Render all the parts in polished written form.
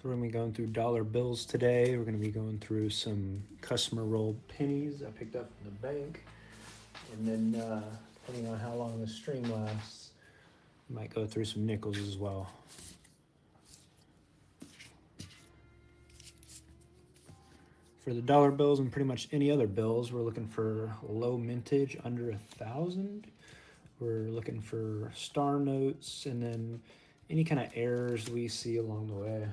So we're going to be going through dollar bills today. We're going to be going through some customer rolled pennies I picked up from the bank. And then, depending on how long the stream lasts, we might go through some nickels as well. For the dollar bills and pretty much any other bills, we're looking for low mintage under 1,000. We're looking for star notes and then any kind of errors we see along the way.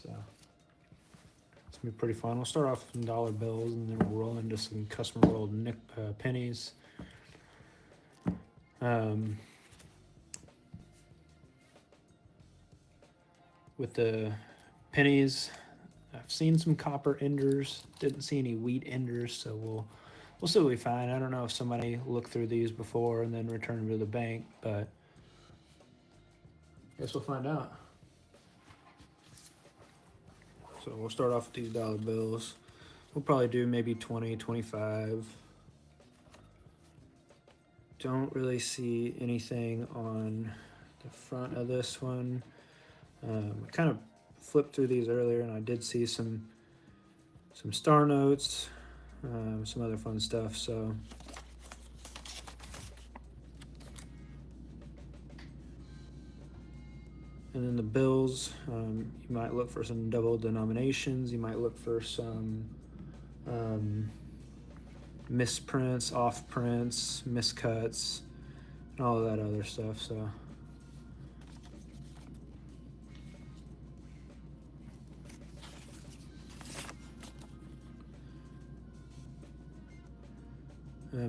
So it's gonna be pretty fun. We'll start off with some dollar bills and then we'll roll into some customer rolled pennies. With the pennies, I've seen some copper enders. Didn't see any wheat enders, so we'll see what we find. I don't know if somebody looked through these before and then returned them to the bank, but I guess we'll find out. So we'll start off with these dollar bills. We'll probably do maybe 20, 25. Don't really see anything on the front of this one. I kind of flipped through these earlier and I did see some star notes, some other fun stuff. So and then the bills, you might look for some double denominations. You might look for some misprints, off prints, miscuts, and all of that other stuff. So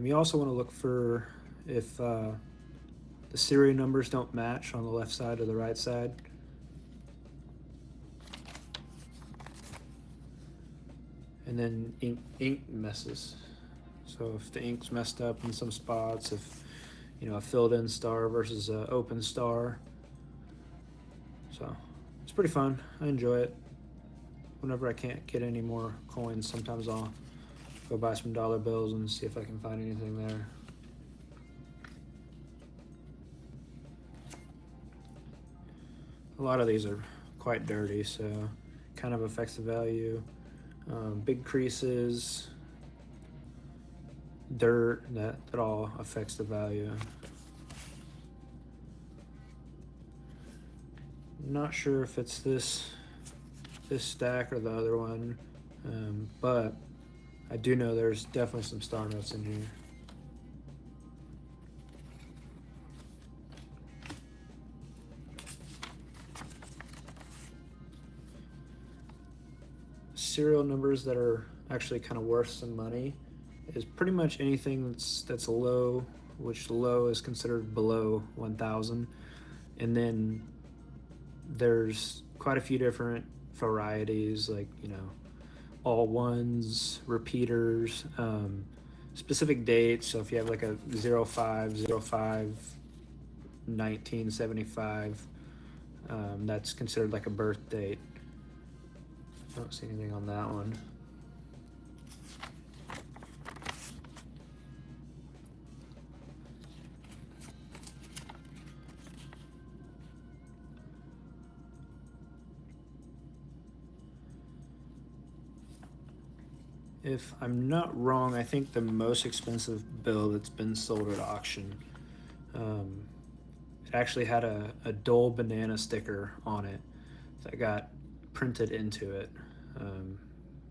you also want to look for if the serial numbers don't match on the left side or the right side. And then ink messes. So if the ink's messed up in some spots, if a filled in star versus an open star. So it's pretty fun. I enjoy it. Whenever I can't get any more coins, sometimes I'll go buy some dollar bills and see if I can find anything there. A lot of these are quite dirty, so kind of affects the value. Big creases, dirt, that all affects the value. I'm not sure if it's this stack or the other one, but I do know there's definitely some star notes in here. Serial numbers that are actually kind of worth some money is pretty much anything that's low, which low is considered below 1,000, and then there's quite a few different varieties, like all ones, repeaters, specific dates. So if you have like a 0505 1975, that's considered like a birth date. I don't see anything on that one. If I'm not wrong, I think the most expensive bill that's been sold at auction, it actually had a Dole banana sticker on it that got printed into it.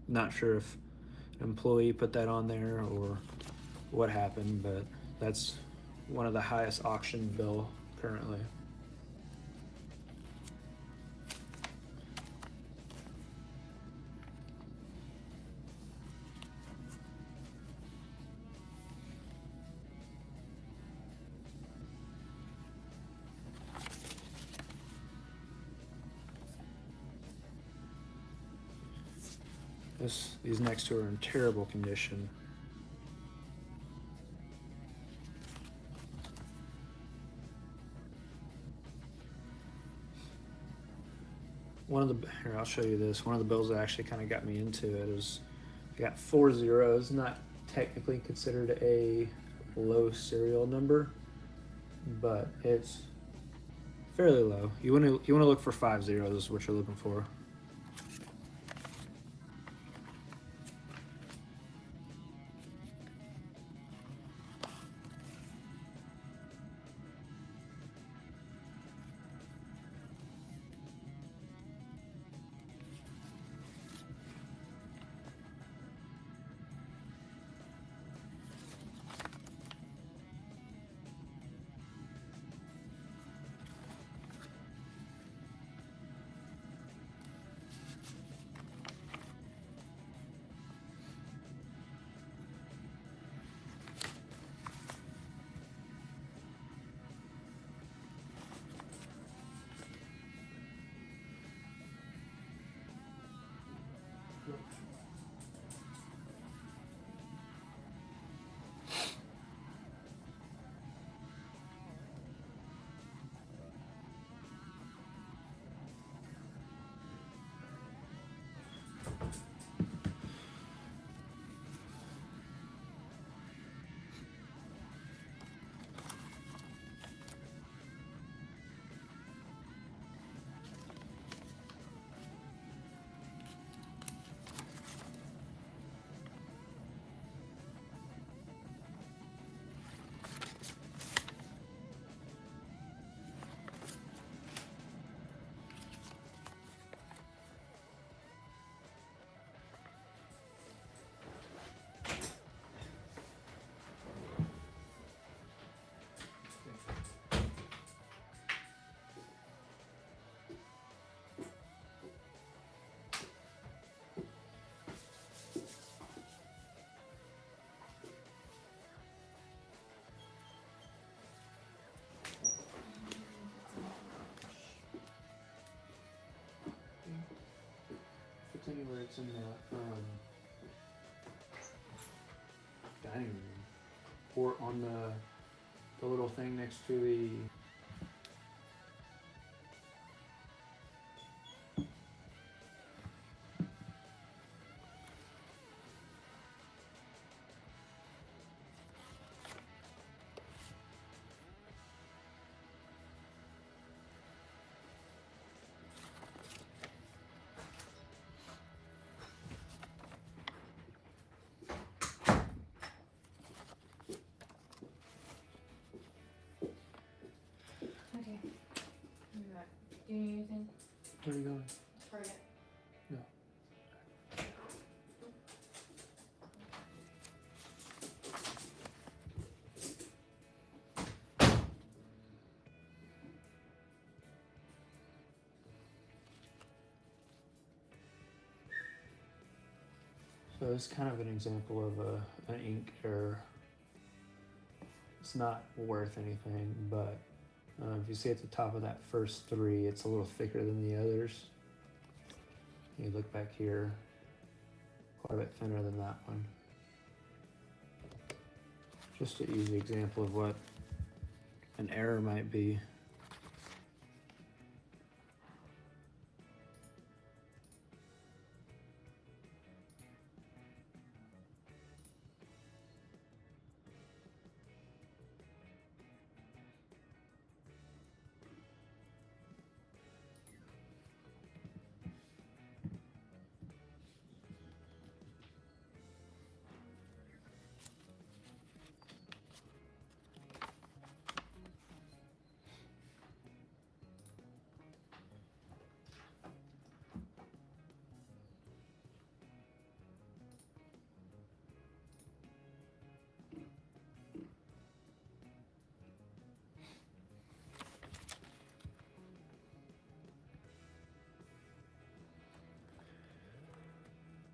Not sure if an employee put that on there or what happened, but that's one of the highest auction bill currently. These next two are in terrible condition. One of the here, I'll show you this. One of the bills that actually kind of got me into it is I got 4 zeros. Not technically considered a low serial number, but it's fairly low. You want to look for 5 zeros is what you're looking for. It's anywhere. It's in the dining room, or on the little thing next to the. Okay. Do you need anything? Where are you going? Target. No. So it's kind of an example of an ink error. It's not worth anything, but if you see at the top of that first three, it's a little thicker than the others. You look back here, quite a bit thinner than that one. Just an easy example of what an error might be.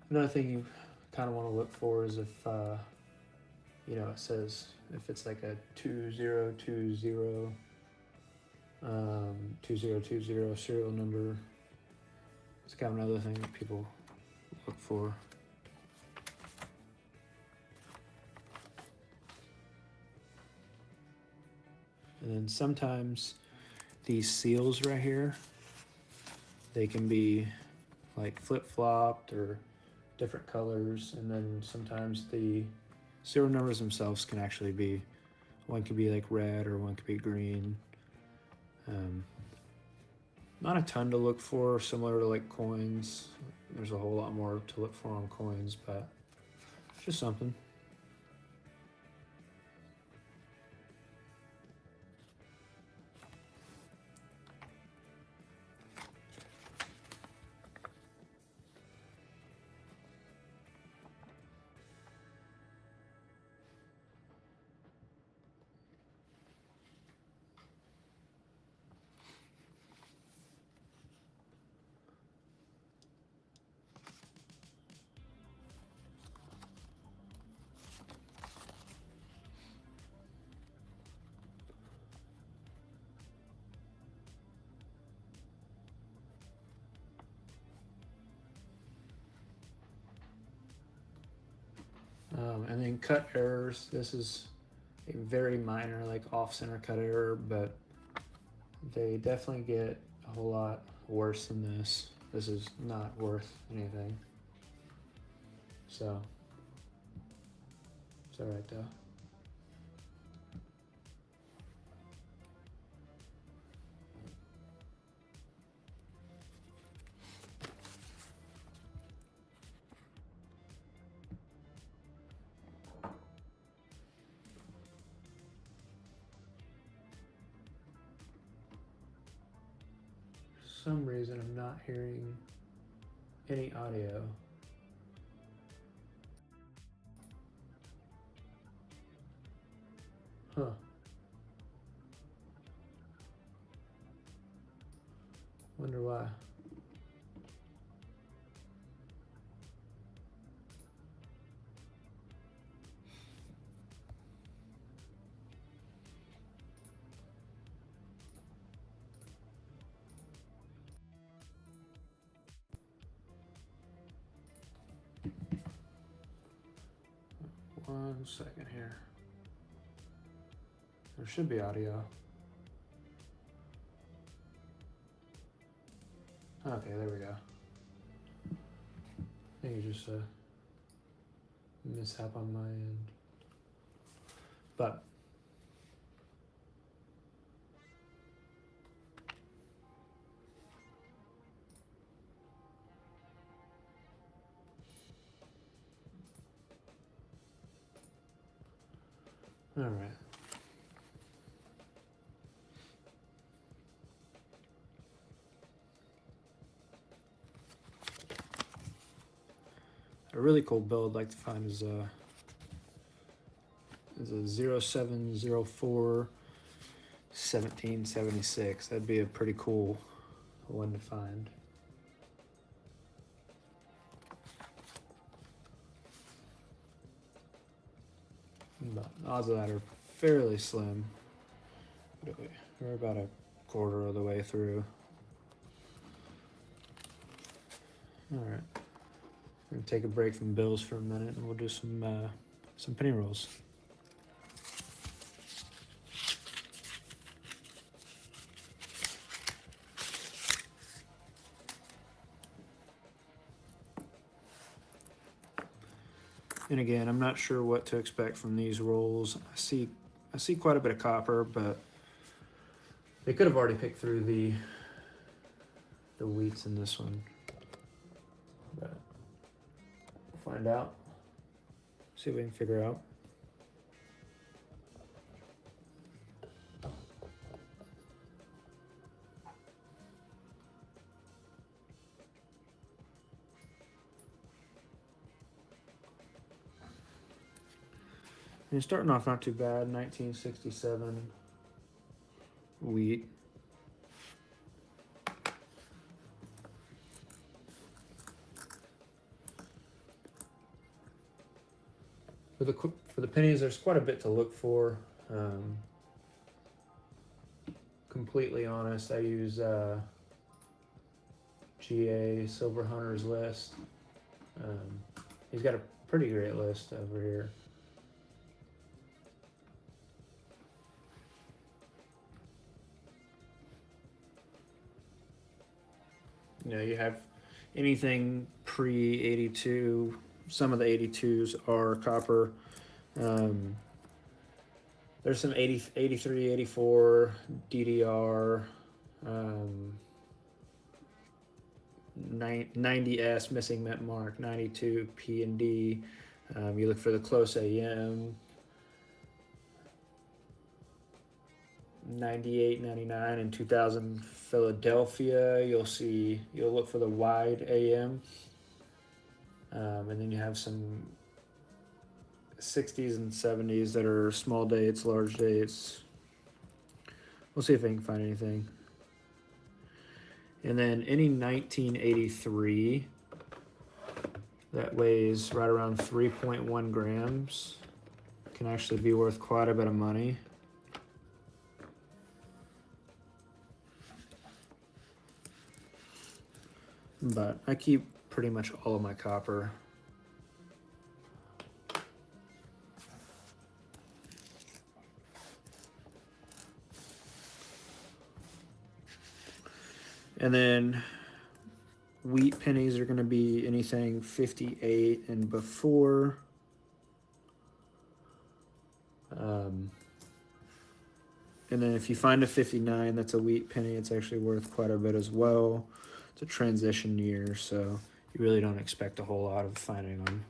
Another thing you kind of want to look for is if, you know, it says if it's like a 2020, 2020 serial number. It's kind of another thing that people look for. And then sometimes these seals right here, they can be like flip-flopped or different colors, and then sometimes the Serial numbers themselves can actually be, one could be like red or one could be green. Um, Not a ton to look for, similar to like coins. There's a whole lot more to look for on coins, but just something. And then cut errors. This is a very minor, like off-center cut error, but they definitely get a whole lot worse than this. This is not worth anything. So, it's alright though. For some reason, I'm not hearing any audio. Huh. Wonder why. One second here. There should be audio. Okay, there we go. I think it's just a mishap on my end. But all right. A really cool build I'd like to find is a 0704 1776. That'd be a pretty cool one to find. But odds of that are fairly slim. We're about a quarter of the way through. All right. We're gonna take a break from bills for a minute, and we'll do some penny rolls. And again, I'm not sure what to expect from these rolls. I see quite a bit of copper, but they could have already picked through the wheats in this one. But we'll find out. See what we can figure out. And starting off not too bad. 1967 wheat. For the pennies, there's quite a bit to look for. Completely honest, I use GA Silver Hunter's list. He's got a pretty great list over here. You know, you have anything pre-82. Some of the 82s are copper. Um, there's some 80, 83, 84 DDR, 90S missing mint mark, 92 P and D. You look for the close AM, 98, 99, and 2000 Philadelphia. You'll look for the wide AM. And then you have some 60s and 70s that are small dates, large dates. We'll see if I can find anything. And then any 1983 that weighs right around 3.1 grams can actually be worth quite a bit of money. But I keep pretty much all of my copper. And then wheat pennies are going to be anything 58 and before. And then if you find a 59, that's a wheat penny. It's actually worth quite a bit as well. It's a transition year, so you really don't expect a whole lot of finding them.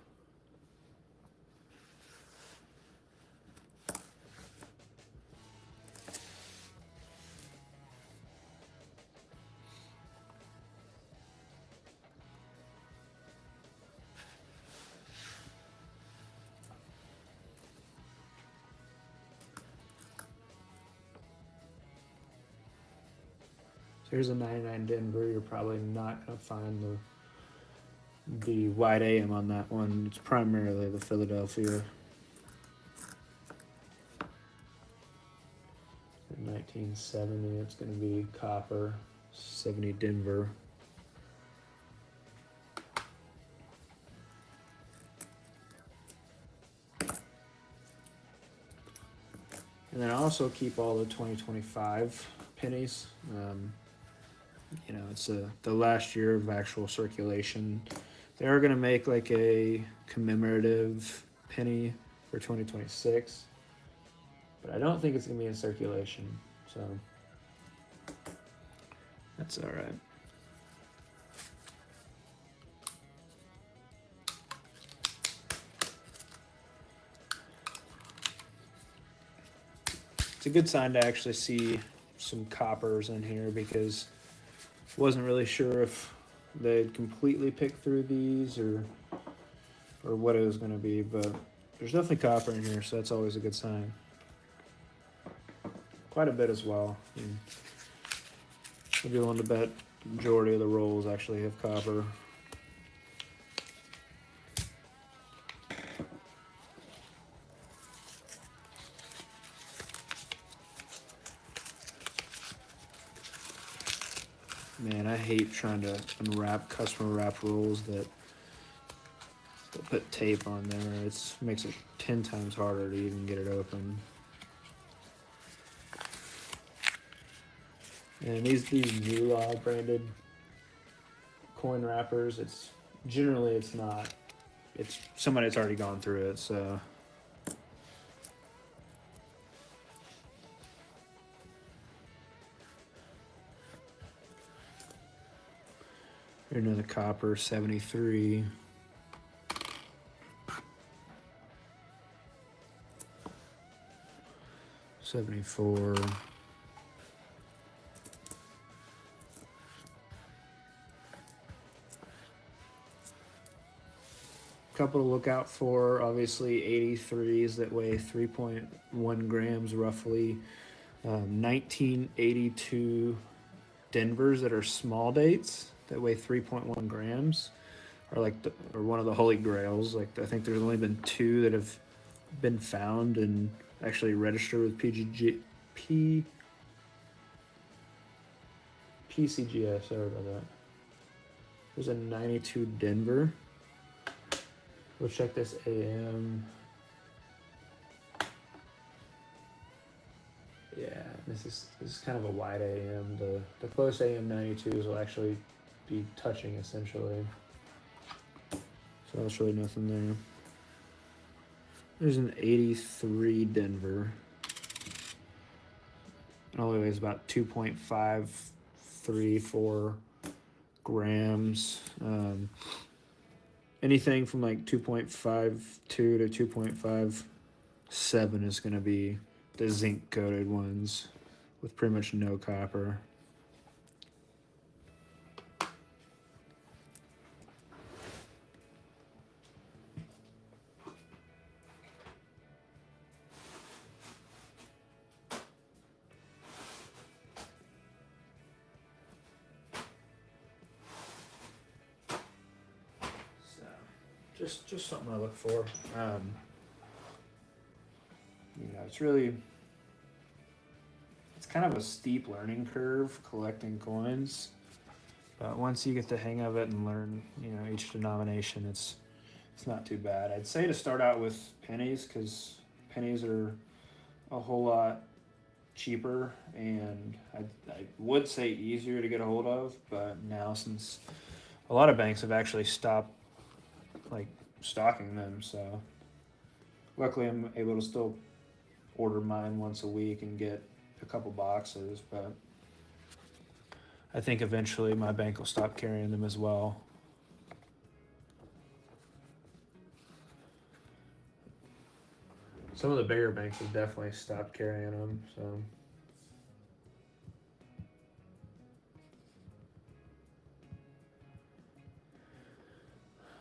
Here's a 99 Denver. You're probably not going to find the wide AM on that one. It's primarily the Philadelphia. In 1970, it's going to be copper. 70 Denver. And then I also keep all the 2025 pennies. You know, it's the last year of actual circulation. They are going to make like a commemorative penny for 2026, but I don't think it's going to be in circulation, so that's all right. It's a good sign to actually see some coppers in here because wasn't really sure if they'd completely pick through these or what it was going to be, but there's definitely copper in here, so that's always a good sign. Quite a bit as well. I'd be willing to bet the majority of the rolls actually have copper. Man, I hate trying to unwrap customer wrapped rolls that put tape on there. It makes it 10 times harder to even get it open. And these New Law branded coin wrappers, it's not. It's somebody that's already gone through it, so. Here's another copper, 73. $74. Couple to look out for, obviously 83s that weigh 3.1 grams roughly. 1982 Denvers that are small dates that weigh 3.1 grams are like or one of the holy grails. Like I think there's only been 2 that have been found and actually registered with PCGS. Sorry about that. There's a 92 Denver. We'll check this AM. Yeah, this is kind of a wide AM. The close AM 92s will actually be touching essentially. So that's really nothing there. There's an 83 Denver. It only weighs about 2.534 grams. Anything from like 2.52 to 2.57 is going to be the zinc coated ones with pretty much no copper. Just something I look for. It's kind of a steep learning curve collecting coins, but once you get the hang of it and learn, each denomination, it's not too bad. I'd say to start out with pennies because pennies are a whole lot cheaper and I would say easier to get a hold of, but now since a lot of banks have actually stopped like stocking them, so luckily I'm able to still order mine once a week and get a couple boxes, but I think eventually my bank will stop carrying them as well. Some of the bigger banks have definitely stopped carrying them, so.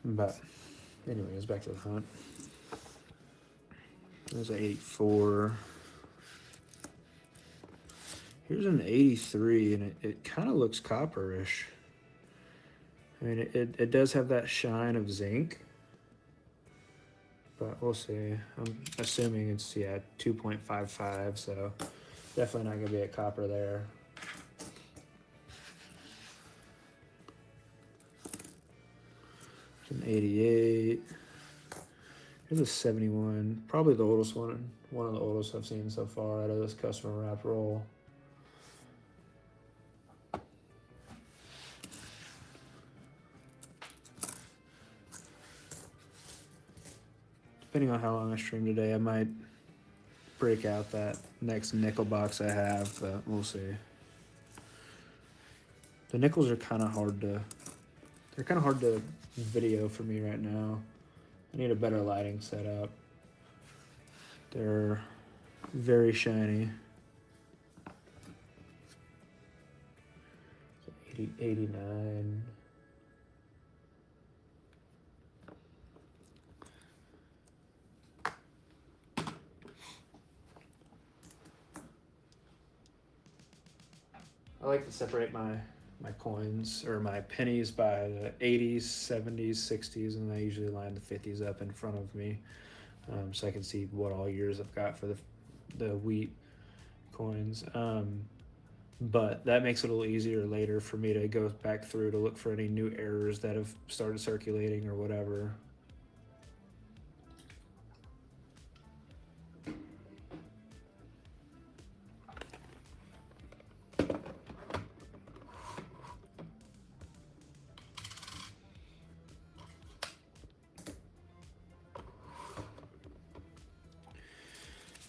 But anyways, back to the hunt. There's an 84. Here's an 83, and it kind of looks copperish. I mean, it does have that shine of zinc, but we'll see. I'm assuming it's, 2.55, so definitely not going to be a copper there. It's an 88. Here's a 71, probably the oldest one of the oldest I've seen so far out of this customer wrap roll. Depending on how long I stream today, I might break out that next nickel box I have, but we'll see. The nickels are kind of hard to video for me right now. I need a better lighting setup. They're very shiny. 89. I like to separate my coins or my pennies by the 80s, 70s, 60s, and I usually line the 50s up in front of me, so I can see what all years I've got for the wheat coins. But that makes it a little easier later for me to go back through to look for any new errors that have started circulating or whatever.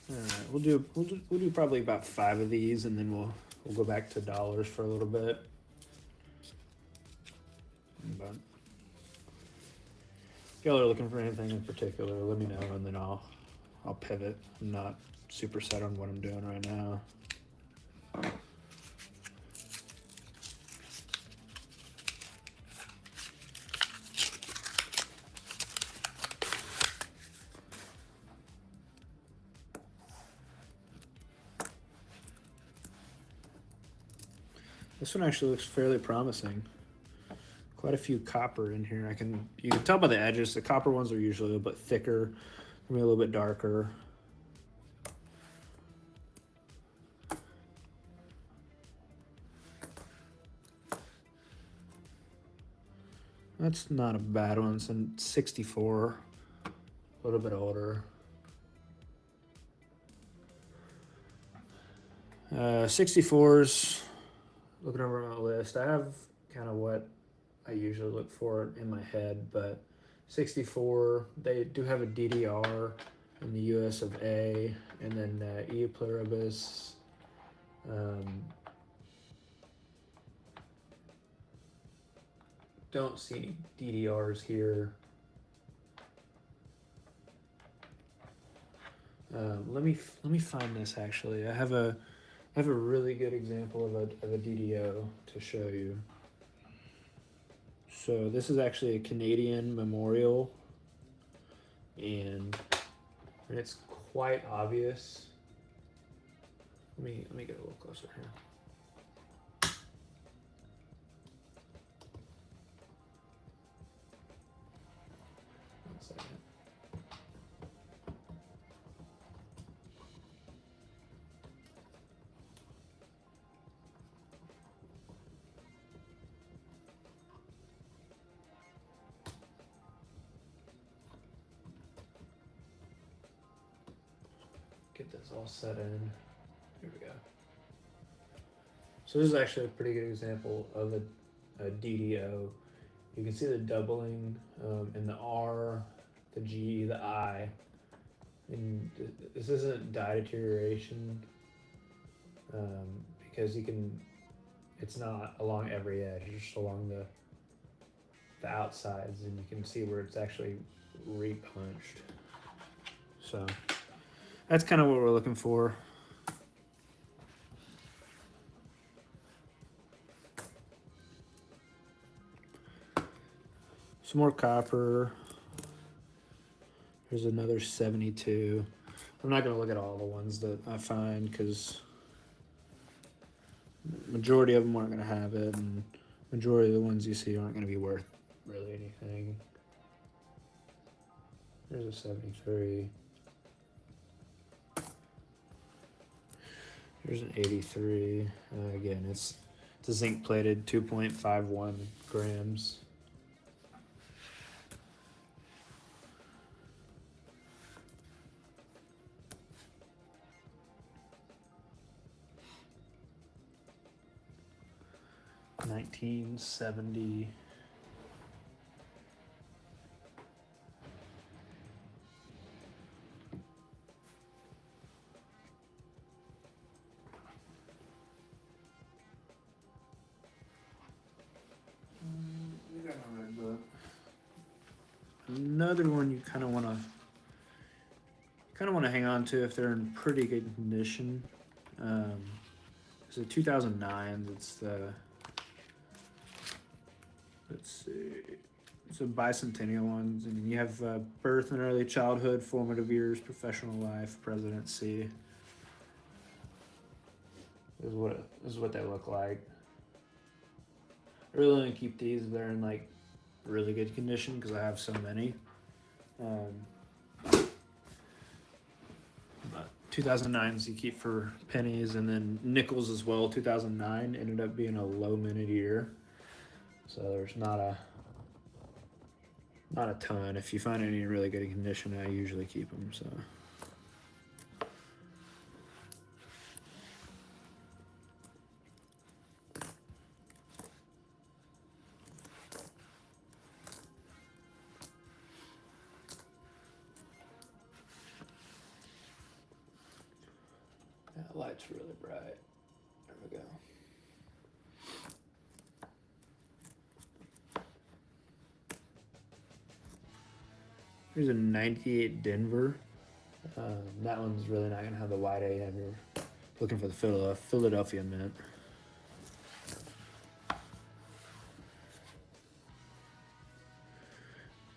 All right, we'll do probably about 5 of these, and then we'll go back to dollars for a little bit. But if y'all are looking for anything in particular, let me know, and then I'll pivot. I'm not super set on what I'm doing right now. This one actually looks fairly promising. Quite a few copper in here. You can tell by the edges. The copper ones are usually a little bit thicker, maybe a little bit darker. That's not a bad one. It's in 64, a little bit older. 64s, looking over my list, I have kind of what I usually look for in my head, but 64, they do have a DDR in the US of A, and then E pluribus. Don't see any DDRs here. Let me find this actually. I have a really good example of a DDO to show you. So this is actually a Canadian memorial, and it's quite obvious. Let me get a little closer here. One second. Get this all set in. Here we go. So this is actually a pretty good example of a DDO. You can see the doubling in the R, the G, the I. And this isn't dye deterioration because it's not along every edge, it's just along the outsides, and you can see where it's actually repunched. So that's kind of what we're looking for. Some more copper. There's another 72. I'm not going to look at all the ones that I find because majority of them aren't going to have it, and majority of the ones you see aren't going to be worth really anything. There's a 73. There's an 83. Again, it's a zinc plated 2.51 grams. $19.70. Another one you kind of want to hang on to if they're in pretty good condition. It's a 2009. It's the, let's see, it's a bicentennial ones, and you have birth and early childhood, formative years, professional life, presidency. This is what they look like. I really want to keep these if they're in like really good condition because I have so many. But 2009s you keep for pennies, and then nickels as well. 2009 ended up being a low minute year, so there's not a ton. If you find any in really good condition, I usually keep them. So. That light's really bright. There we go. Here's a 98 Denver. That one's really not going to have the wide AM. You're looking for the Philadelphia mint.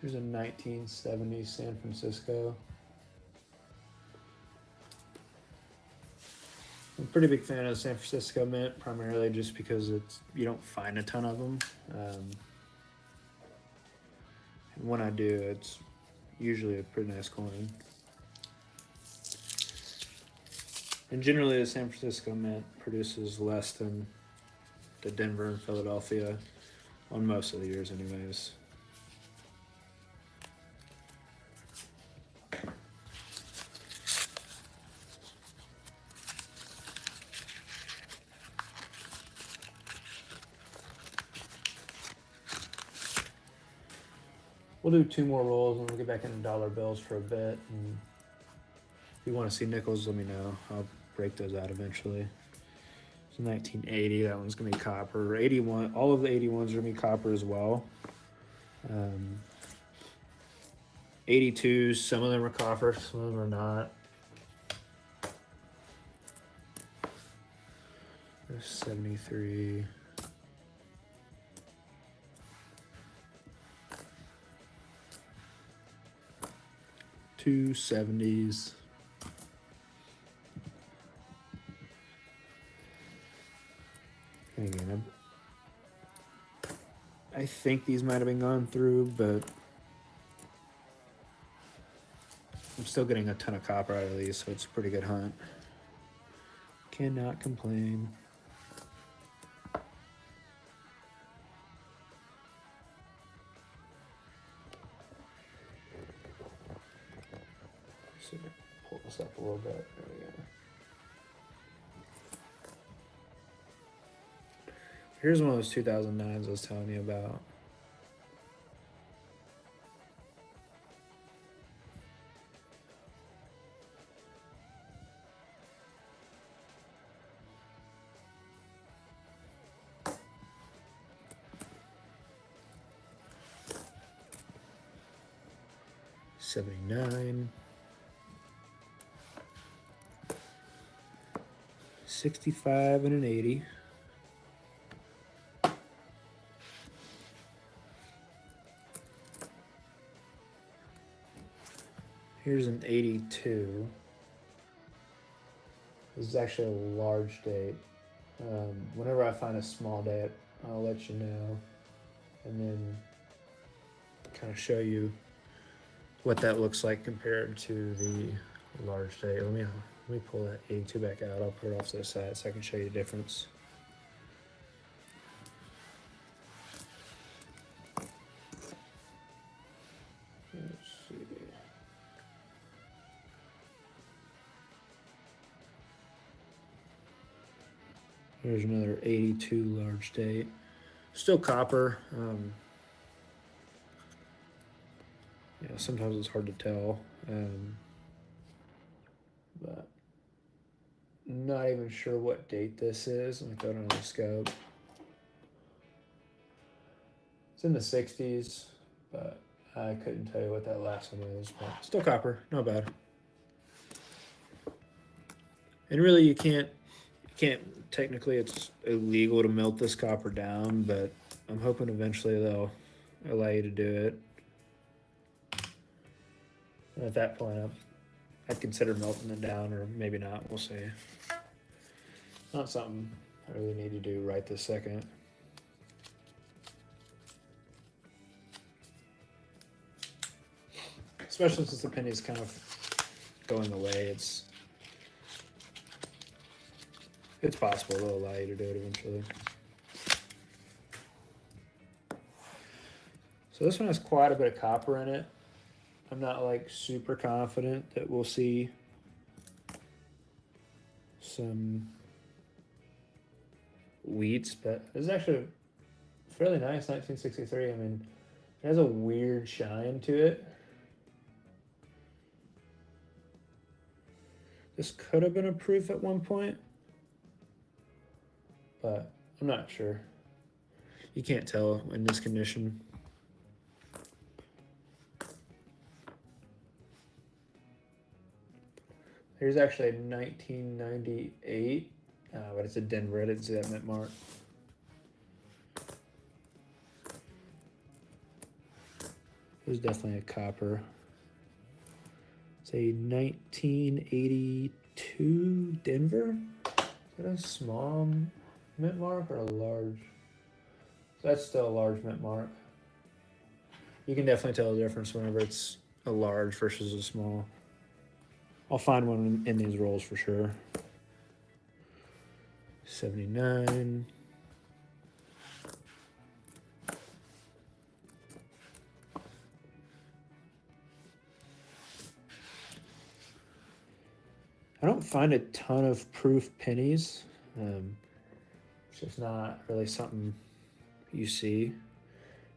Here's a 1970 San Francisco. I'm a pretty big fan of the San Francisco mint, primarily just because you don't find a ton of them. And when I do, it's usually a pretty nice coin. And generally, the San Francisco mint produces less than the Denver and Philadelphia on most of the years anyways. We'll do two more rolls and we'll get back into dollar bills for a bit. And If you want to see nickels, let me know. I'll break those out eventually. So 1980, that one's gonna be copper. 81, all of the 81s are gonna be copper as well. 82s, some of them are copper, some of them are not. There's 73. Two 70s. Again, I think these might have been gone through, but I'm still getting a ton of copper out of these, so it's a pretty good hunt. Cannot complain. So pull this up a little bit. There we go. Here's one of those 2009s I was telling you about. '79. 65 and an 80. Here's an 82. This is actually a large date. Whenever I find a small date, I'll let you know, and then kind of show you what that looks like compared to the large date. Let me pull that 82 back out. I'll put it off to the side so I can show you the difference. Let's see. Here's another 82 large date. Still copper. Sometimes it's hard to tell. But not even sure what date this is. Let me throw it on the scope. It's in the 60s, but I couldn't tell you what that last one is. But still copper, not bad. And really, you can't. Technically, it's illegal to melt this copper down, but I'm hoping eventually they'll allow you to do it. And at that point, I'd consider melting it down, or maybe not. We'll see. Not something I really need to do right this second. Especially since the penny's kind of going away, it's possible they'll allow you to do it eventually. So this one has quite a bit of copper in it. I'm not like super confident that we'll see some wheats, but this is actually fairly nice 1963. I mean, it has a weird shine to it. This could have been a proof at one point, but I'm not sure. You can't tell in this condition. Here's actually a 1998, but it's a Denver. I didn't see that mint mark. There's definitely a copper. It's a 1982 Denver. Is that a small mint mark or a large? So that's still a large mint mark. You can definitely tell the difference whenever it's a large versus a small. I'll find one in these rolls for sure. 79. I don't find a ton of proof pennies. It's just not really something you see.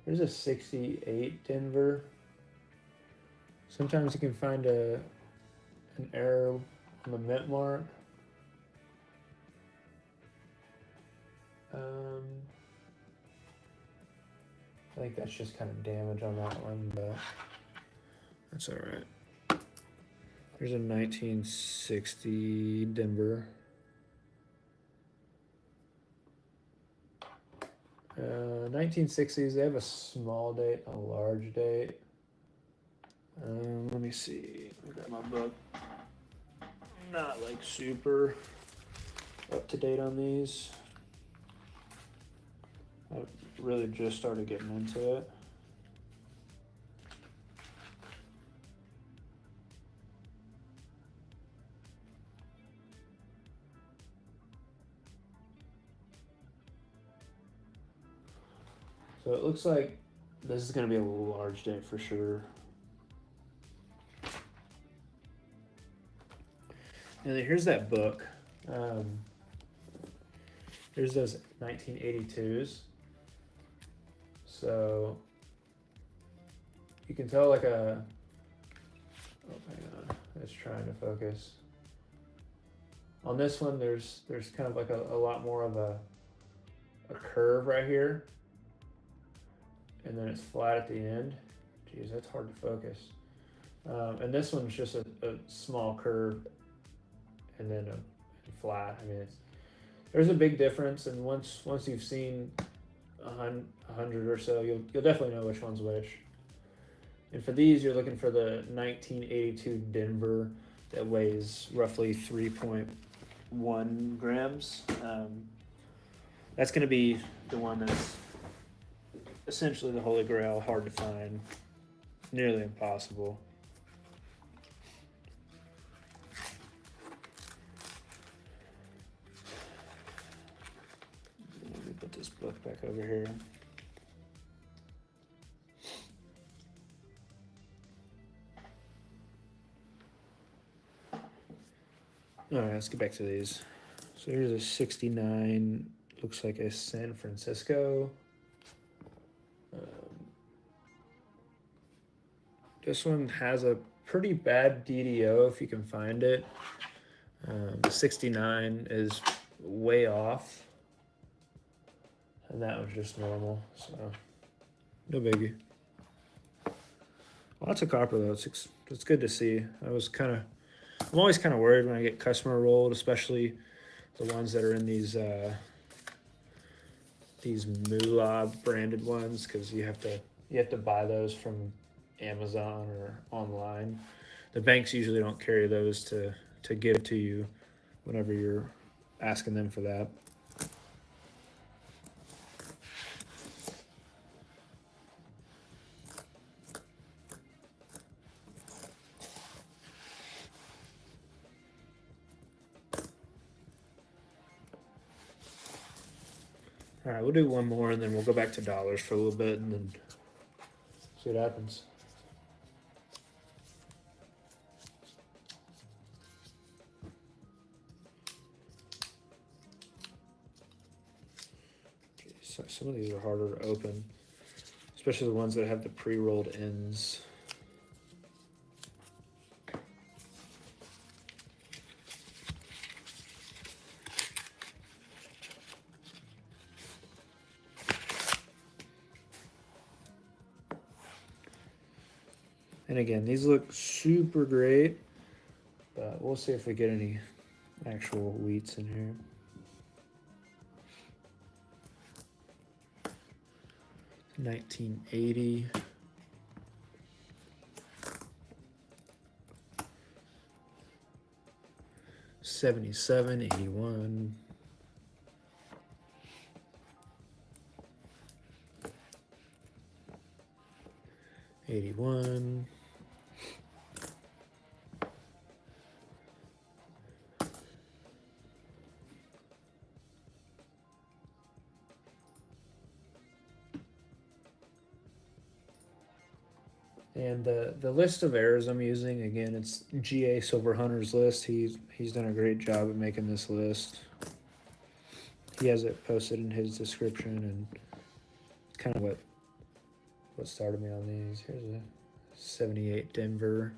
There's a 68 Denver. Sometimes you can find a an error on the mint mark. I think that's just kind of damage on that one, but that's all right. There's a 1960 Denver. 1960s, they have a small date, a large date. Let me see. Let me grab my book. Not like super up to date on these. I really just started getting into it. So it looks like this is going to be a large date for sure. And then here's that book. Here's those 1982s. So you can tell like a, oh hang on, it's trying to focus. On this one, there's kind of like a lot more of a curve right here. And then it's flat at the end. Geez, that's hard to focus. And this one's just a small curve and then a flat. I mean, there's a big difference, and once you've seen 100 or so, you'll definitely know which one's which. And for these, you're looking for the 1982 Denver that weighs roughly 3.1 grams. That's going to be the one that's essentially the Holy Grail, hard to find, nearly impossible. Let me put this book back over here. All right, let's get back to these. So here's a 69, looks like a San Francisco. This one has a pretty bad DDO if you can find it. 69 is way off, and that was just normal, so no biggie. Lots of copper though. It's good to see. I'm always kind of worried when I get customer rolled, especially the ones that are in these Moolah branded ones, because you have to buy those from Amazon or online. The banks usually don't carry those to give to you whenever you're asking them for that. All right, we'll do one more and then we'll go back to dollars for a little bit and then see what happens. So some of these are harder to open, especially the ones that have the pre-rolled ends. And again, these look super great, but we'll see if we get any actual wheats in here. $19.80. $77.81. $81. And the list of errors I'm using, again, it's GA Silver Hunter's list. He's done a great job at making this list. He has it posted in his description, and it's kind of what started me on these. Here's a 78 Denver.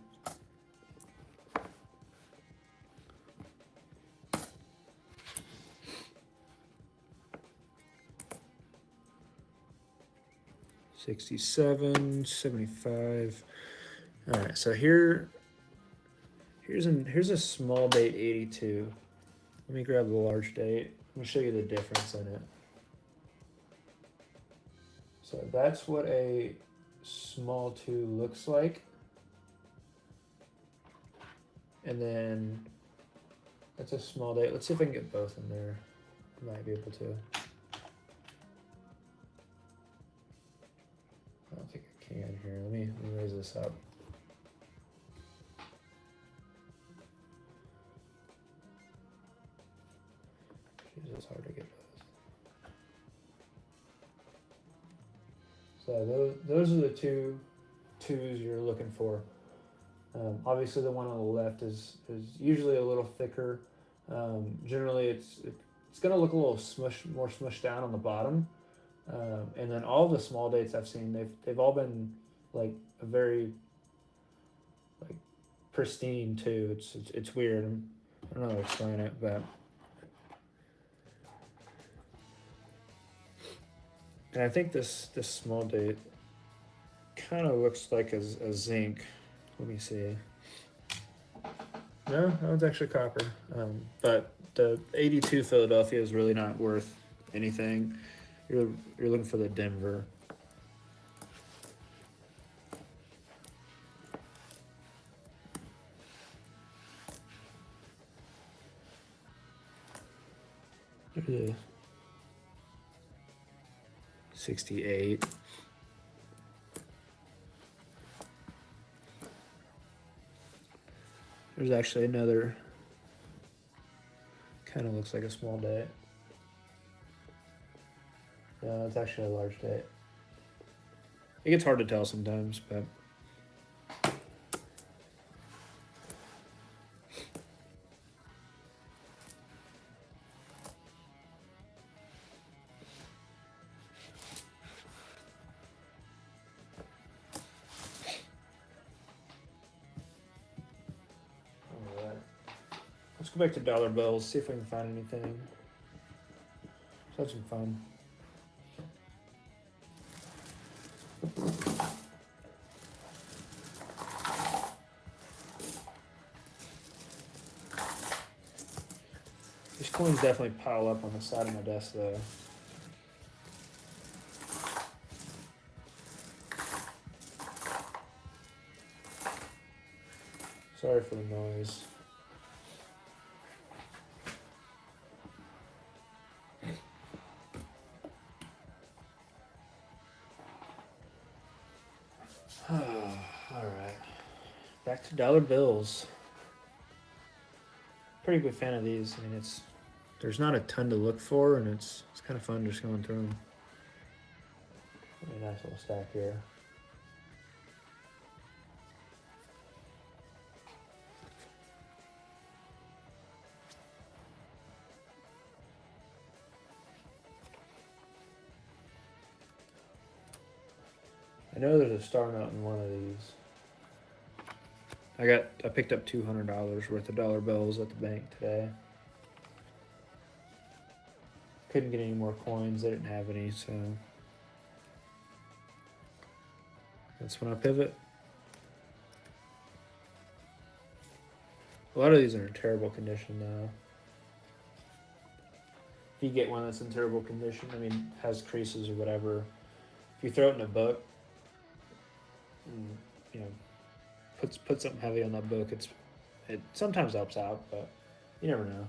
67, 75. All right, so here's a small date 82. Let me grab the large date. Let me show you the difference in it. So that's what a small 2 looks like. And then that's a small date. Let's see if I can get both in there. Might be able to. I don't think I can here. Let me raise this up. Jeez, it's hard to get both. So those are the two twos you're looking for. Obviously, the one on the left is usually a little thicker. Generally, it's going to look a little more smushed down on the bottom. And then all the small dates I've seen, they've all been like a very like pristine too. It's weird. I don't know how to explain it, but and I think this small date kind of looks like a zinc. Let me see. No, that one's actually copper. But the 82 Philadelphia is really not worth anything. You're looking for the Denver. Look at the 68. There's actually another. Kind of looks like a small date. No, it's actually a large date. It gets hard to tell sometimes, but all right. Let's go back to dollar bills, see if we can find anything. Let's have some fun. These coins definitely pile up on the side of my desk though. Sorry for the noise. All right, back to dollar bills. Pretty big fan of these. I mean, there's not a ton to look for, and it's kind of fun just going through them. Really nice little stack here. I know there's a star note in one of these. I picked up $200 worth of dollar bills at the bank today. Couldn't get any more coins. They didn't have any, so that's when I pivot. A lot of these are in terrible condition though. If you get one that's in terrible condition, I mean, has creases or whatever, if you throw it in a book, and, you know, put something heavy on that book, it sometimes helps out, but you never know.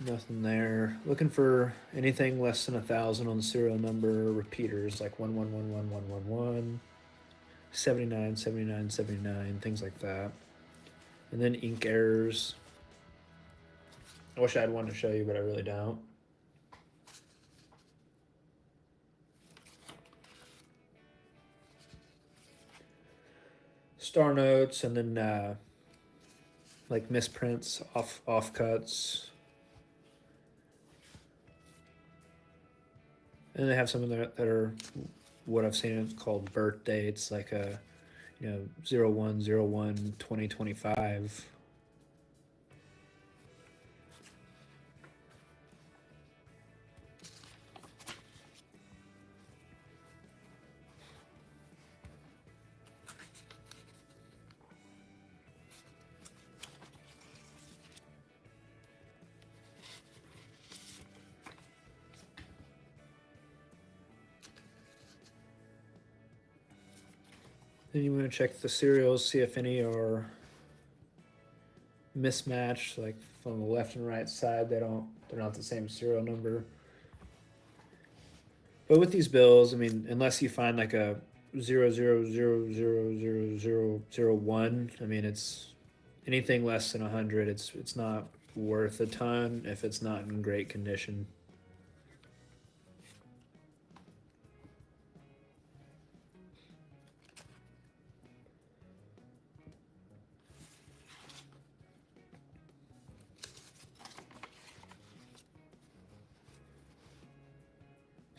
Nothing there. Looking for anything less than 1,000 on the serial number. Repeaters like 11111111, 79, 79, 79, things like that. And then ink errors. I wish I had one to show you, but I really don't. Star notes, and then like misprints, offcuts. And they have some that are what I've seen called birth dates, like a 01/01/2025. Then you want to check the serials, see if any are mismatched, like from the left and right side. They're not the same serial number. But with these bills, I mean, unless you find like a 0.0000001, I mean, it's anything less than 100. It's not worth a ton if it's not in great condition.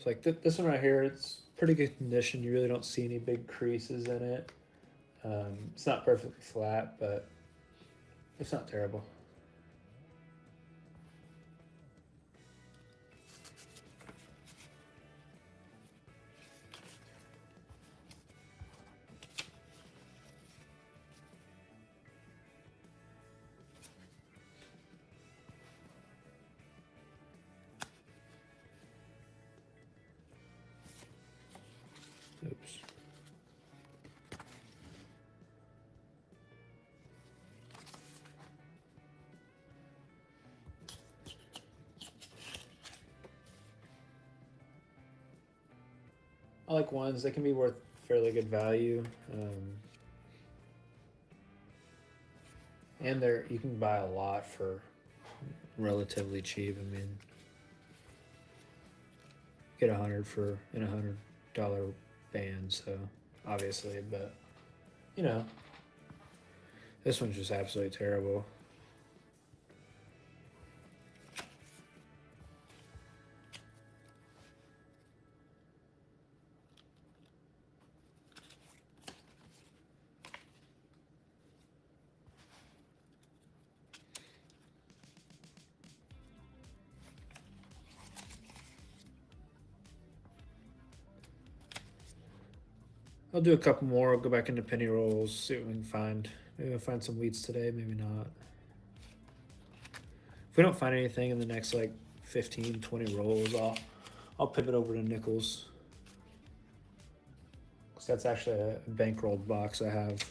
It's like this one right here. It's pretty good condition. You really don't see any big creases in it. It's not perfectly flat, but it's not terrible. Oops. I like ones. They can be worth fairly good value. And you can buy a lot for relatively cheap. I mean, get 100 for in $100 band. So obviously, but you know, this one's just absolutely terrible. I'll do a couple more. I'll go back into penny rolls, see what we can find. Maybe I'll find some wheats today, maybe not. If we don't find anything in the next like 15, 20 rolls, I'll pivot over to nickels. Because that's actually a bankrolled box I have.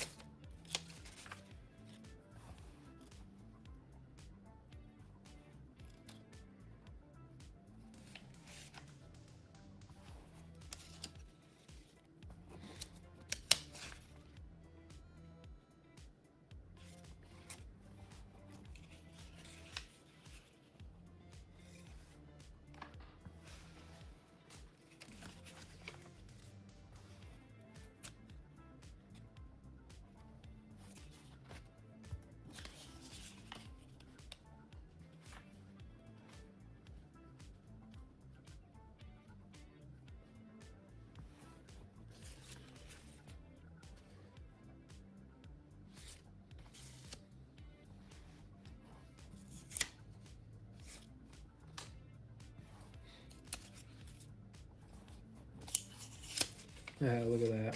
Yeah, look at that.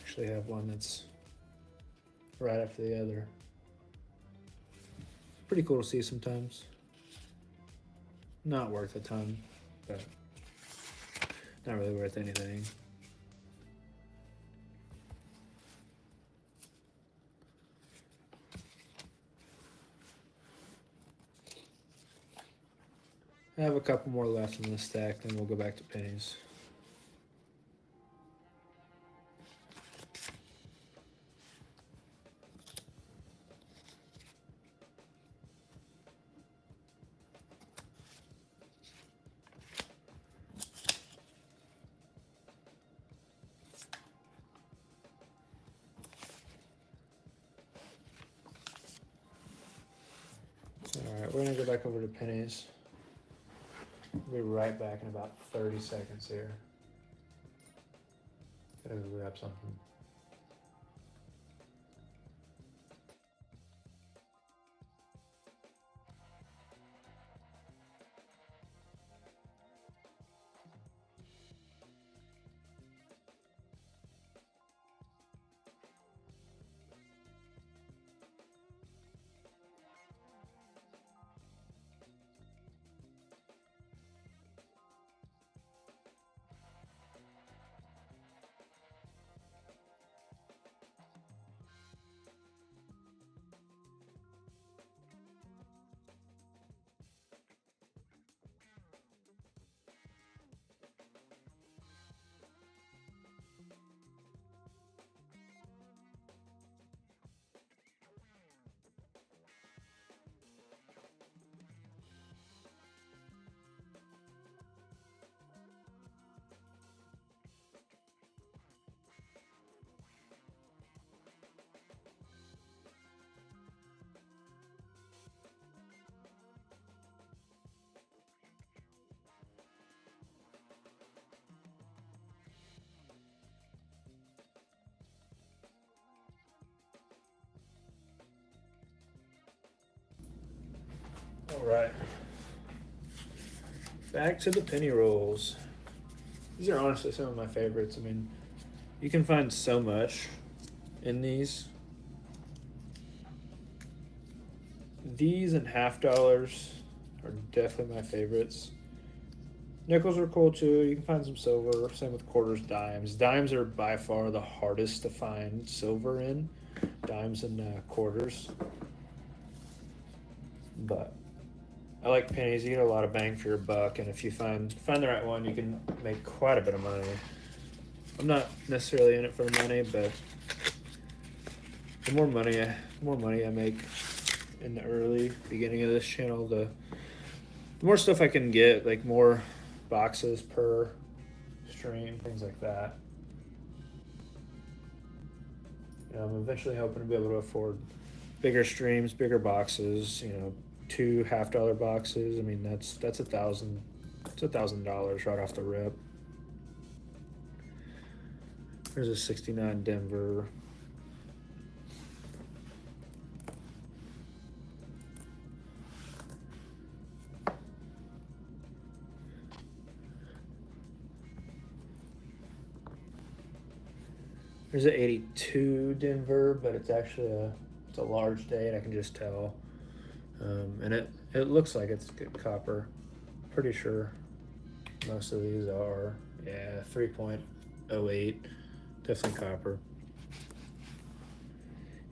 Actually have one that's right after the other. Pretty cool to see sometimes. Not worth a ton, but not really worth anything. I have a couple more left in this stack, then we'll go back to pennies. we're gonna go back over to Pennies. We'll be right back in about 30 seconds here. Gotta go grab something. All right. Back to the penny rolls. These are honestly some of my favorites. I mean, you can find so much in these. These and half dollars are definitely my favorites. Nickels are cool too. You can find some silver. Same with quarters, dimes. Dimes are by far the hardest to find silver in. Dimes and quarters. But I like pennies. You get a lot of bang for your buck, and if you find the right one, you can make quite a bit of money. I'm not necessarily in it for the money, but the more money I make in the early beginning of this channel, the more stuff I can get, like more boxes per stream, things like that. You know, I'm eventually hoping to be able to afford bigger streams, bigger boxes. You know, 2 half-dollar boxes. I mean, that's $1,000. It's $1,000 right off the rip. There's a 69 Denver. There's an 82 Denver, but it's actually it's a large date. I can just tell, and it looks like it's good copper. Pretty sure most of these are 3.08, definitely copper.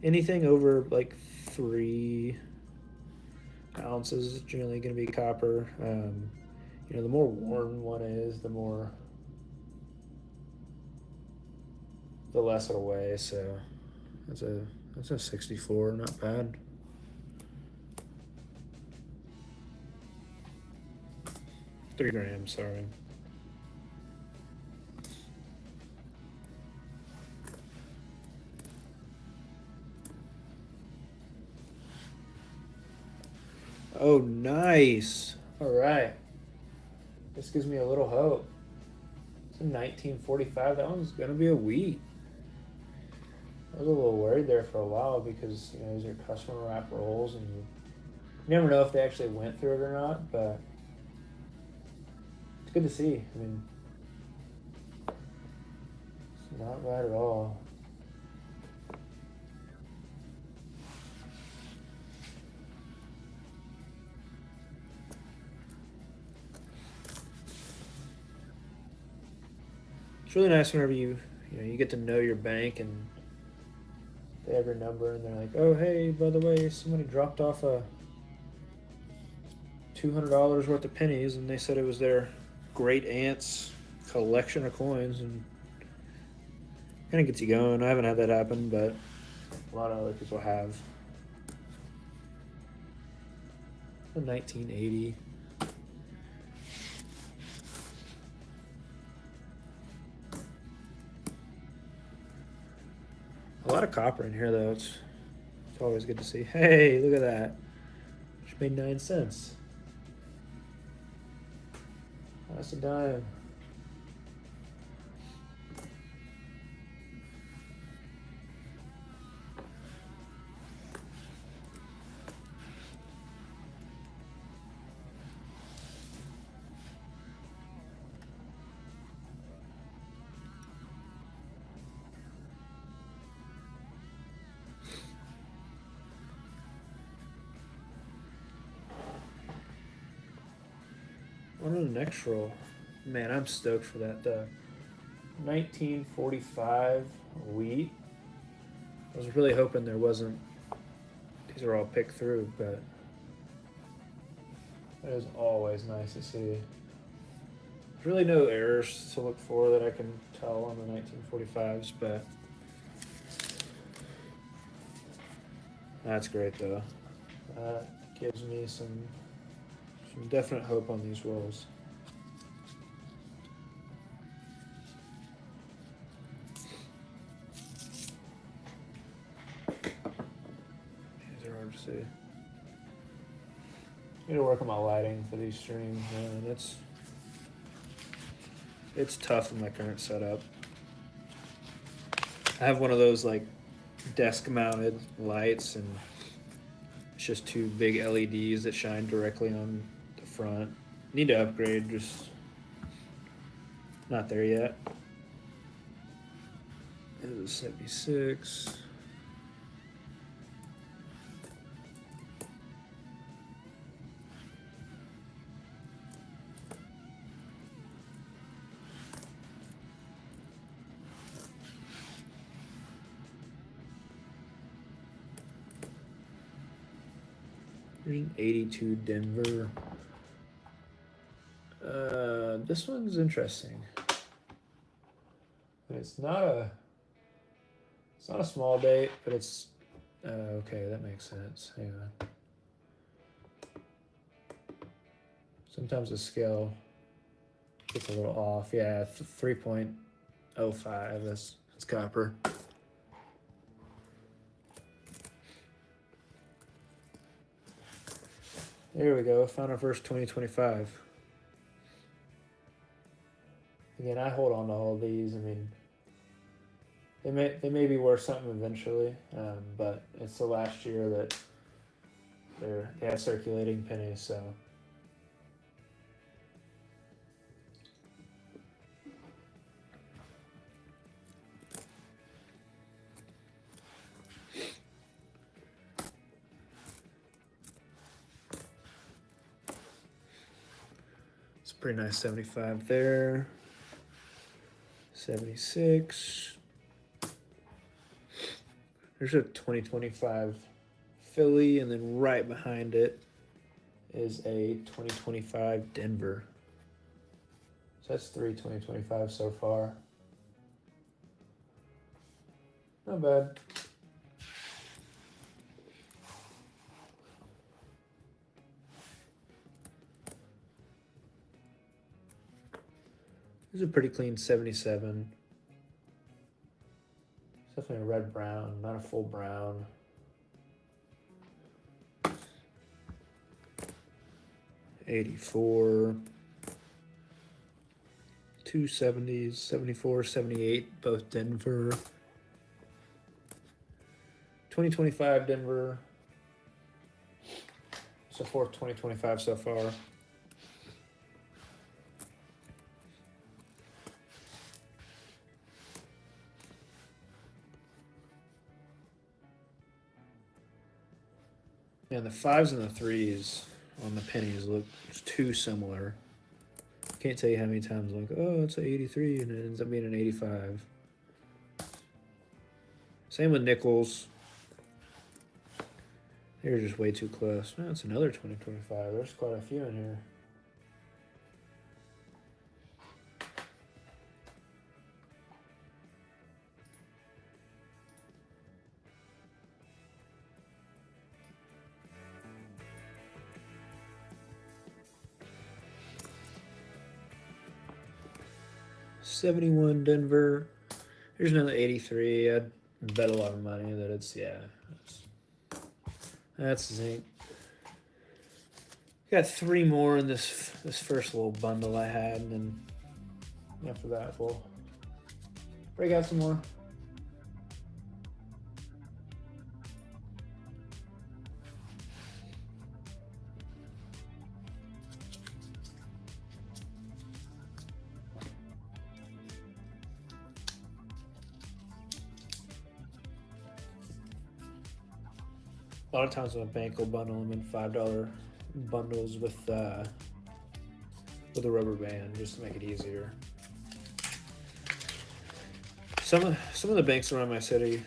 Anything over like 3 ounces is generally going to be copper. You know, the more worn one is, the less it'll weigh. So that's a 64, not bad. Three grams, sorry. Oh, nice. All right. This gives me a little hope. It's a 1945. That one's going to be a wheat. I was a little worried there for a while because, you know, these are customer wrap rolls and you never know if they actually went through it or not, but it's good to see. I mean, it's not bad at all. It's really nice whenever you get to know your bank and they have your number and they're like, oh, hey, by the way, somebody dropped off a $200 worth of pennies and they said it was their great aunt's collection of coins, and kind of gets you going. I haven't had that happen, but a lot of other people have. A 1980. A lot of copper in here, though. It's always good to see. Hey, look at that. Just Made 9 cents. That's a dime. On to the next roll. Man, I'm stoked for that. The 1945 wheat. I was really hoping there wasn't. These are all picked through, but it is always nice to see. There's really no errors to look for that I can tell on the 1945s, but that's great though. That gives me some definite hope on these rolls. These are hard to see. I need to work on my lighting for these streams, man. It's tough in my current setup. I have one of those like desk mounted lights, and it's just two big LEDs that shine directly on the front. Need to upgrade, just not there yet. It was 76. There's an 82 Denver. This one's interesting. It's not a small date, but it's okay. That makes sense. Hang on. Sometimes the scale gets a little off. Yeah, 3.05. That's copper. There we go. Found our first 2025. Again, I hold on to all these. I mean, they may be worth something eventually, but it's the last year that they have circulating pennies, so. It's a pretty nice 75 there. 76. There's a 2025 Philly, and then right behind it is a 2025 Denver. So that's 3 2025 so far. Not bad. This is a pretty clean 77. It's definitely a red brown, not a full brown. '84. 270s, 74, 78, both Denver. 2025 Denver. It's the fourth 2025 so far. And the 5s and the 3s on the pennies look too similar. Can't tell you how many times I'm like, oh, it's an 83, and it ends up being an 85. Same with nickels. They're just way too close. No, it's another 2025. There's quite a few in here. '71 Denver. Here's another 83. I'd bet a lot of money that it's, yeah. That's zinc. Got 3 more in this first little bundle I had, and then after that we'll break out some more. A lot of times when a bank will bundle them in $5 bundles with a rubber band just to make it easier. Some of the banks around my city,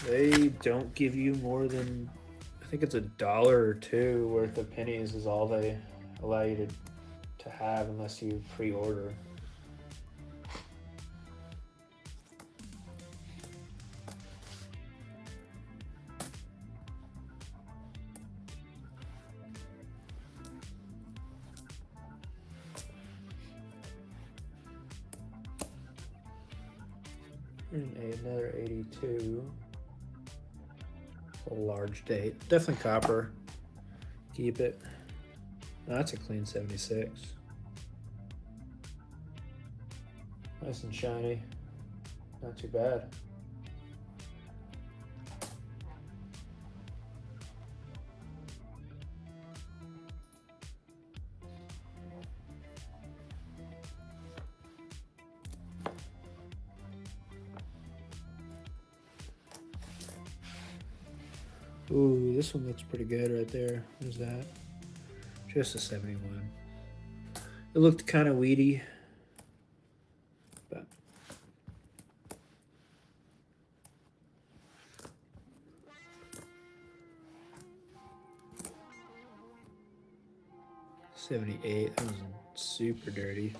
they don't give you more than, I think it's $1 or $2 worth of pennies is all they allow you to have unless you pre-order. Another 82. A large date. Definitely copper. Keep it. Oh, that's a clean 76. Nice and shiny. Not too bad. Ooh, this one looks pretty good right there. What is that? Just a 71. It looked kind of weedy, but $78. That was super dirty.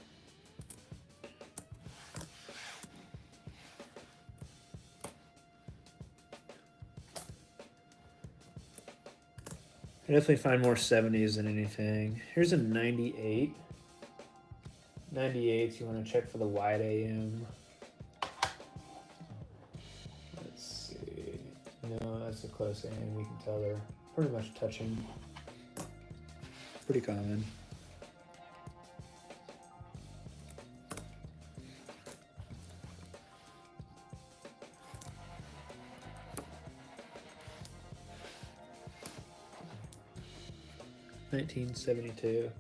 I definitely find more 70s than anything. Here's a 98. 98s, you want to check for the wide AM. Let's see. No, that's a close AM. We can tell they're pretty much touching. Pretty common. $19.72.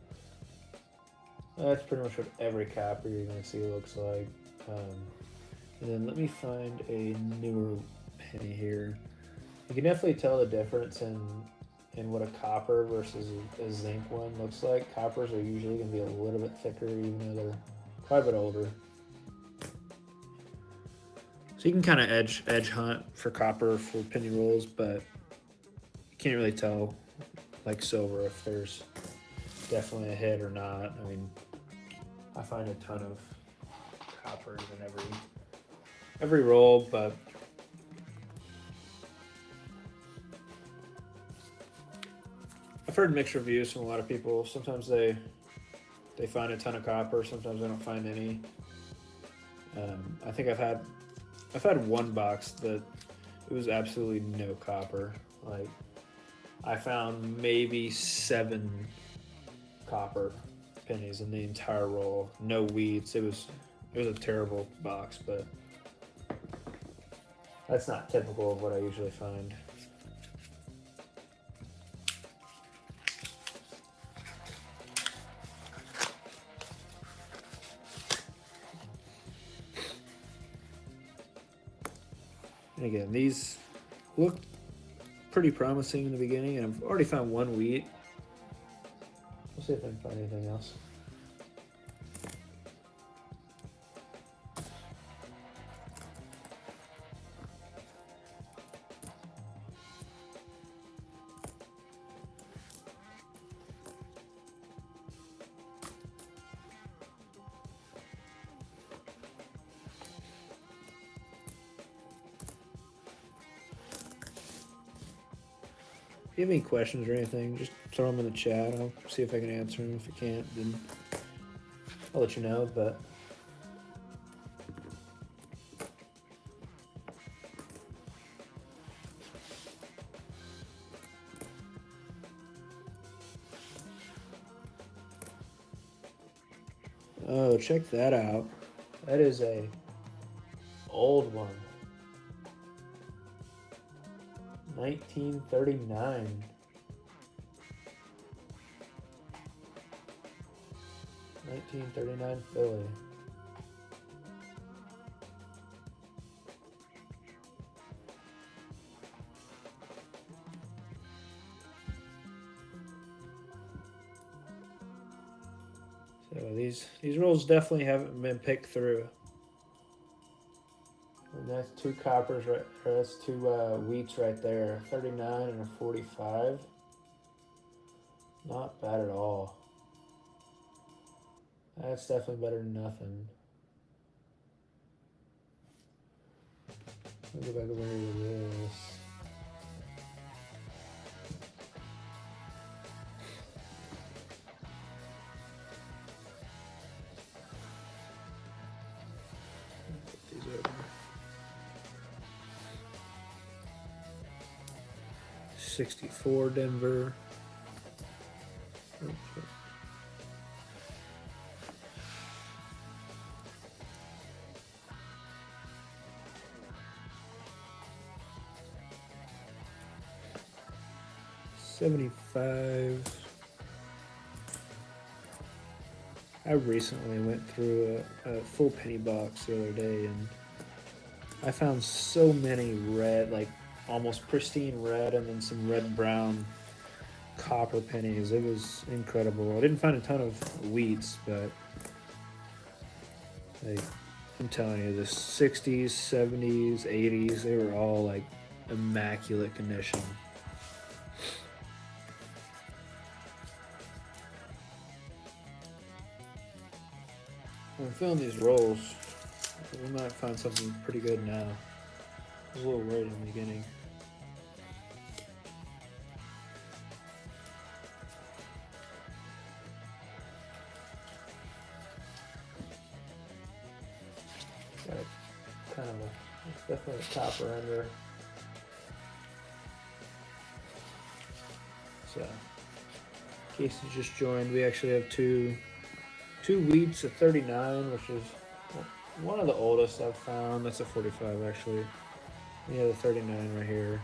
That's pretty much what every copper you're going to see looks like. And then let me find a newer penny here. You can definitely tell the difference in what a copper versus a zinc one looks like. Coppers are usually going to be a little bit thicker, even though they're quite a bit older. So you can kind of edge hunt for copper for penny rolls, but you can't really tell like silver if there's definitely a hit or not. I mean, I find a ton of coppers in every roll, but I've heard mixed reviews from a lot of people. Sometimes they find a ton of copper, sometimes they don't find any. I think I've had one box that it was absolutely no copper. Like, I found maybe 7 copper pennies in the entire roll. No weeds. It was a terrible box, but that's not typical of what I usually find. And again, these looked pretty promising in the beginning, and I've already found one wheat. We'll see if I can find anything else. If you have any questions or anything, just throw them in the chat. I'll see if I can answer them. If I can't, then I'll let you know. But check that out. That is a old one. 1939. 1939 Philly. So these rolls definitely haven't been picked through. And that's two coppers right, or that's two wheats right there. 39 and a 45. Not bad at all. That's definitely better than nothing. Let me go back over here to this. Put these over. 64 Denver. Oops. 75. I recently went through a full penny box the other day, and I found so many red, like almost pristine red, and then some red brown copper pennies. It was incredible. I didn't find a ton of wheats, but like, I'm telling you, the 60s, 70s, 80s, they were all like immaculate condition. I'm feeling these rolls. We might find something pretty good now. I was a little worried in the beginning. Got a, kind of a, it's definitely a topper under. So, in case you just joined, we actually have two wheats, a 39, which is one of the oldest I've found. That's a 45 actually. We have the 39 right here.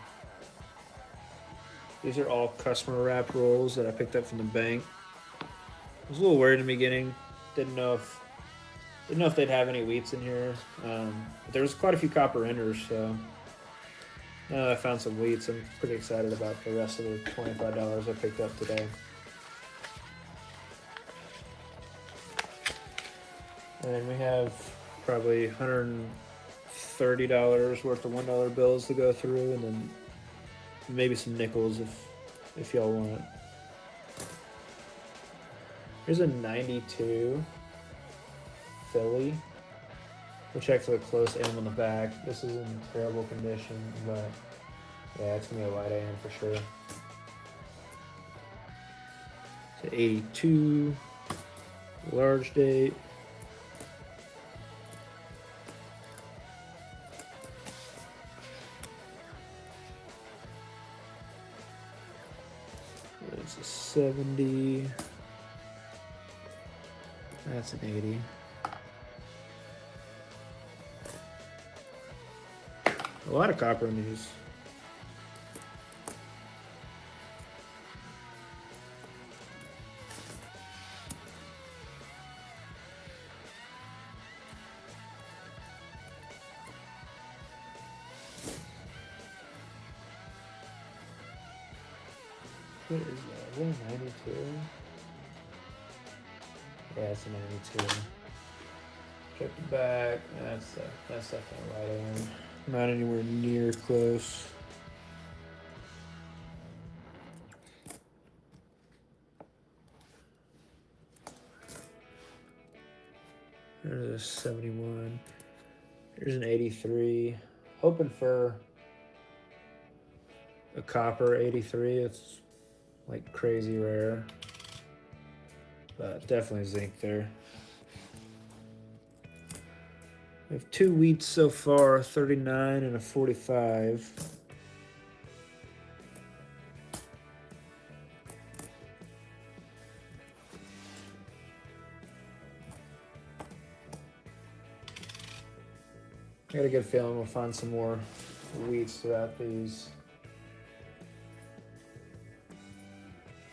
These are all customer wrapped rolls that I picked up from the bank. I was a little worried in the beginning. Didn't know if they'd have any wheats in here. But there was quite a few copper enders, so now that I found some wheats, I'm pretty excited about the rest of the $25 I picked up today. And we have probably $130 worth of $1 bills to go through, and then maybe some nickels if y'all want. Here's a 92 Philly. We'll check for the close AM on the back. This is in terrible condition, but yeah, it's gonna be a light AM for sure. It's an 82 large date. It's a 70. That's an 80. A lot of copper in these. What is that? Is that a 92? Yeah, it's a 92. Check the back. That's definitely right in. Not anywhere near close. There's a 71. Here's an 83. Hoping for a copper 83. It's like crazy rare. But definitely zinc there. We have two wheats so far, 39 and a 45. I got a good feeling we'll find some more wheats throughout these.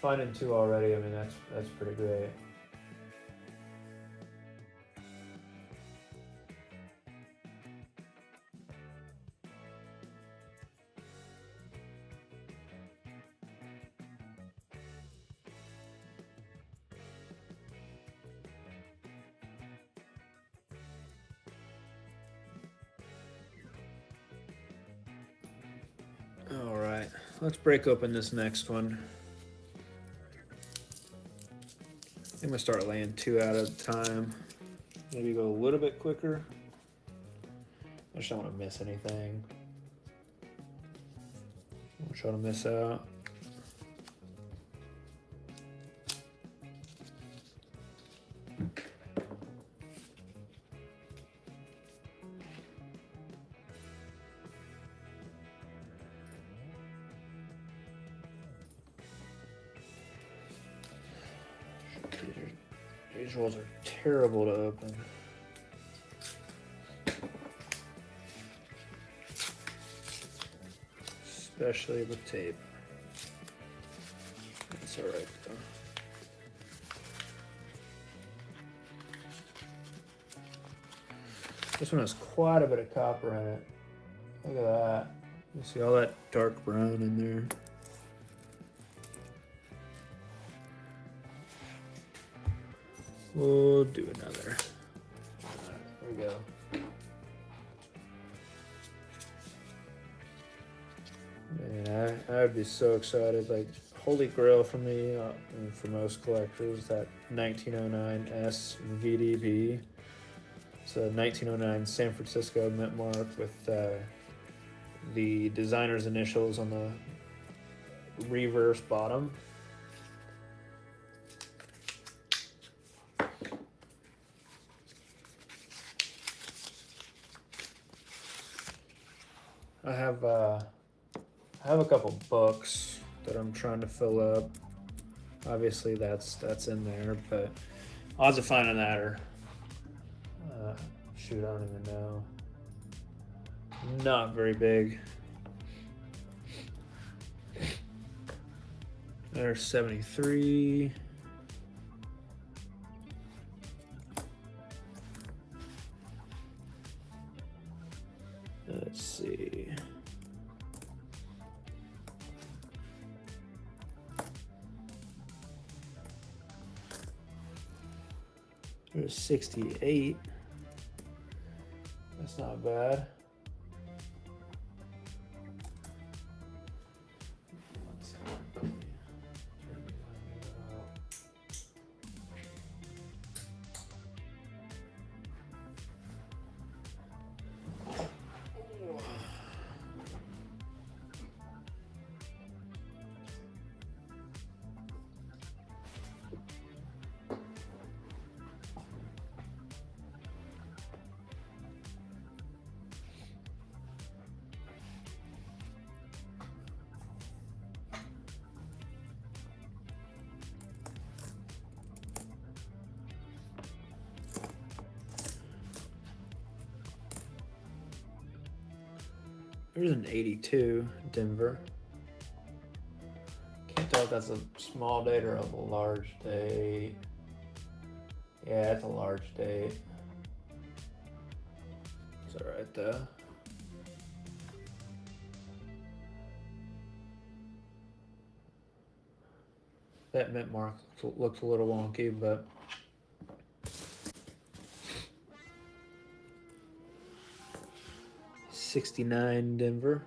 Finding 2 already, I mean, that's pretty great. All right, let's break open this next one. I'm gonna start laying 2 out at a time. Maybe go a little bit quicker. I just don't want to miss anything. I'm trying to miss out. These rolls are terrible to open. Especially with tape. That's alright though. This one has quite a bit of copper in it. Look at that. You see all that dark brown in there. We'll do another. There we go. Man, I would be so excited. Like, holy grail for me, and for most collectors, that 1909 S VDV. It's a 1909 San Francisco mint mark with the designer's initials on the reverse bottom. I have a couple books that I'm trying to fill up. Obviously, that's in there, but odds of finding that are shoot, I don't even know. Not very big. There's 73. Let's see. There's 68. That's not bad. There's an 82 Denver. Can't tell if that's a small date or a large date. Yeah, it's a large date. It's alright though. That mint mark looks a little wonky, but '69 Denver.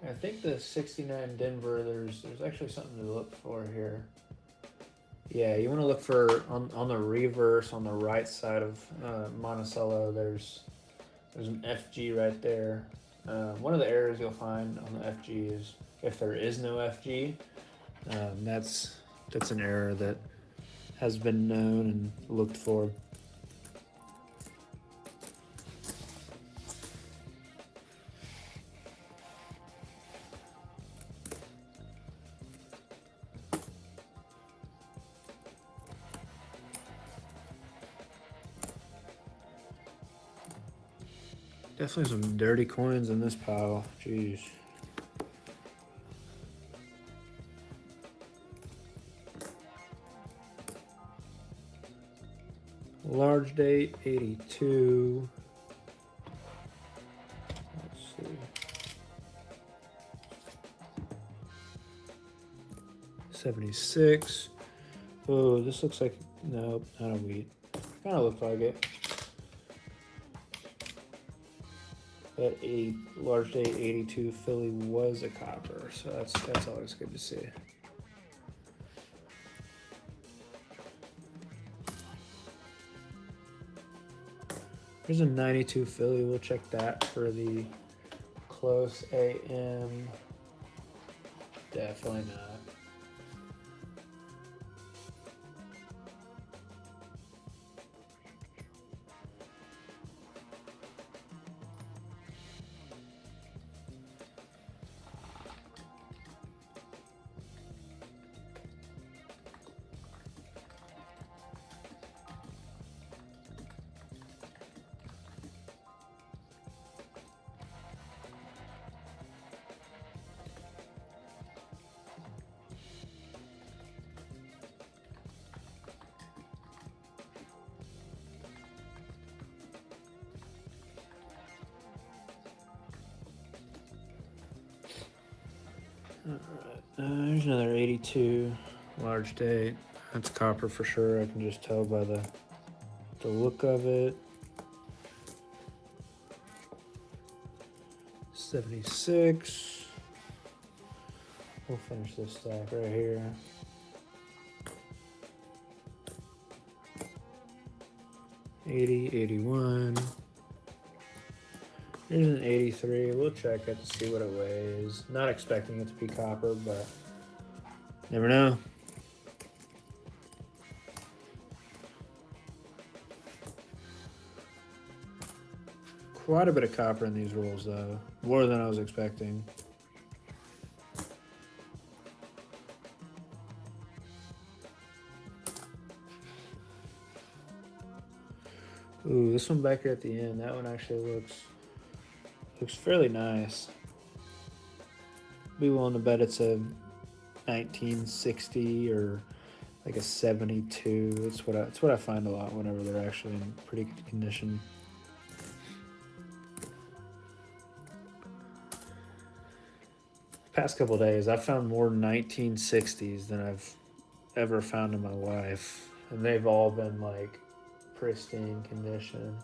I think the '69 Denver. There's actually something to look for here. Yeah, you want to look for on the reverse on the right side of Monticello. There's an FG right there. One of the errors you'll find on the FG is if there is no FG. That's an error that has been known and looked for. Definitely some dirty coins in this pile. Jeez. Large date 82. Let's see. 76. Oh, this looks like, nope, not a wheat. Kind of looks like it. That large date 82 Philly was a copper, so that's always good to see. Here's a 92 Philly. We'll check that for the close AM. Definitely not. There's another 82 large date. That's copper for sure. I can just tell by the look of it. 76. We'll finish this stack right here. $80, $81. Here's an 83. We'll check it to see what it weighs. Not expecting it to be copper, but never know. Quite a bit of copper in these rolls, though. More than I was expecting. Ooh, this one back here at the end, that one actually looks fairly nice. Be willing to bet it's a 1960 or like a 72. It's what I find a lot whenever they're actually in pretty good condition. Past couple days, I've found more 1960s than I've ever found in my life, and they've all been like pristine condition.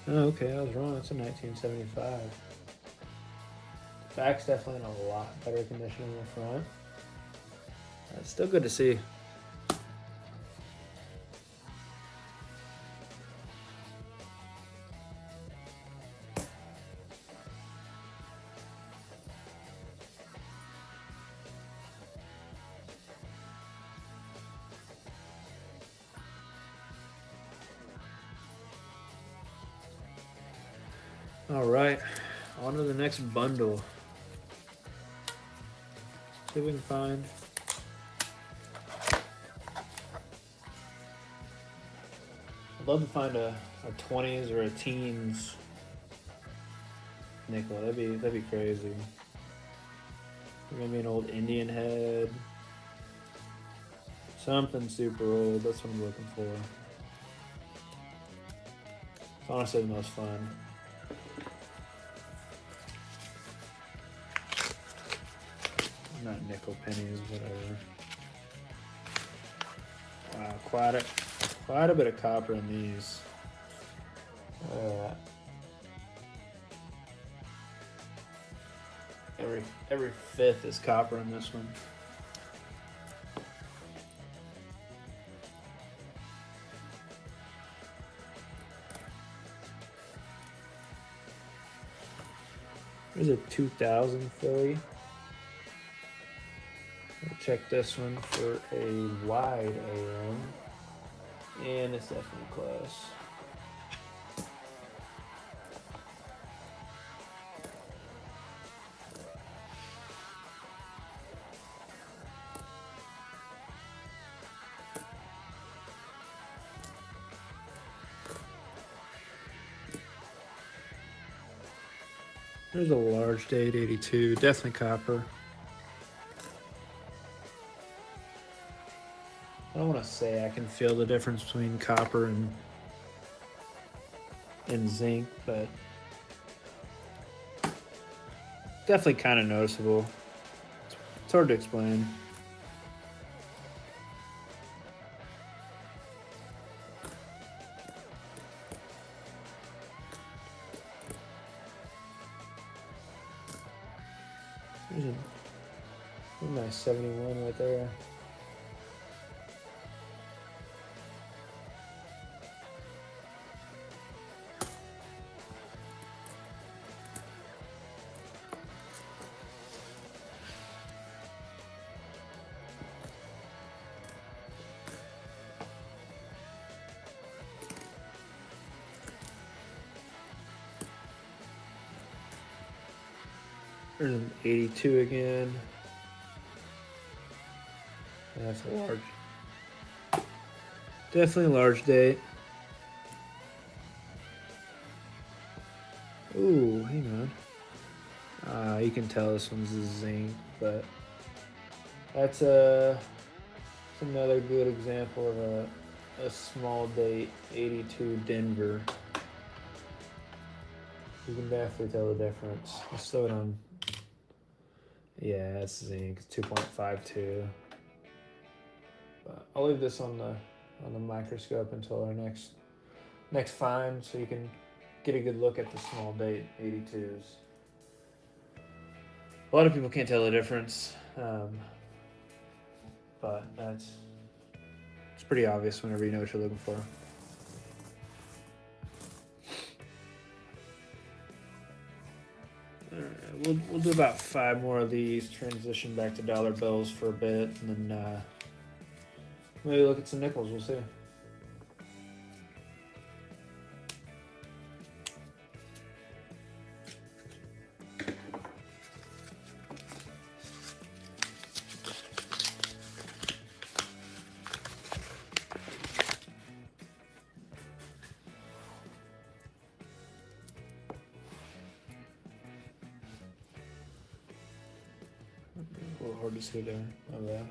Oh, okay, I was wrong. It's a 1975. The back's definitely in a lot better condition than the front. It's still good to see. All right, on to the next bundle. See if we can find. I'd love to find a 20s or a teens nickel. That'd be crazy. Maybe an old Indian head. Something super old. That's what I'm looking for. It's honestly the most fun. Not nickel pennies, whatever. Wow, quite a bit of copper in these. Every fifth is copper in this one. There's a 2000 Philly. We'll check this one for a wide AM. And it's definitely close. There's a large date, 82. Definitely copper. I don't want to say I can feel the difference between copper and zinc, but definitely kind of noticeable. It's hard to explain. There's a nice 71 right there. There's an 82 again. That's a large. Definitely a large date. Ooh, hang on. You can tell this one's a zinc, but that's another good example of a small date, 82 Denver. You can definitely tell the difference. Let's slow it on. Yeah, it's zinc. It's 2.52. But I'll leave this on the microscope until our next find, so you can get a good look at the small date 82s. A lot of people can't tell the difference, but it's pretty obvious whenever you know what you're looking for. We'll do about 5 more of these, transition back to dollar bills for a bit, and then maybe look at some nickels. We'll see. A little hard to see there. Oh, yeah.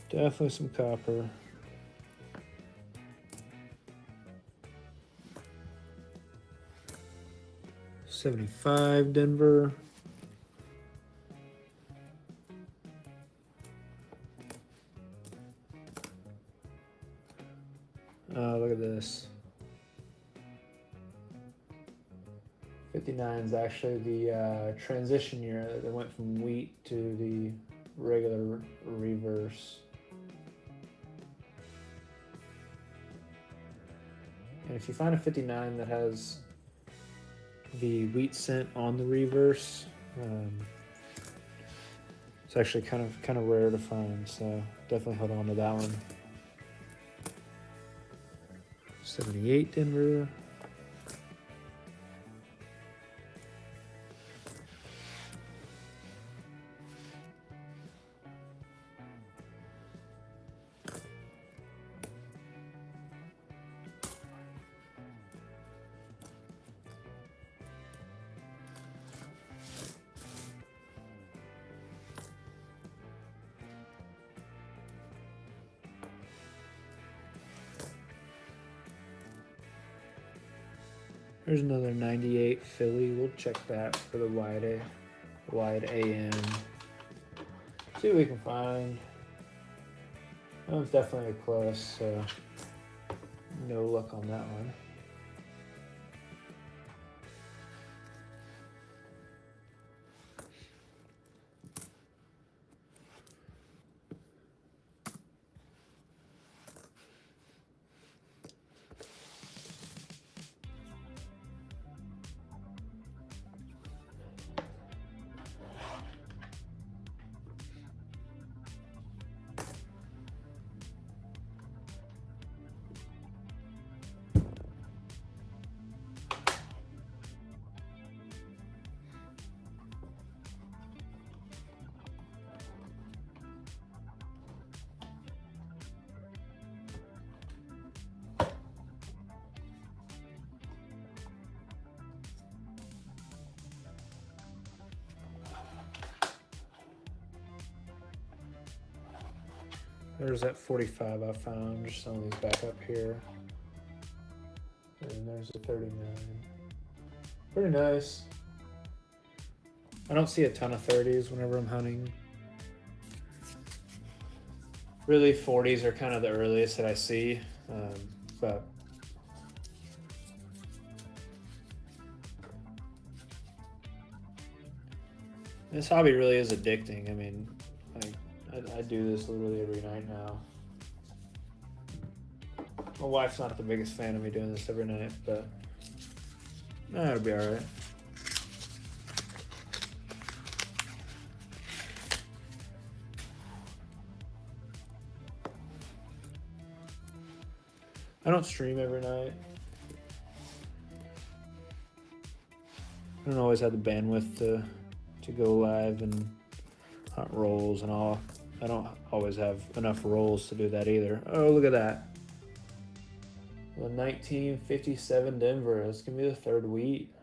Definitely some copper. $75 Denver. Look at this. 59 is actually the transition year that went from wheat to the regular reverse. And if you find a 59 that has the wheat cent on the reverse, it's actually kind of rare to find, so definitely hold on to that one. 78 Denver. There's another 98 Philly. We'll check that for the wide AM. See what we can find. That one's definitely a close, so no luck on that one. There's that 45 I found. Just some of these back up here. And there's a 39. Pretty nice. I don't see a ton of 30s whenever I'm hunting. Really, 40s are kind of the earliest that I see. But this hobby really is addicting. I mean, I do this literally every night now. My wife's not the biggest fan of me doing this every night, but it'll be all right. I don't stream every night. I don't always have the bandwidth to go live and hunt rolls and all. I don't always have enough rolls to do that either. Oh, look at that. The 1957 Denver. That's going to be the third wheat.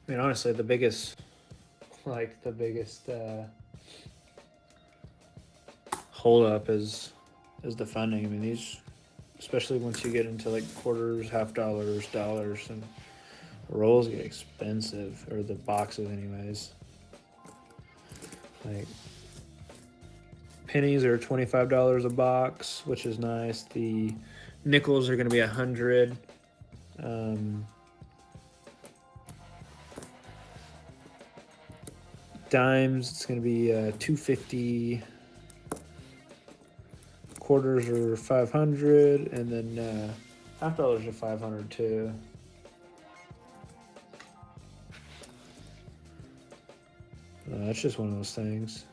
I mean, honestly, the biggest hold up is the funding. I mean, these, especially once you get into like quarters, half dollars, dollars, and rolls get expensive, or the boxes anyways. Like pennies are $25 a box, which is nice. The nickels are going to be $100. Dimes, it's going to be $250. Quarters are $500, and then half dollars are $500 too. That's just one of those things.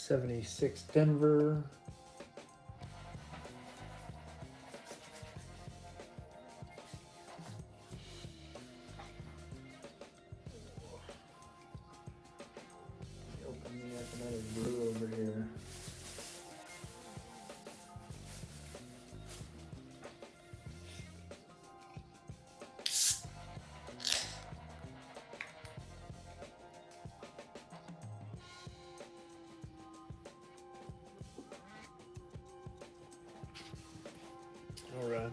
'76 Denver. Open me up another brew over here. All right.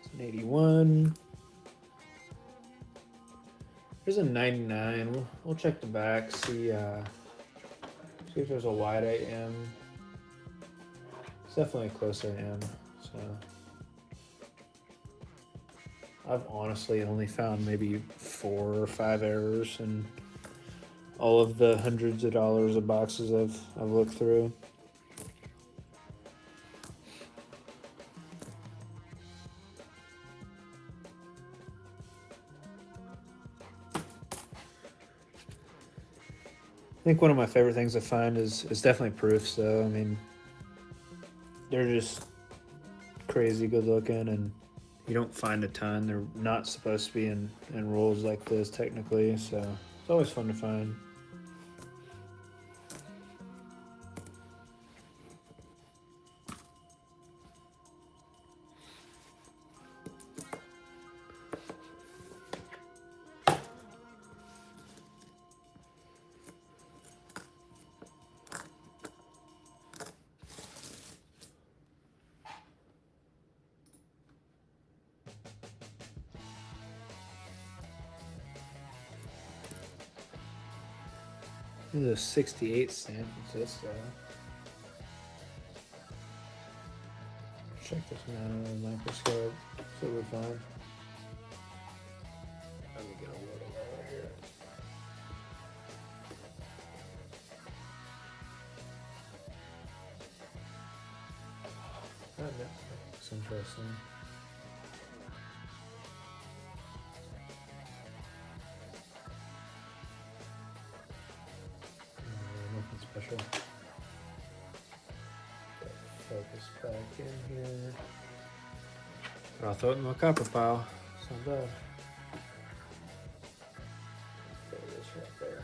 It's an 81. There's a 99. We'll check the back, see if there's a wide AM. It's definitely a close AM. So I've honestly only found maybe 4 or 5 errors in all of the hundreds of dollars of boxes I've looked through. I think one of my favorite things to find is definitely proofs, though. I mean, they're just crazy good looking, and you don't find a ton. They're not supposed to be in rolls like this, technically, so it's always fun to find. This is a 68 San Francisco. Check this one out under the microscope. So we're fine. Let me get a little lower here. Oh, no. That's interesting. Nothing special. Focus back in here. I'll throw it in my copper pile. It's not bad. There it is right there.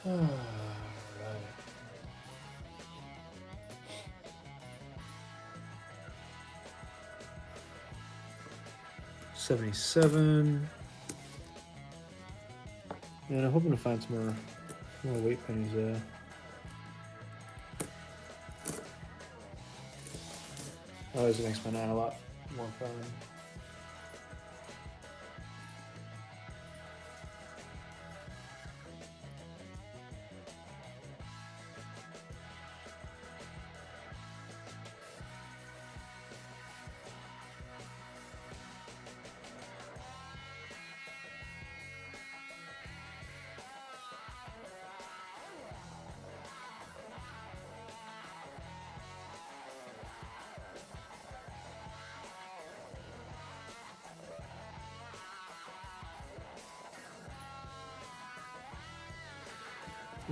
Alright. $77. And I'm hoping to find some more weight pennies there. Always makes my night a lot more fun.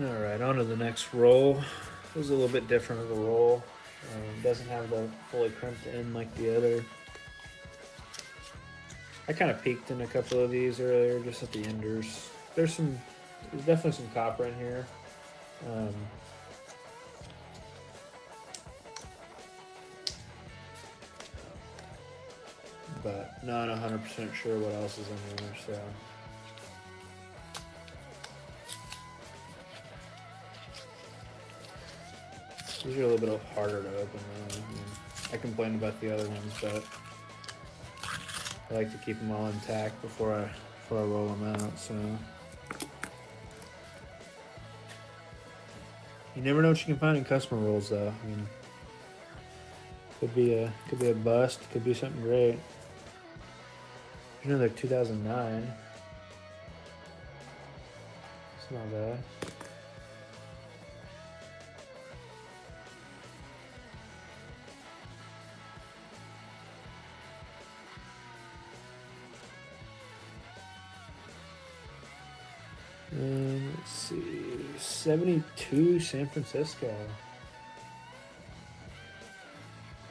All right, on to the next roll. It was a little bit different of a roll. Doesn't have the fully crimped end like the other. I kind of peeked in a couple of these earlier, just at the enders. There's definitely some copper in here. But not 100% sure what else is in there, so. These are a little bit harder to open though. I complained about the other ones, but I like to keep them all intact before I roll them out. So you never know what you can find in customer rolls, though. I mean, could be a bust, could be something great. There's another 2009. It's not bad. Let's see, 72 San Francisco.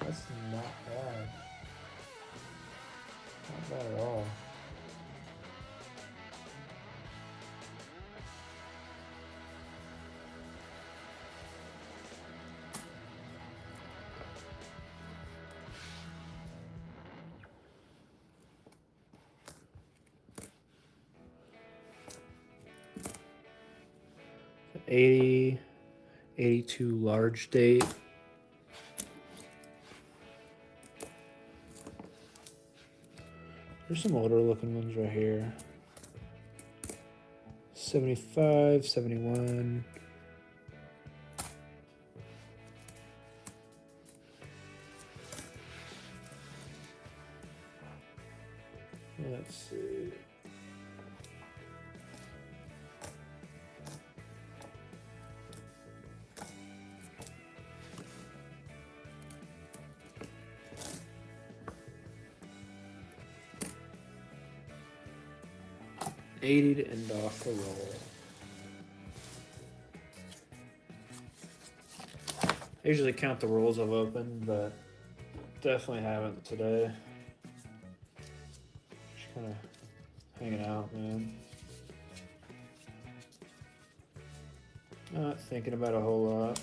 That's not bad. Not bad at all. '80, '82 large date. There's some older looking ones right here. 75, 71. Let's see. $80 to end off the roll. I usually count the rolls I've opened, but definitely haven't today. Just kind of hanging out, man. Not thinking about a whole lot.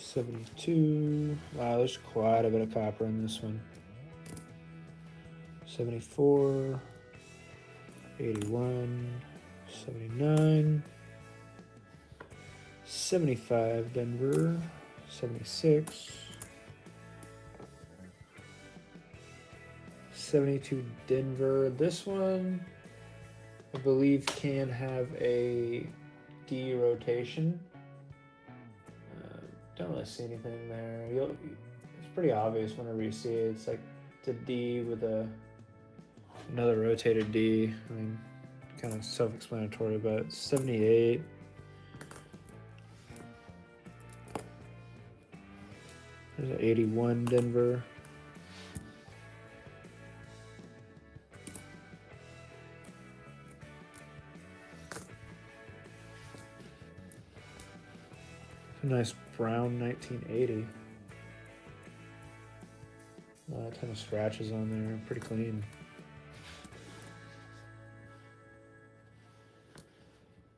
72. Wow, there's quite a bit of copper in this one. 74, 81, 79, 75 Denver, 76, 72 Denver. This one, I believe, can have a D rotation. Don't really see anything there. It's pretty obvious whenever you see it. It's like the D with another rotated D. I mean, kind of self-explanatory, but 78. There's an 81 Denver. A nice brown 1980. A ton of scratches on there, pretty clean.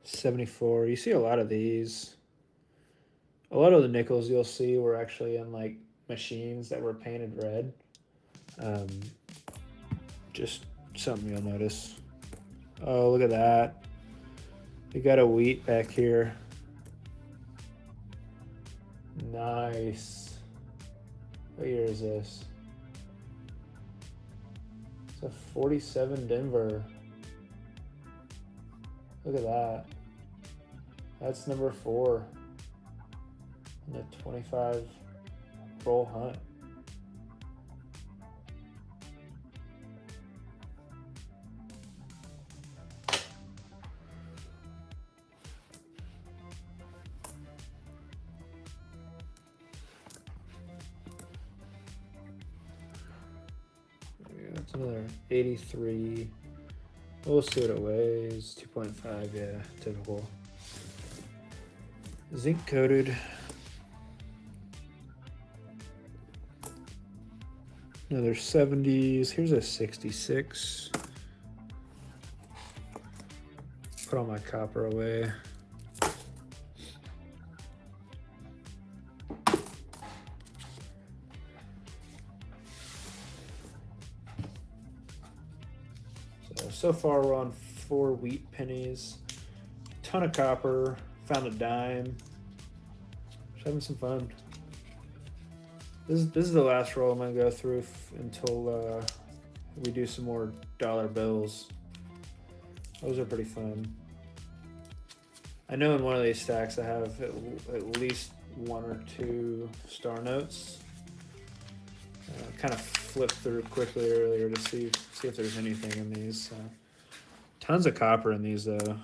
74. You see a lot of these. A lot of the nickels you'll see were actually in like machines that were painted red. Just something you'll notice. Oh, look at that. We got a wheat back here. Nice. What year is this? It's a 47 Denver. Look at that. That's number 4 in the 25 roll hunt. That's another 83. We'll see what it weighs. 2.5, yeah, typical. Zinc coated. Another 70s. Here's a 66. Put all my copper away. So far we're on 4 wheat pennies. Ton of copper. Found a dime. Just having some fun. This is the last roll I'm gonna go through until we do some more dollar bills. Those are pretty fun. I know in one of these stacks I have at least 1 or 2 star notes. Kind of flipped through quickly earlier to see if there's anything in these. Tons of copper in these though.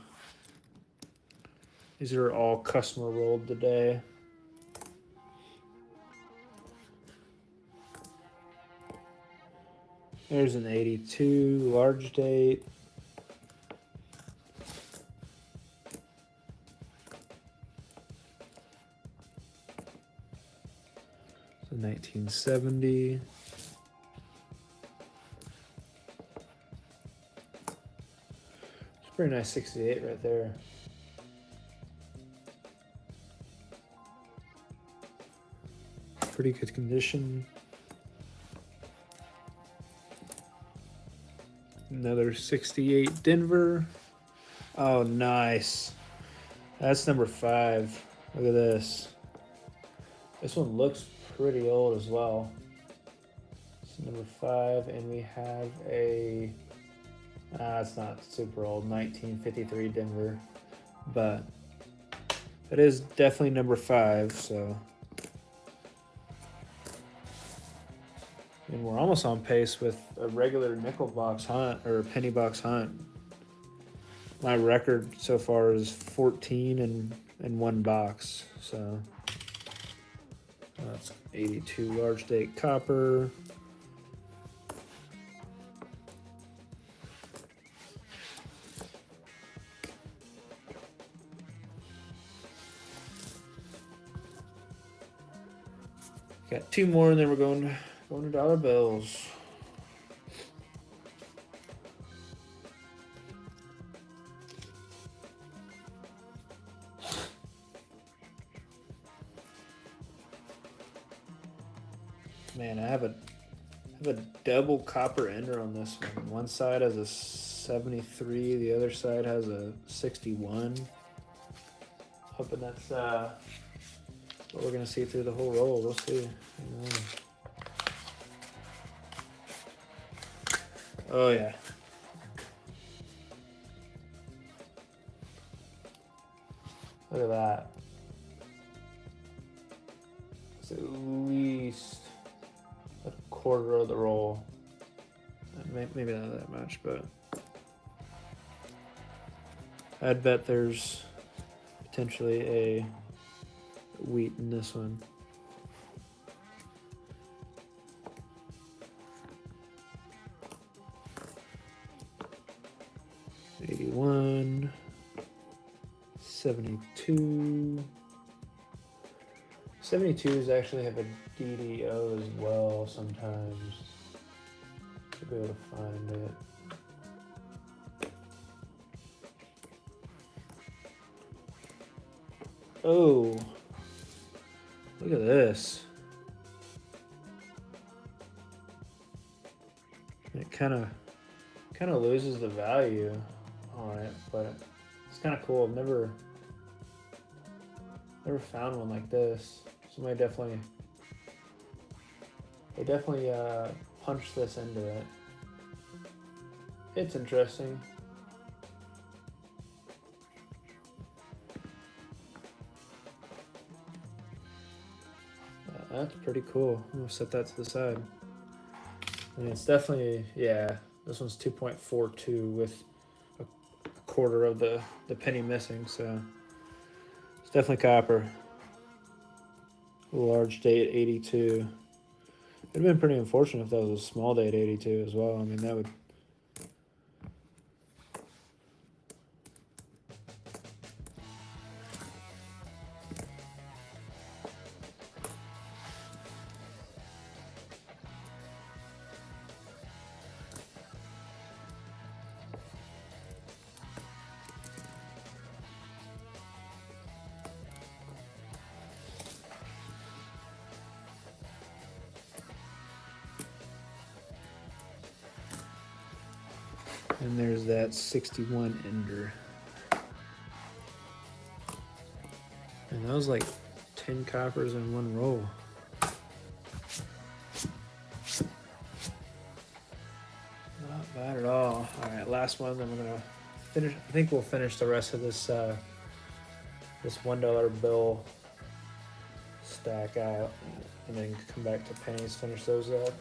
These are all customer rolled today. There's an 82 large date. It's a 1970. It's a pretty nice 68 right there. Pretty good condition. Another 68 Denver. Oh, nice. That's number 5. Look at this. This one looks pretty old as well. It's number 5, and we have a... it's not super old, 1953 Denver. But it is definitely number 5, so... And we're almost on pace with a regular nickel box hunt or penny box hunt. My record so far is 14 in 1 box. So that's 82 large date copper. Got 2 more, and then we're going to dollar bills. Man, I have a double copper ender on this one. One side has a 73, the other side has a 61. Hoping that's what we're gonna see through the whole roll. We'll see. Oh yeah. Look at that. It's at least a quarter of the roll. Maybe not that much, but I'd bet there's potentially a wheat in this one. $81, $72. 72s actually have a DDO as well sometimes. Should be able to find it. Oh, look at this. It kind of loses the value on it, but it's kind of cool. I've never found one like this. Somebody definitely punched this into it. It's interesting. That's pretty cool. I'm gonna set that to the side. I mean, it's definitely, yeah, this one's 2.42 with a quarter of the penny missing, so it's definitely copper. Large date 82. It'd have been pretty unfortunate if that was a small date 82 as well. I mean, that would. And there's that 61 ender. And that was like 10 coppers in one roll. Not bad at all. All right, last one. Then we're gonna finish. I think we'll finish the rest of this this $1 bill stack out, and then come back to pennies. Finish those up.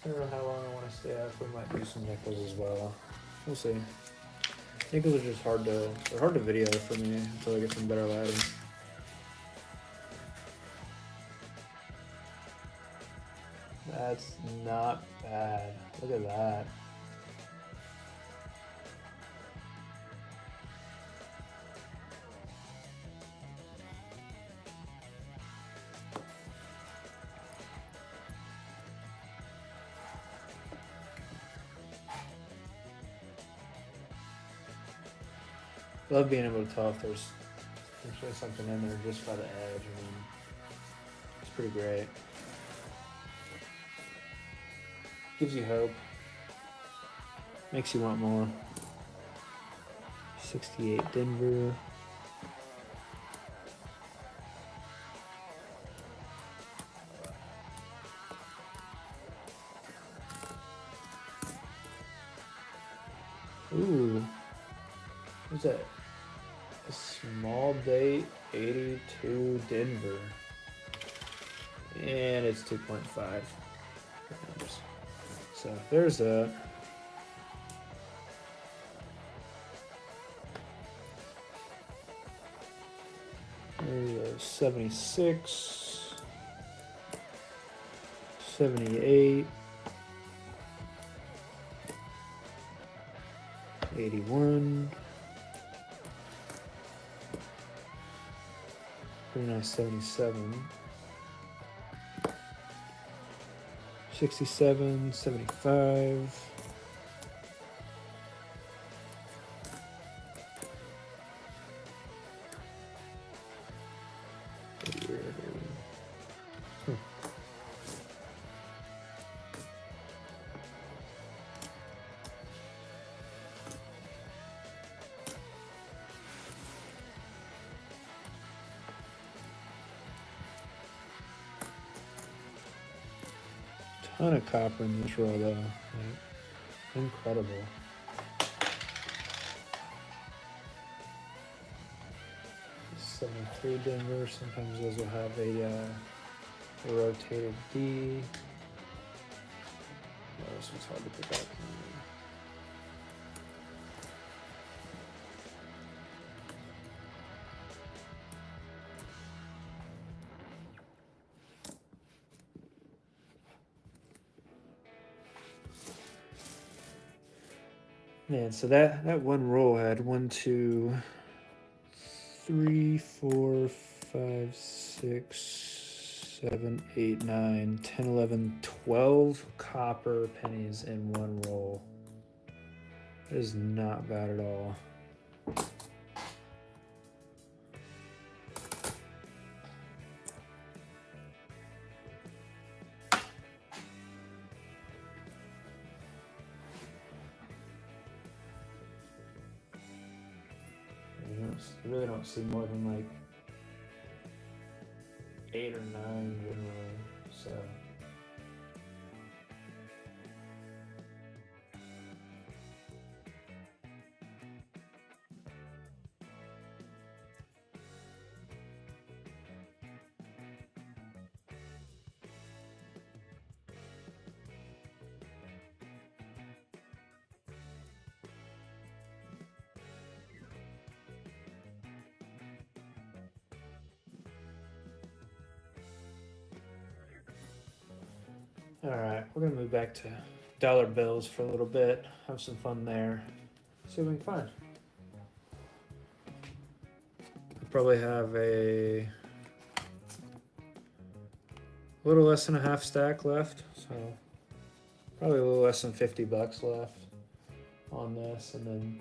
I don't know how long I want to stay up. We might do some nickels as well. We'll see. Nickels are just they're hard to video for me until I get some better lighting. That's not bad. Look at that. Love being able to tell if there's really something in there just by the edge. I mean, it's pretty great. Gives you hope. Makes you want more. 68 Denver. Ooh. What's that? A small date 82 Denver. And it's 2.5 grams. So there's that. There's a 76, 78, 81. Pretty nice 77. 67, 75. ton of copper in this roll, though. Like, incredible. '73 Denver. Sometimes those will have a rotated D. Oh, this one's hard to pick up. Man, so that one roll had 1, 2, 3, 4, 5, 6, 7, 8, 9, 10, 11, 12 copper pennies in one roll. That is not bad at all. I really don't see more than like 8 or 9 generally. So all right, we're gonna move back to dollar bills for a little bit. Have some fun there. See what we can find. Probably have a little less than a half stack left, so probably a little less than $50 left on this, and then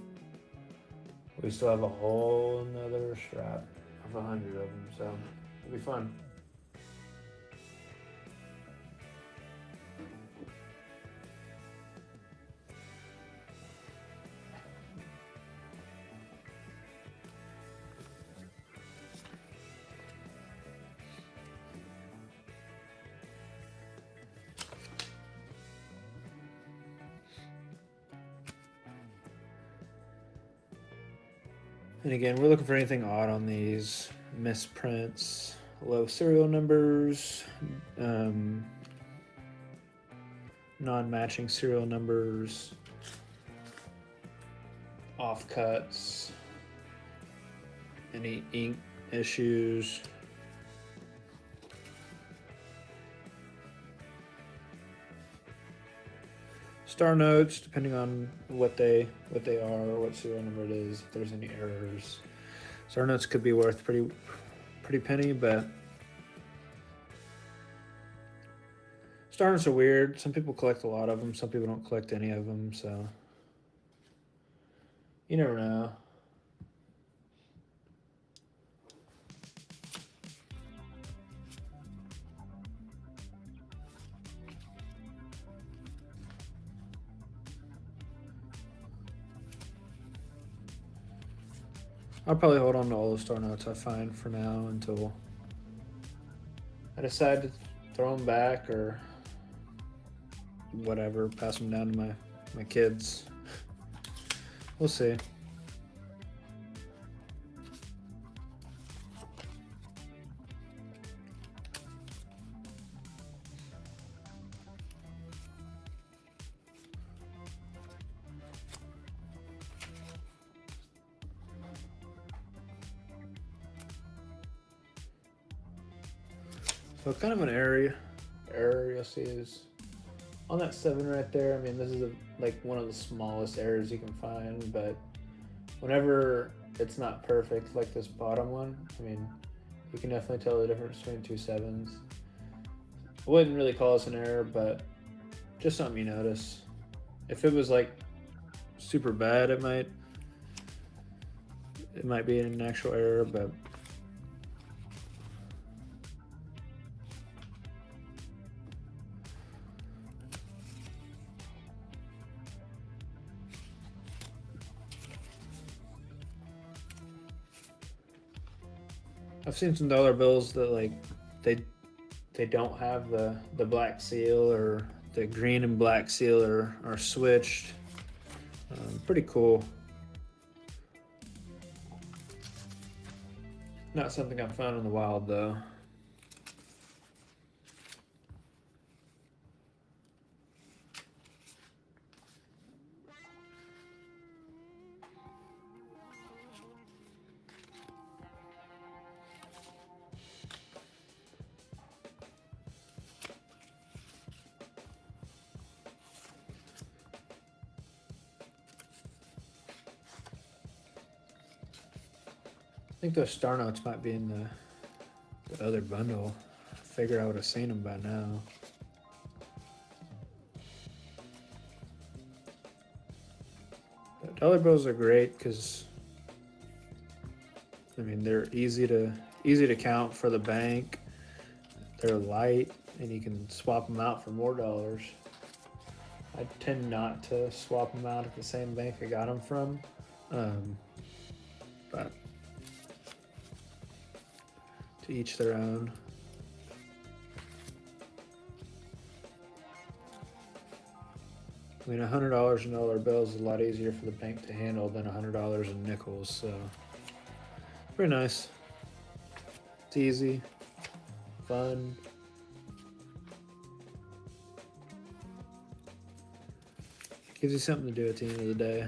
we still have a whole another strap of 100 of them, so it'll be fun. And again, we're looking for anything odd on these misprints, low serial numbers, non-matching serial numbers, offcuts, any ink issues. Star notes, depending on what they are, what serial number it is, if there's any errors. Star notes could be worth pretty penny, but star notes are weird. Some people collect a lot of them, some people don't collect any of them, so you never know. I'll probably hold on to all the star notes I find for now until I decide to throw them back or whatever, pass them down to my kids. We'll see. So kind of an error you'll see is on that 7 right there. I mean, this is like one of the smallest errors you can find, but whenever it's not perfect, like this bottom one, I mean, you can definitely tell the difference between 2 7s. I wouldn't really call this an error, but just something you notice. If it was like super bad, it might be an actual error, but I've seen some dollar bills that like they don't have the black seal or the green and black seal are switched. Pretty cool. Not something I've found in the wild though. I think those star notes might be in the other bundle. I figured I would have seen them by now. But dollar bills are great because I mean they're easy to count for the bank. They're light and you can swap them out for more dollars. I tend not to swap them out at the same bank I got them from, but to each their own. I mean, $100 in dollar bills is a lot easier for the bank to handle than $100 in nickels, so pretty nice. It's easy, fun. Gives you something to do at the end of the day.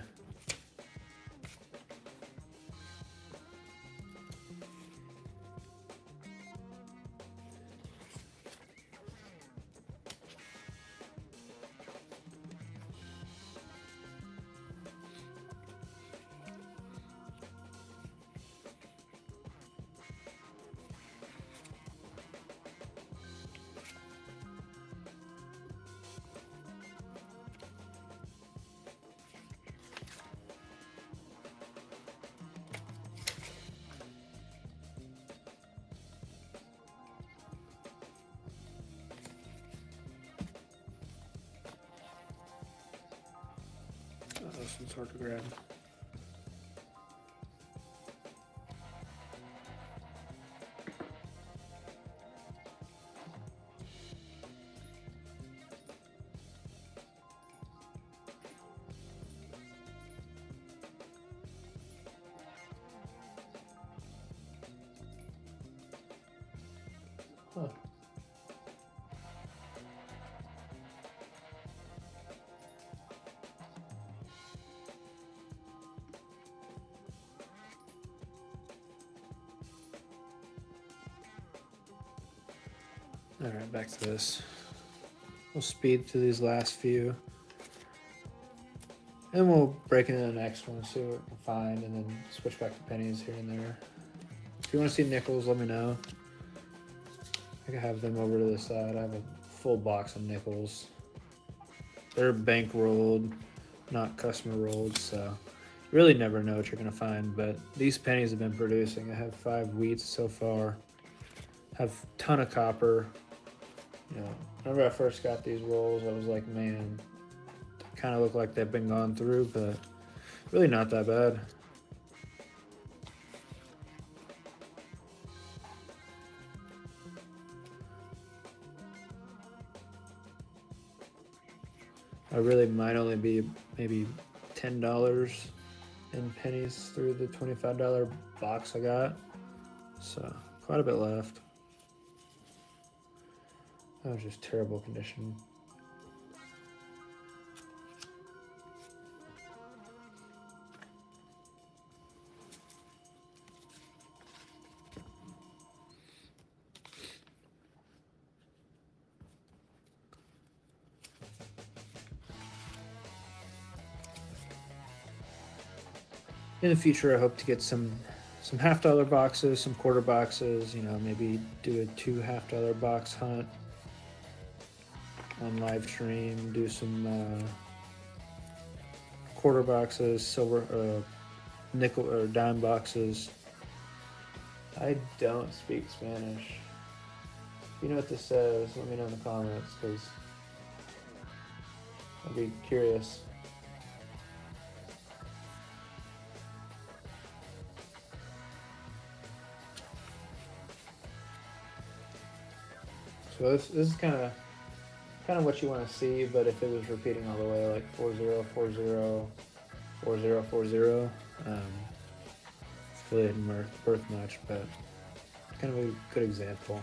This one's hard to grab. Huh. All right, back to this. We'll speed through these last few. And we'll break into the next one, see what we can find, and then switch back to pennies here and there. If you want to see nickels, let me know. I can have them over to the side. I have a full box of nickels. They're bank rolled, not customer rolled, so you really never know what you're gonna find. But these pennies have been producing. I have 5 wheats so far. Have a ton of copper. You know, whenever I first got these rolls, I was like, man, they kind of look like they've been gone through, but really not that bad. I really might only be maybe $10 in pennies through the $25 box I got. So quite a bit left. That was just terrible condition. In the future, I hope to get some $50 boxes, some quarter boxes, you know, maybe do a 2 $50 box hunt on live stream, do some quarter boxes, silver, nickel or dime boxes. I don't speak Spanish. If you know what this says, let me know in the comments, because I'd be curious. So this is kind of kind of what you want to see, but if it was repeating all the way, like 4040, 4040, really didn't worth much, but kind of a good example.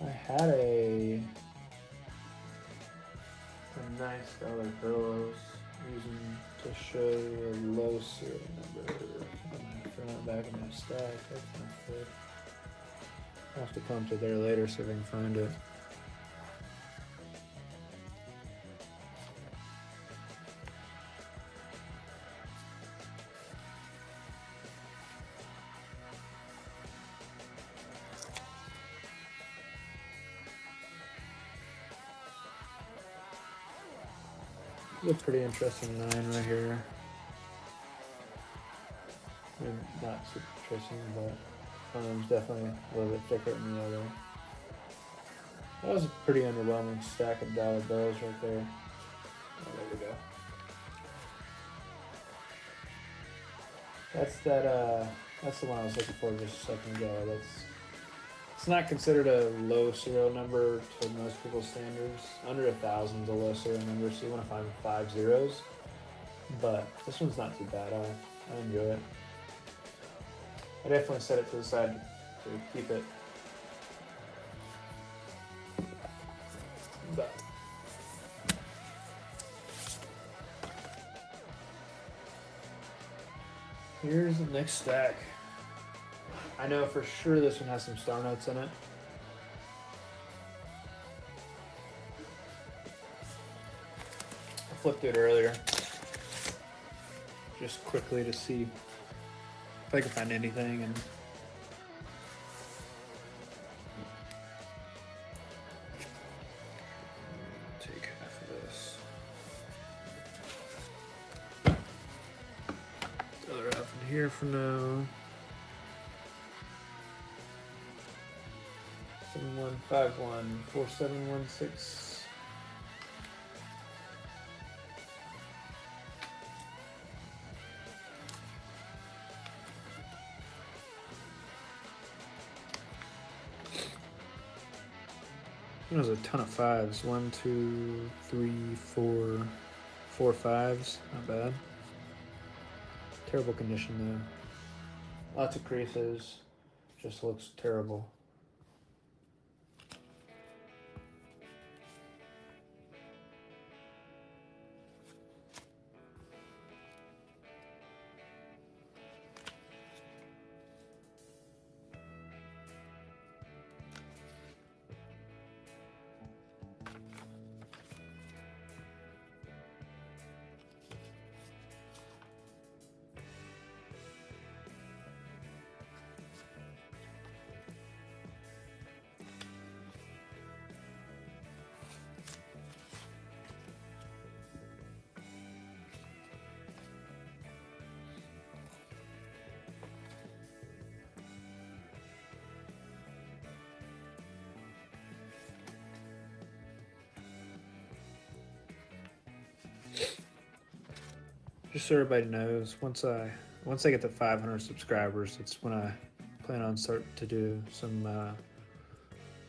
I had a nice dollar bill I was using to show a low serial number front back in my stack. That's not good. I'll have to come to there later so if I can find it. It's a pretty interesting line right here. Not super interesting, but it's definitely a little bit thicker than the other. That was a pretty underwhelming stack of dollar bills right there. Oh, there we go. That's the one I was looking for just a second ago. It's not considered a low serial number to most people's standards. Under 1,000 is a low serial number, so you want to find 5 zeros. But this one's not too bad. I enjoy it. I definitely set it to the side to keep it. But here's the next stack. I know for sure this one has some star notes in it. I flipped it earlier just quickly to see if I can find anything, and take half of this. The other half in here for now. 7151 4716. There's a ton of fives. 1, 2, 3, 4, 4 fives. Not bad. Terrible condition though. Lots of creases. Just looks terrible. Just so everybody knows, once I get to 500 subscribers, it's when I plan on start to do some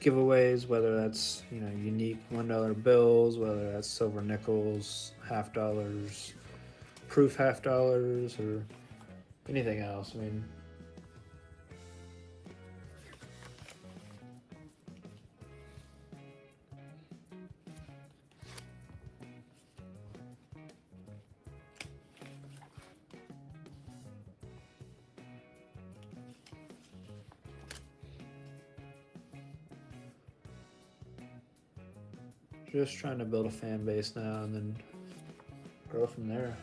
giveaways, whether that's unique $1 bills, whether that's silver nickels, half dollars, proof half dollars, or anything else. I mean, just trying to build a fan base now and then grow from there.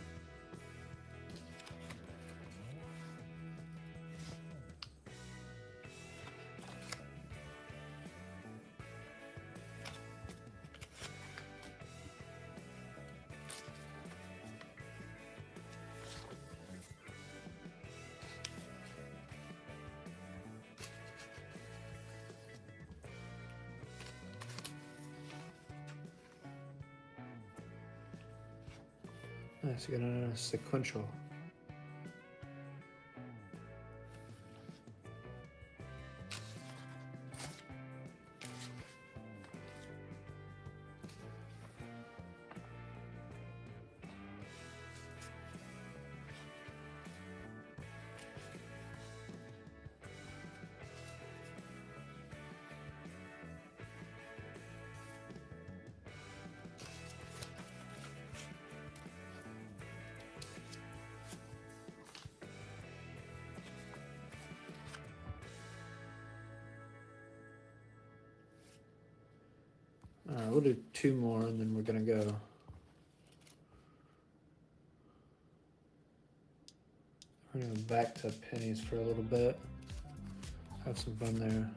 Nice, you got a sequential. Alright, we'll do 2 more and then we're gonna go. We're gonna go back to pennies for a little bit. Have some fun there.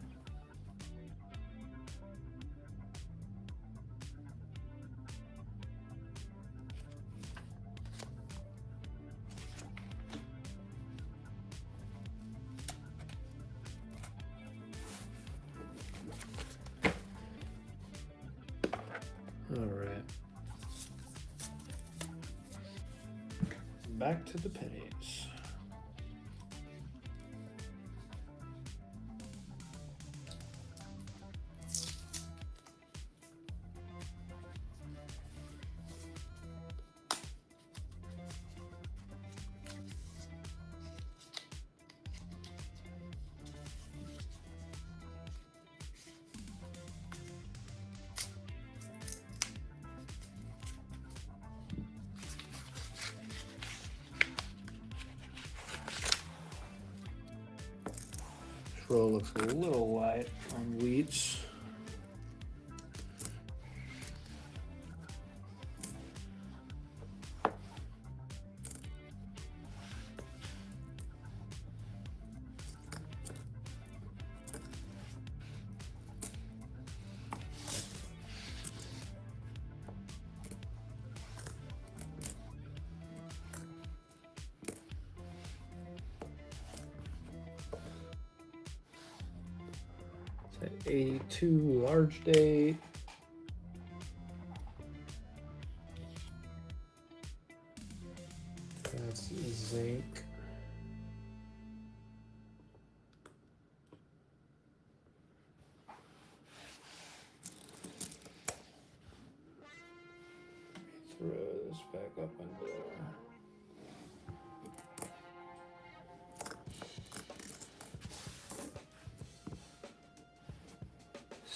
Alright. Back to the pennies. This roll looks a little light on wheats. It's an 82 large date. That's zinc. Throw this back up into there.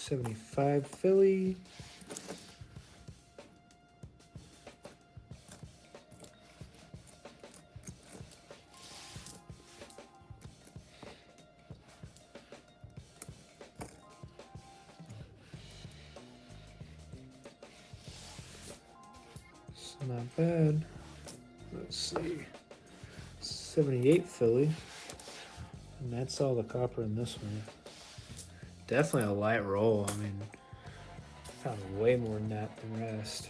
$75 Philly. It's not bad. Let's see. 78 Philly. And that's all the copper in this one. Definitely a light roll. I mean, I found way more than that than the rest.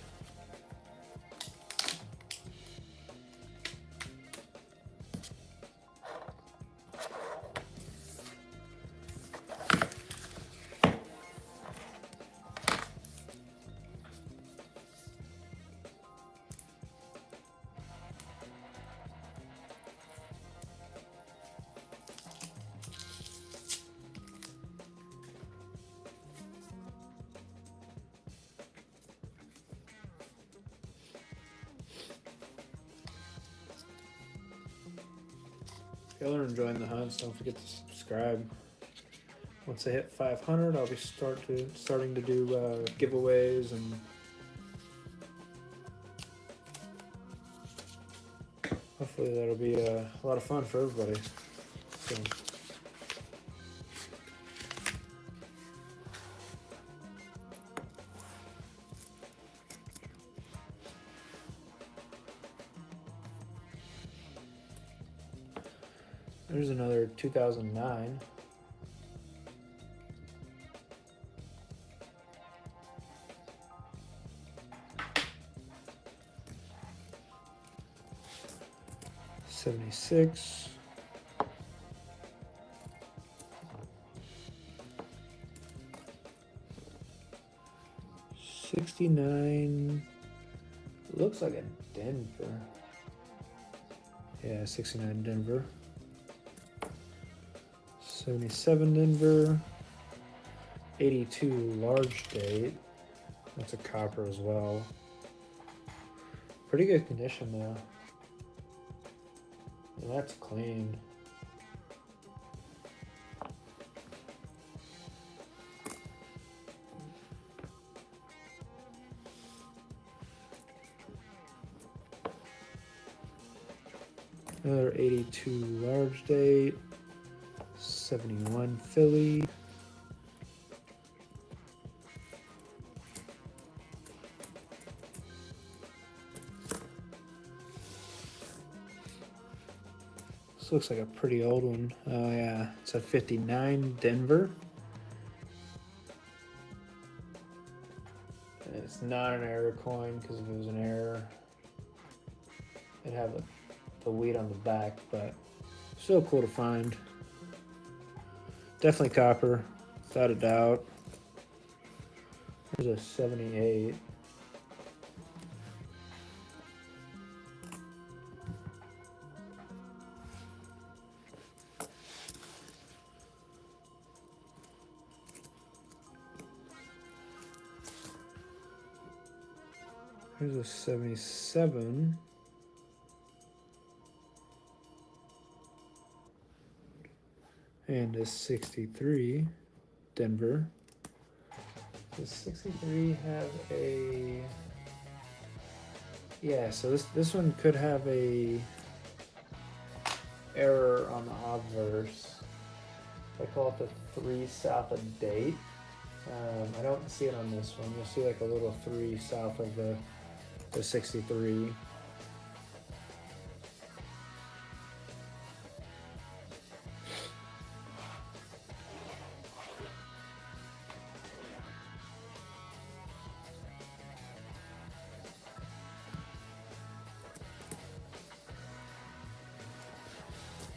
If y'all are enjoying the hunts, don't forget to subscribe. Once I hit 500, I'll be starting to do giveaways and hopefully that'll be a lot of fun for everybody. So. There's another 2009. '76. '69. Looks like a Denver. Yeah, 69 Denver. 77 Denver. 82 large date. That's a copper as well. Pretty good condition though. And that's clean. Another 82 large date. 71 Philly. This looks like a pretty old one. Oh yeah, it's a 59 Denver. And it's not an error coin because if it was an error, it'd have the wheat on the back, but still cool to find. Definitely copper, without a doubt. There's a 78. Here's a 77. And a 63, Denver. Does 63 have a... Yeah, so this one could have a error on the obverse. I call it the 3 south of date. I don't see it on this one. You'll see like a little 3 south of the 63.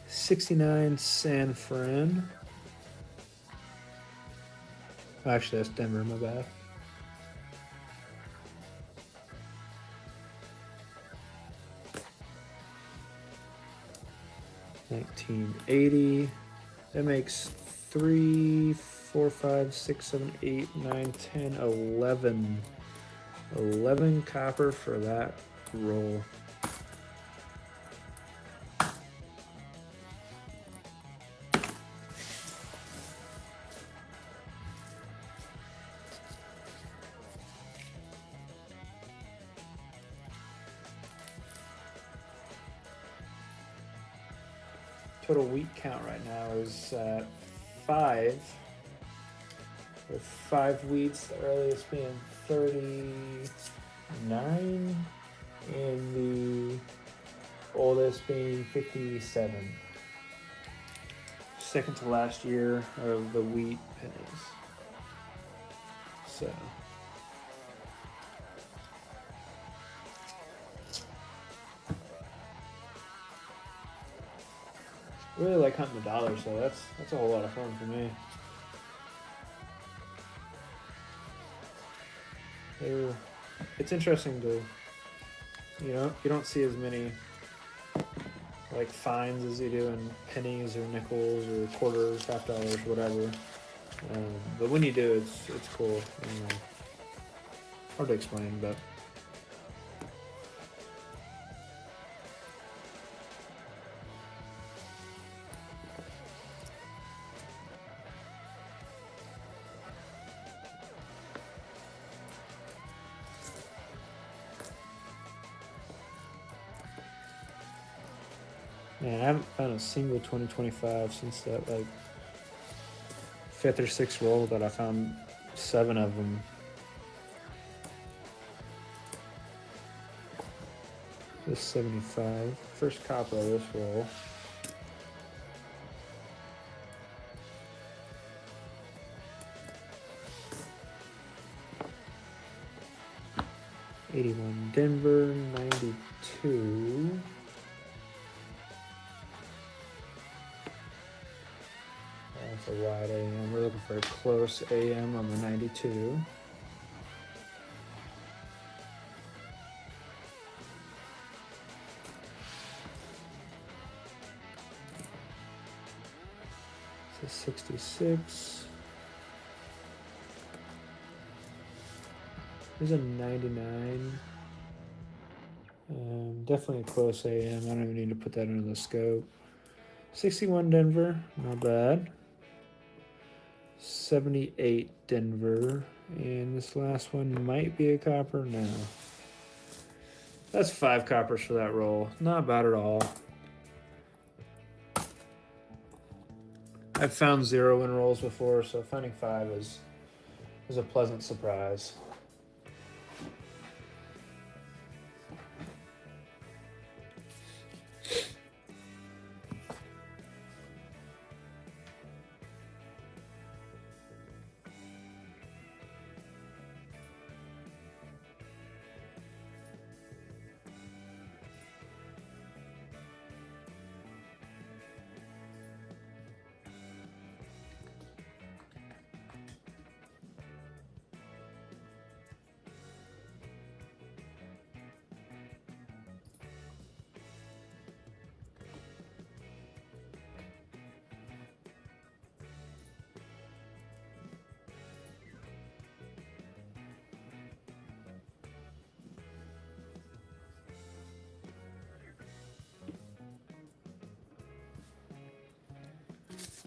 '69 San Fran. Actually, that's Denver, my bad. $19.80. That makes 3, 4, 5, 6, 7, 8, 9, 10, 11. 11 copper for that roll. Total wheat count right now is 5. With 5 wheats, the earliest being 39, and the oldest being 57. Second to last year of the wheat pennies. So. I really like hunting the dollars, so that's a whole lot of fun for me. It's interesting to, you don't see as many like finds as you do in pennies or nickels or quarters, half dollars, whatever. But when you do, it's cool. Hard to explain, but. Man, I haven't found a single 2025 since that like 5th or 6th roll that I found 7 of them. This 75. First copper of this roll. '81 Denver, 92. That's a wide AM. We're looking for a close AM on the 92. It's a 66. There's a 99. Definitely a close AM. I don't even need to put that into the scope. 61 Denver, not bad. 78 Denver. And this last one might be a copper. No. That's 5 coppers for that roll. Not bad at all. I've found 0 in rolls before, so finding 5 is a pleasant surprise.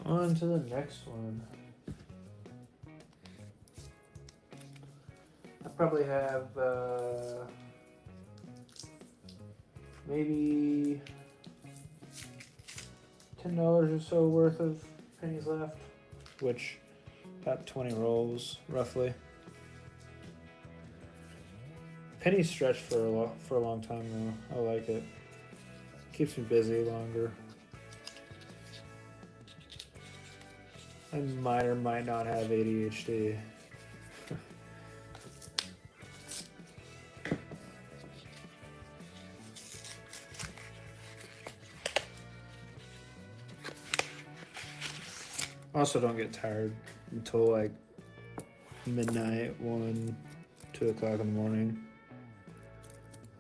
On to the next one. I probably have maybe $10 or so worth of pennies left, which about 20 rolls roughly. Pennies stretch for a long time though. I like it. Keeps me busy longer. I might or might not have ADHD. Also don't get tired until like midnight, 1, 2 o'clock in the morning.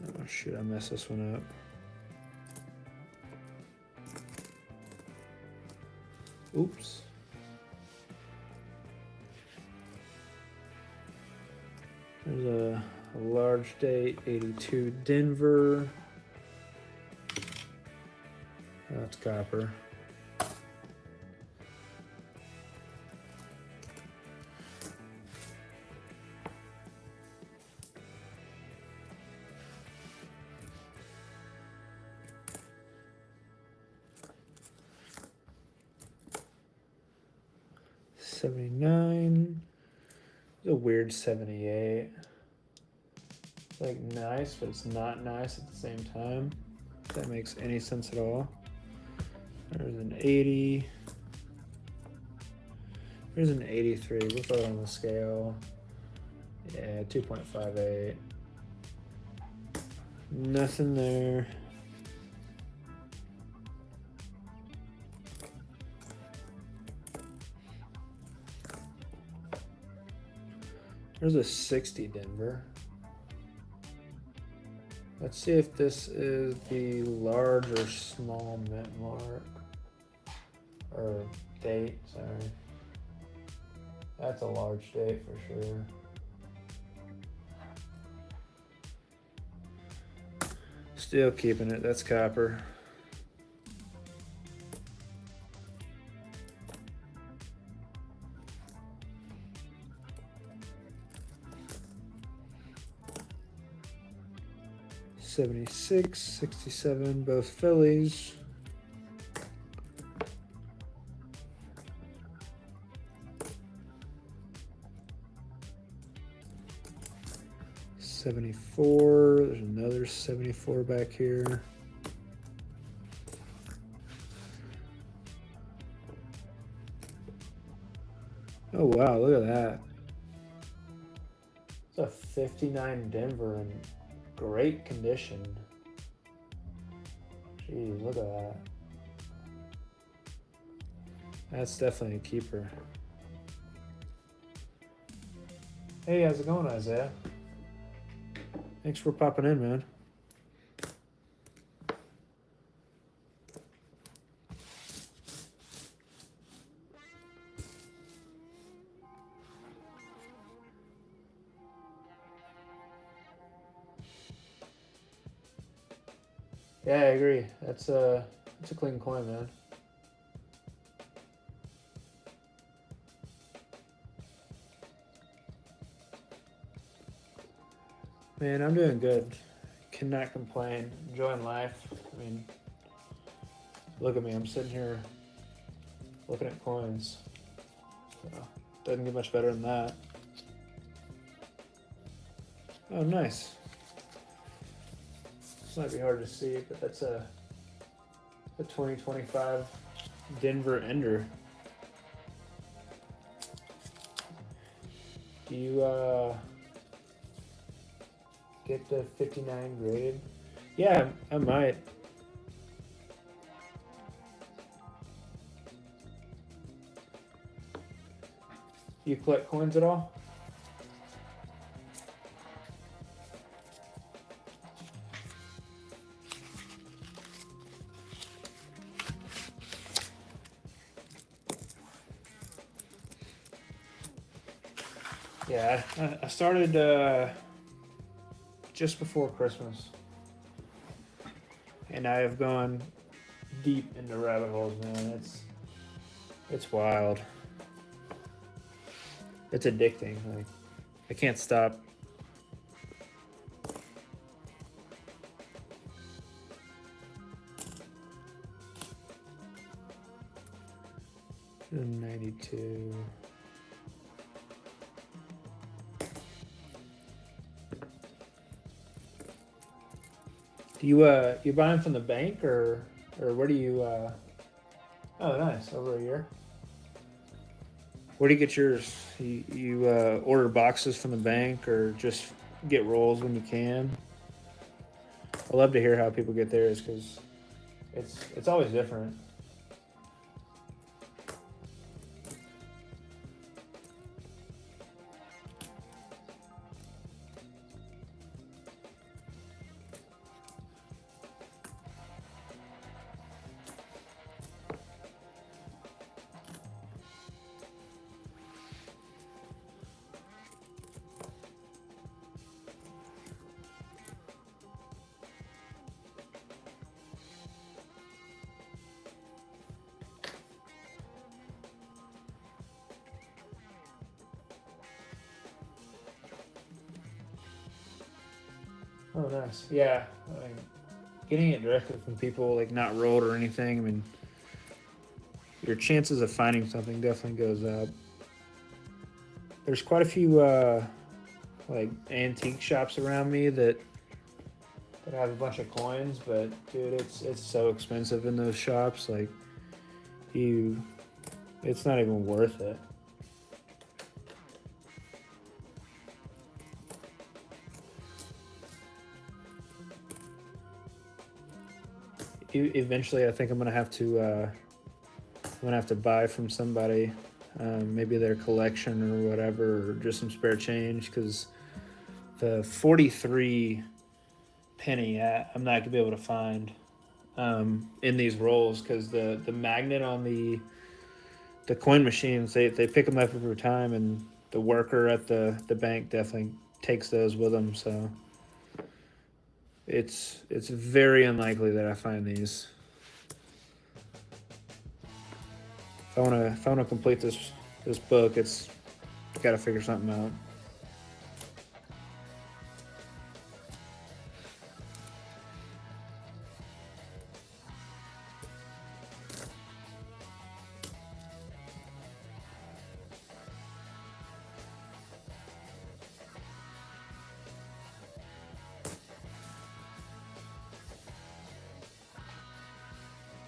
Oh shoot, I messed this one up. Oops. There's a large date, 82 Denver. That's copper. $79. It's a weird 78. It's like nice, but it's not nice at the same time. If that makes any sense at all. There's an 80. There's an 83. We'll throw it on the scale. Yeah, 2.58. Nothing there. There's a 60 Denver. Let's see if this is the large or small mint mark. Or date, sorry. That's a large date for sure. Still keeping it, that's copper. $76, $67, both Phillies. $74, there's another 74 back here. Oh wow, look at that. It's a 59 Denver in great condition. Geez, look at that. That's definitely a keeper. Hey, how's it going, Isaiah? Thanks for popping in, man. Yeah, I agree. That's a clean coin, man. Man, I'm doing good. Cannot complain. Enjoying life. I mean, look at me. I'm sitting here looking at coins. So, doesn't get much better than that. Oh, nice. This might be hard to see, but that's a 2025 Denver Ender. Do you get the 59 graded? Yeah, I might. Do you collect coins at all? Yeah, I started just before Christmas, and I have gone deep into rabbit holes, man. It's wild. It's addicting. Like I can't stop. $92. Do you buy them from the bank or where do you Oh, nice. Over a year. Where do you get yours? You order boxes from the bank or just get rolls when you can? I love to hear how people get theirs because it's always different. Oh, nice. Yeah, I mean, getting it directly from people, like not rolled or anything. I mean, your chances of finding something definitely goes up. There's quite a few like antique shops around me that have a bunch of coins, but dude, it's so expensive in those shops. Like you, it's not even worth it. Eventually, I think I'm gonna have to buy from somebody, maybe their collection or whatever, or just some spare change because the 43 penny I'm not gonna be able to find in these rolls because the magnet on the coin machines they pick them up every time, and the worker at the bank definitely takes those with them. So it's very unlikely that I find these. If I wanna complete this book, it's got to figure something out.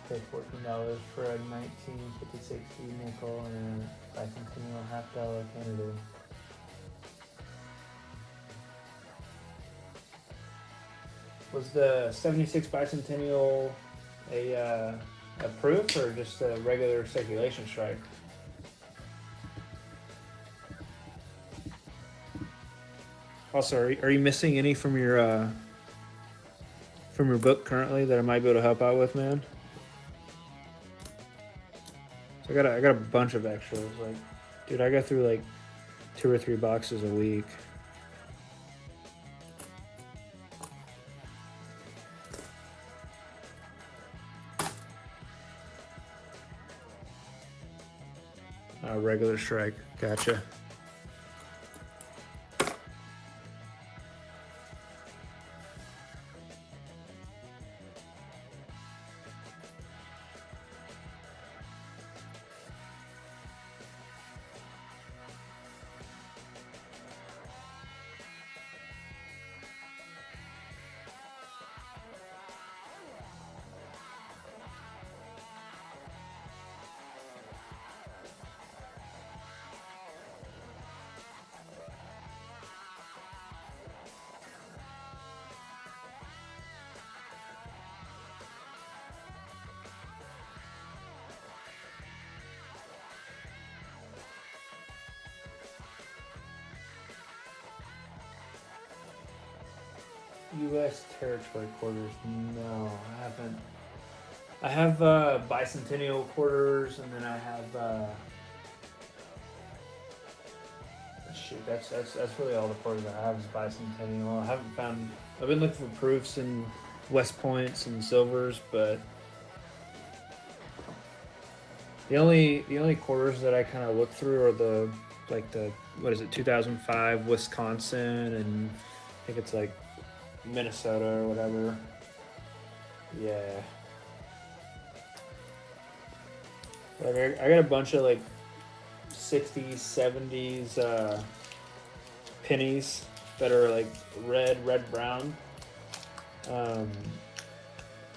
Pay $14 for a 1956 nickel, and I continue a $half Canada. Was the 76 bicentennial a proof or just a regular circulation strike? Also, are you missing any from your book currently that I might be able to help out with, man? So I got a bunch of extras. Like, dude, I go through like 2 or 3 boxes a week. A regular strike. Gotcha. U.S. territory quarters. No, I haven't. I have bicentennial quarters, and then I have. Shoot, that's really all the quarters I have is bicentennial. I haven't found. I've been looking for proofs in West Points and silvers, but the only quarters that I kind of look through are the what is it 2005 Wisconsin, and I think it's like Minnesota or whatever. Yeah. Like I got a bunch of like 60s, 70s pennies that are like red, brown. And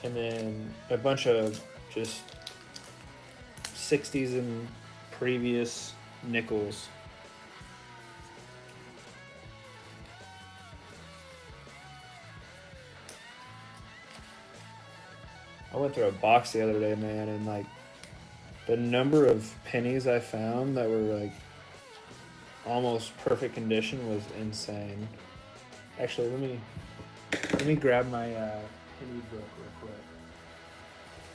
then a bunch of just 60s and previous nickels. I went through a box the other day, man, and like the number of pennies I found that were like almost perfect condition was insane. Actually, let me grab my penny book real quick.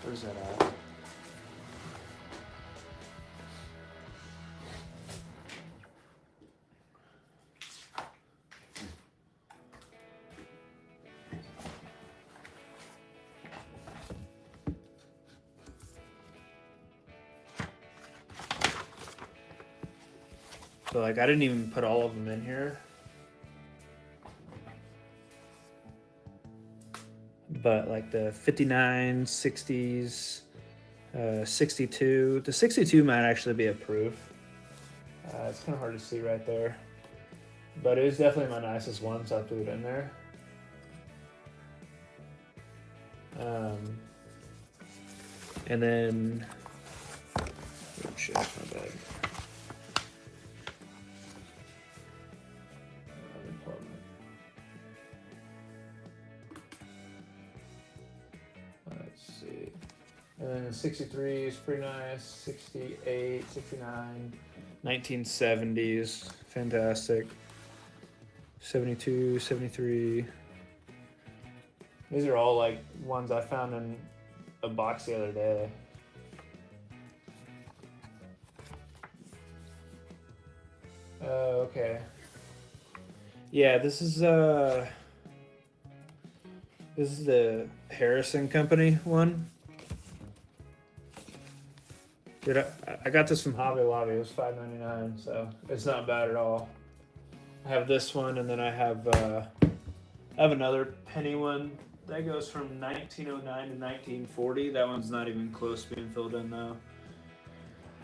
Where's that at? So like I didn't even put all of them in here. But like the 59, 60s, 62. The 62 might actually be a proof. It's kind of hard to see right there. But it was definitely my nicest one, so I threw it in there. And then, oh shit, my bad. Let's see. And then 63 is pretty nice. 68, 69, 1970s, fantastic. 72, 73. These are all like ones I found in a box the other day. Okay. Yeah, this is the Harrison Company one. Dude, I got this from Hobby Lobby. It was $5.99, so it's not bad at all. I have this one, and then I have another penny one that goes from 1909 to 1940. That one's not even close to being filled in though.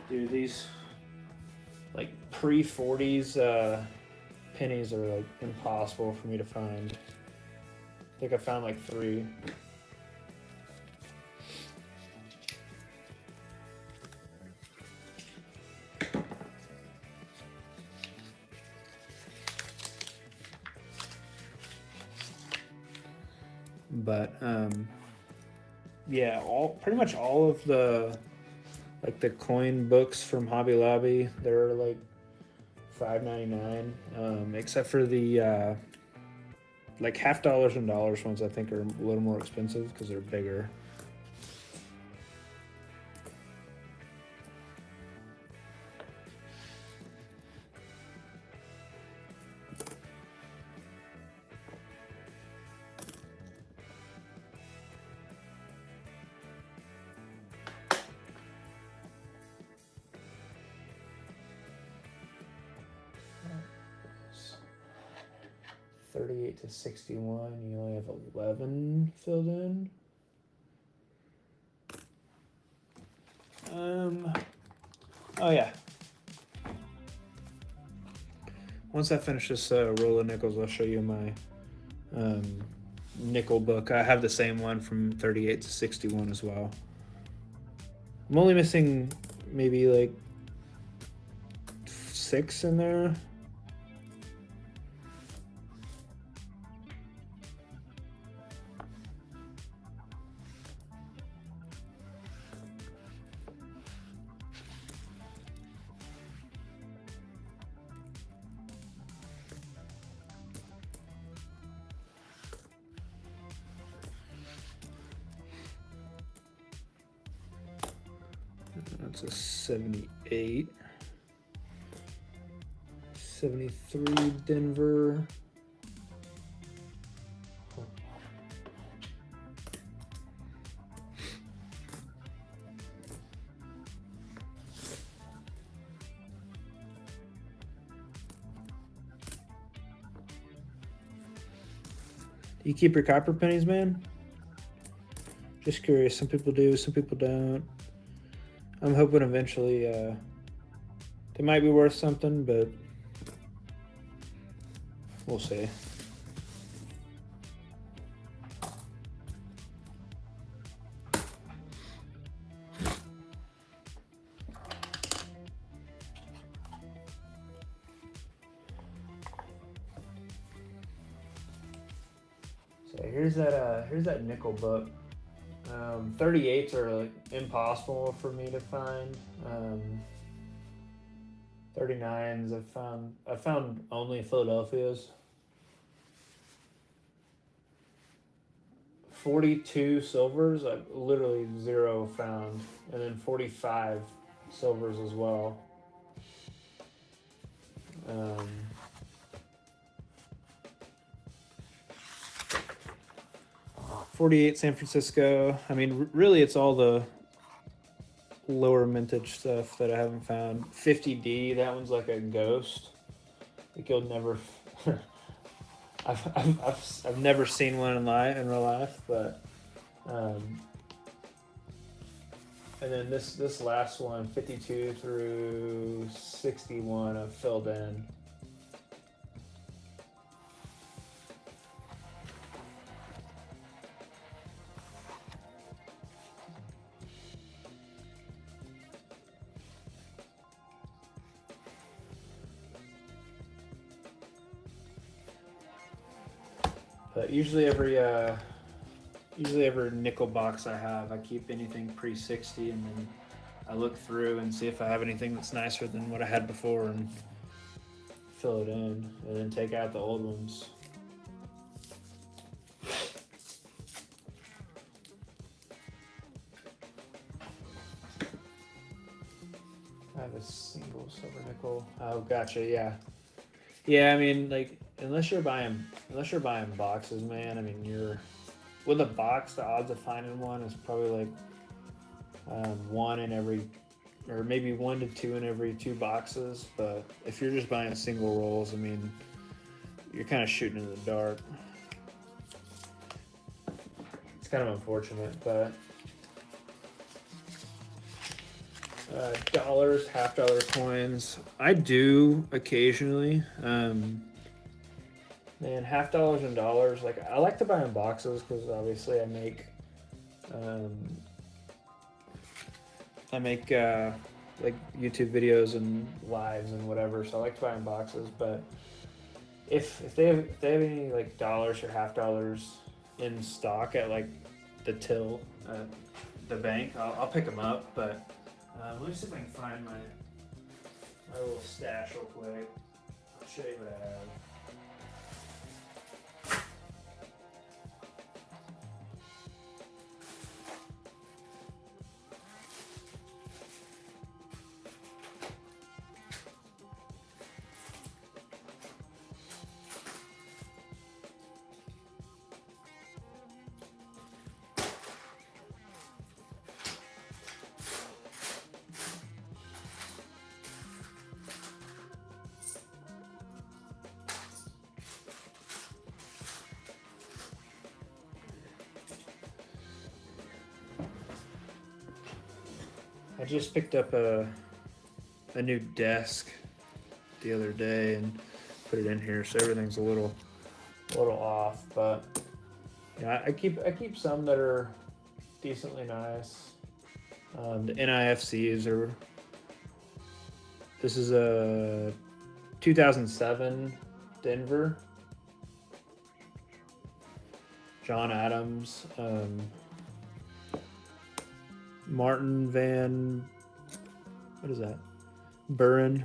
Dude, these like pre-40s pennies are like impossible for me to find. I think I found like 3. But yeah, pretty much all of the like the coin books from Hobby Lobby, they're like $5.99, except for the like $half and dollars ones. I think are a little more expensive because they're bigger. 38 to 61, you only have 11 filled in. Oh yeah. Once I finish this roll of nickels, I'll show you my nickel book. I have the same one from 38 to 61 as well. I'm only missing maybe like 6 in there. That's a 78. 73 Denver. Do you keep your copper pennies, man? Just curious. Some people do, some people don't. I'm hoping eventually they might be worth something, but we'll see. So here's that nickel book. 38s are like impossible for me to find. 39s I found only Philadelphia's. 42 silvers, I've literally 0 found, and then 45 silvers as well. 48 San Francisco. I mean, really, it's all the lower mintage stuff that I haven't found. 50D, that one's like a ghost. Like you'll never. I've never seen one in real life, but. And then this last one, 52 through 61, I've filled in. But usually every nickel box I have, I keep anything pre-60, and then I look through and see if I have anything that's nicer than what I had before and fill it in, and then take out the old ones. I have a single silver nickel. Oh, gotcha. Yeah. Yeah, I mean, like, unless you're buying boxes, man. I mean, with a box, the odds of finding one is probably like one in every, or maybe 1 to 2 in every 2 boxes. But if you're just buying single rolls, I mean, you're kind of shooting in the dark. It's kind of unfortunate, but dollars, $half coins, I do occasionally. Man, $half and dollars. Like, I like to buy in boxes because obviously I make like YouTube videos and lives and whatever. So I like to buy in boxes. But if they have any like dollars or $half in stock at like the till at the bank, I'll pick them up. But let me see if I can find my little stash real quick. I'll show you what I have. I just picked up a new desk the other day and put it in here, so everything's a little off. But yeah, I keep some that are decently nice. The NIFCs are. This is a 2007 Denver. John Adams, Martin Van, what is that? Buren,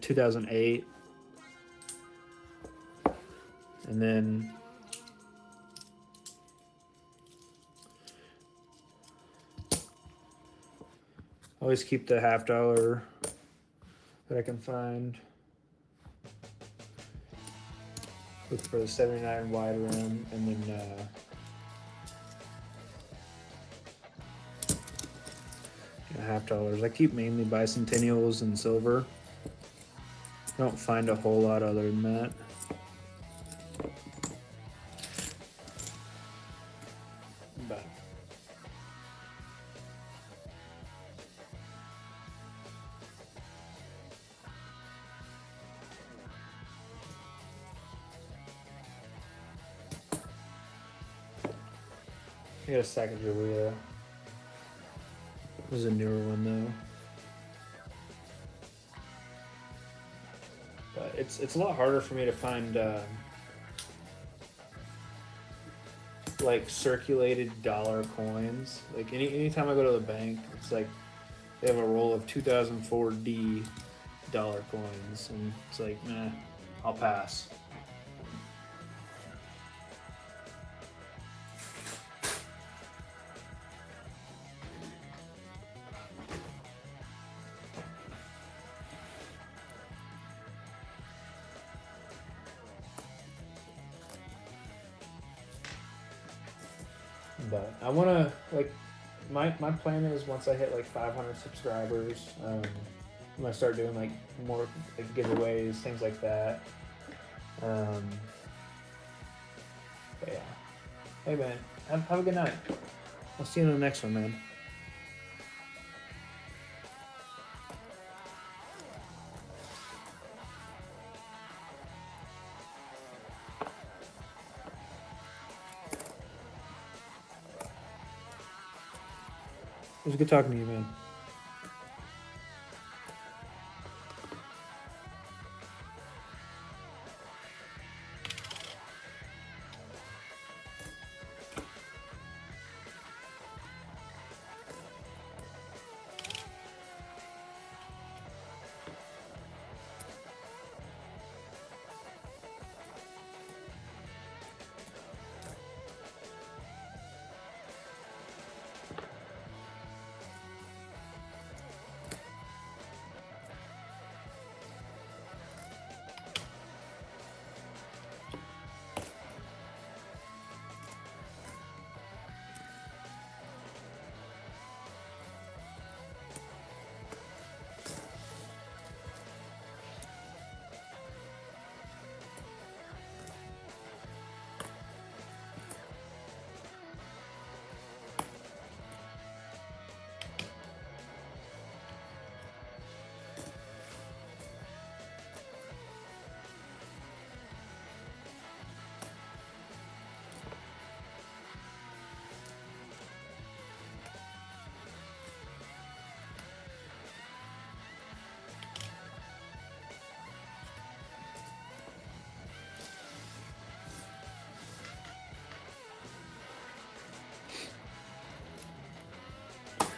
2008, and then always keep the $50 that I can find. Look for the 79 wide rim, and then $50. I keep mainly bicentennials and silver. I don't find a whole lot other than that. But I got a second Julia. This is a newer one though. But it's a lot harder for me to find like circulated dollar coins. Like anytime I go to the bank, it's like they have a roll of 2004 D dollar coins, and it's like, nah, I'll pass. But I want to, like, my plan is once I hit like 500 subscribers, I'm gonna start doing like more like giveaways, things like that. But yeah. Hey man, have a good night. I'll see you in the next one, man. It was good talking to you, man.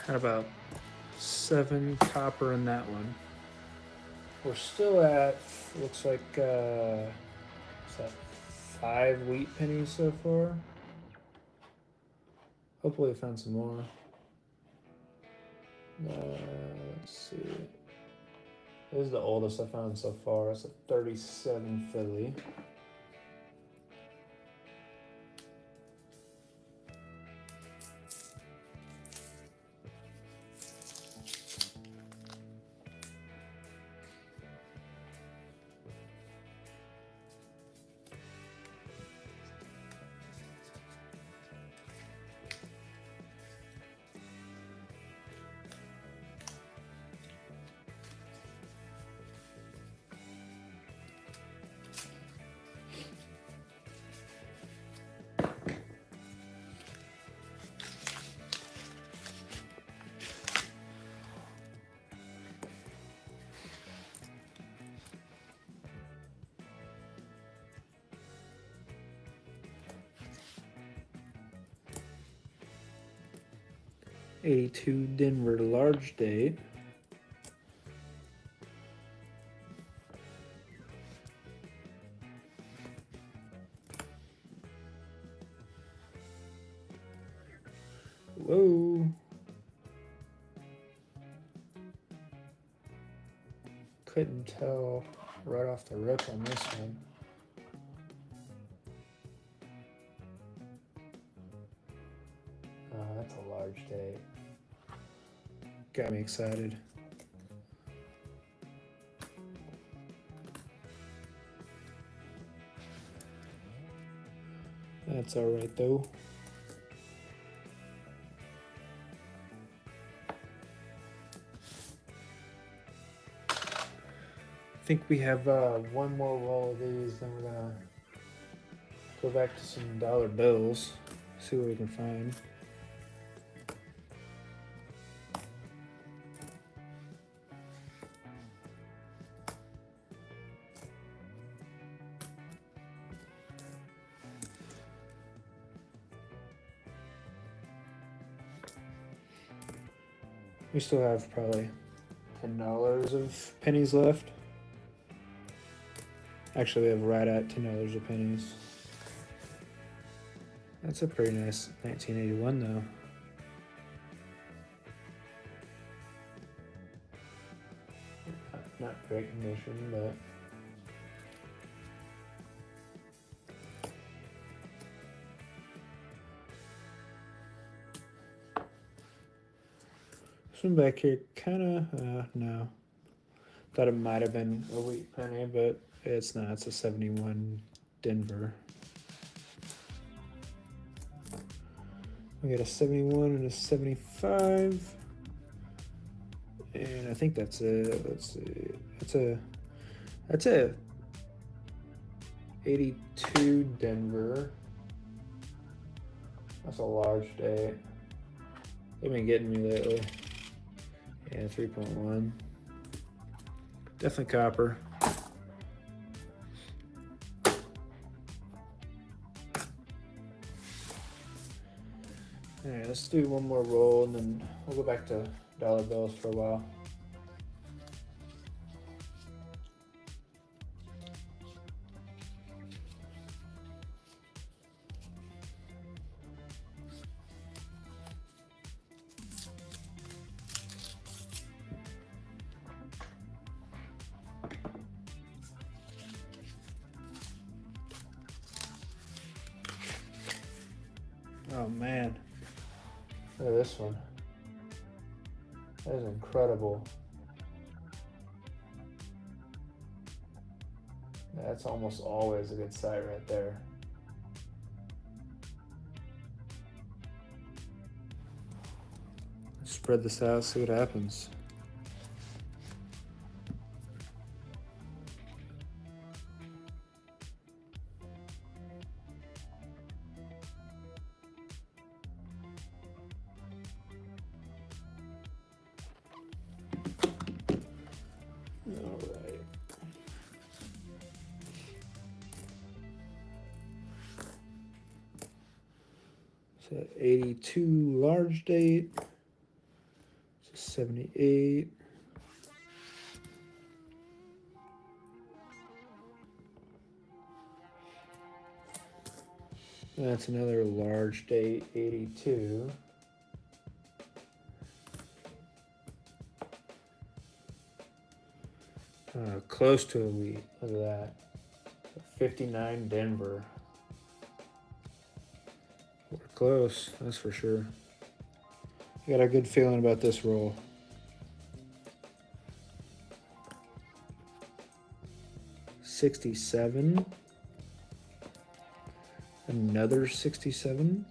Had about 7 copper in that one. We're still at, looks like, what's that, 5 wheat pennies so far. Hopefully I found some more. Let's see. This is the oldest I found so far. It's a 37 Philly. 82 Denver large date. Whoa. Couldn't tell right off the rip on this one. Oh, that's a large date. Got me excited. That's all right though. I think we have one more roll of these, then we're gonna go back to some dollar bills, see what we can find. We still have probably $10 of pennies left. Actually, we have right at $10 of pennies. That's a pretty nice 1981 though. Not great condition, but this one back here kinda, no. Thought it might have been a wheat penny, but it's not. It's a 71 Denver. We got a 71 and a 75. And I think that's it. Let's see. That's a 82 Denver. That's a large date. They've been getting me lately. Yeah, 3.1. Definitely copper. Alright, let's do one more roll and then we'll go back to dollar bills for a while. Oh man, look at this one. That is incredible. That's almost always a good sight right there. Spread this out, see what happens. All right. So 82 large date. So 78. That's another large date, 82. Close to a wheat. Look at that. 59 Denver. We're close, that's for sure. I got a good feeling about this roll. $67. Another 67.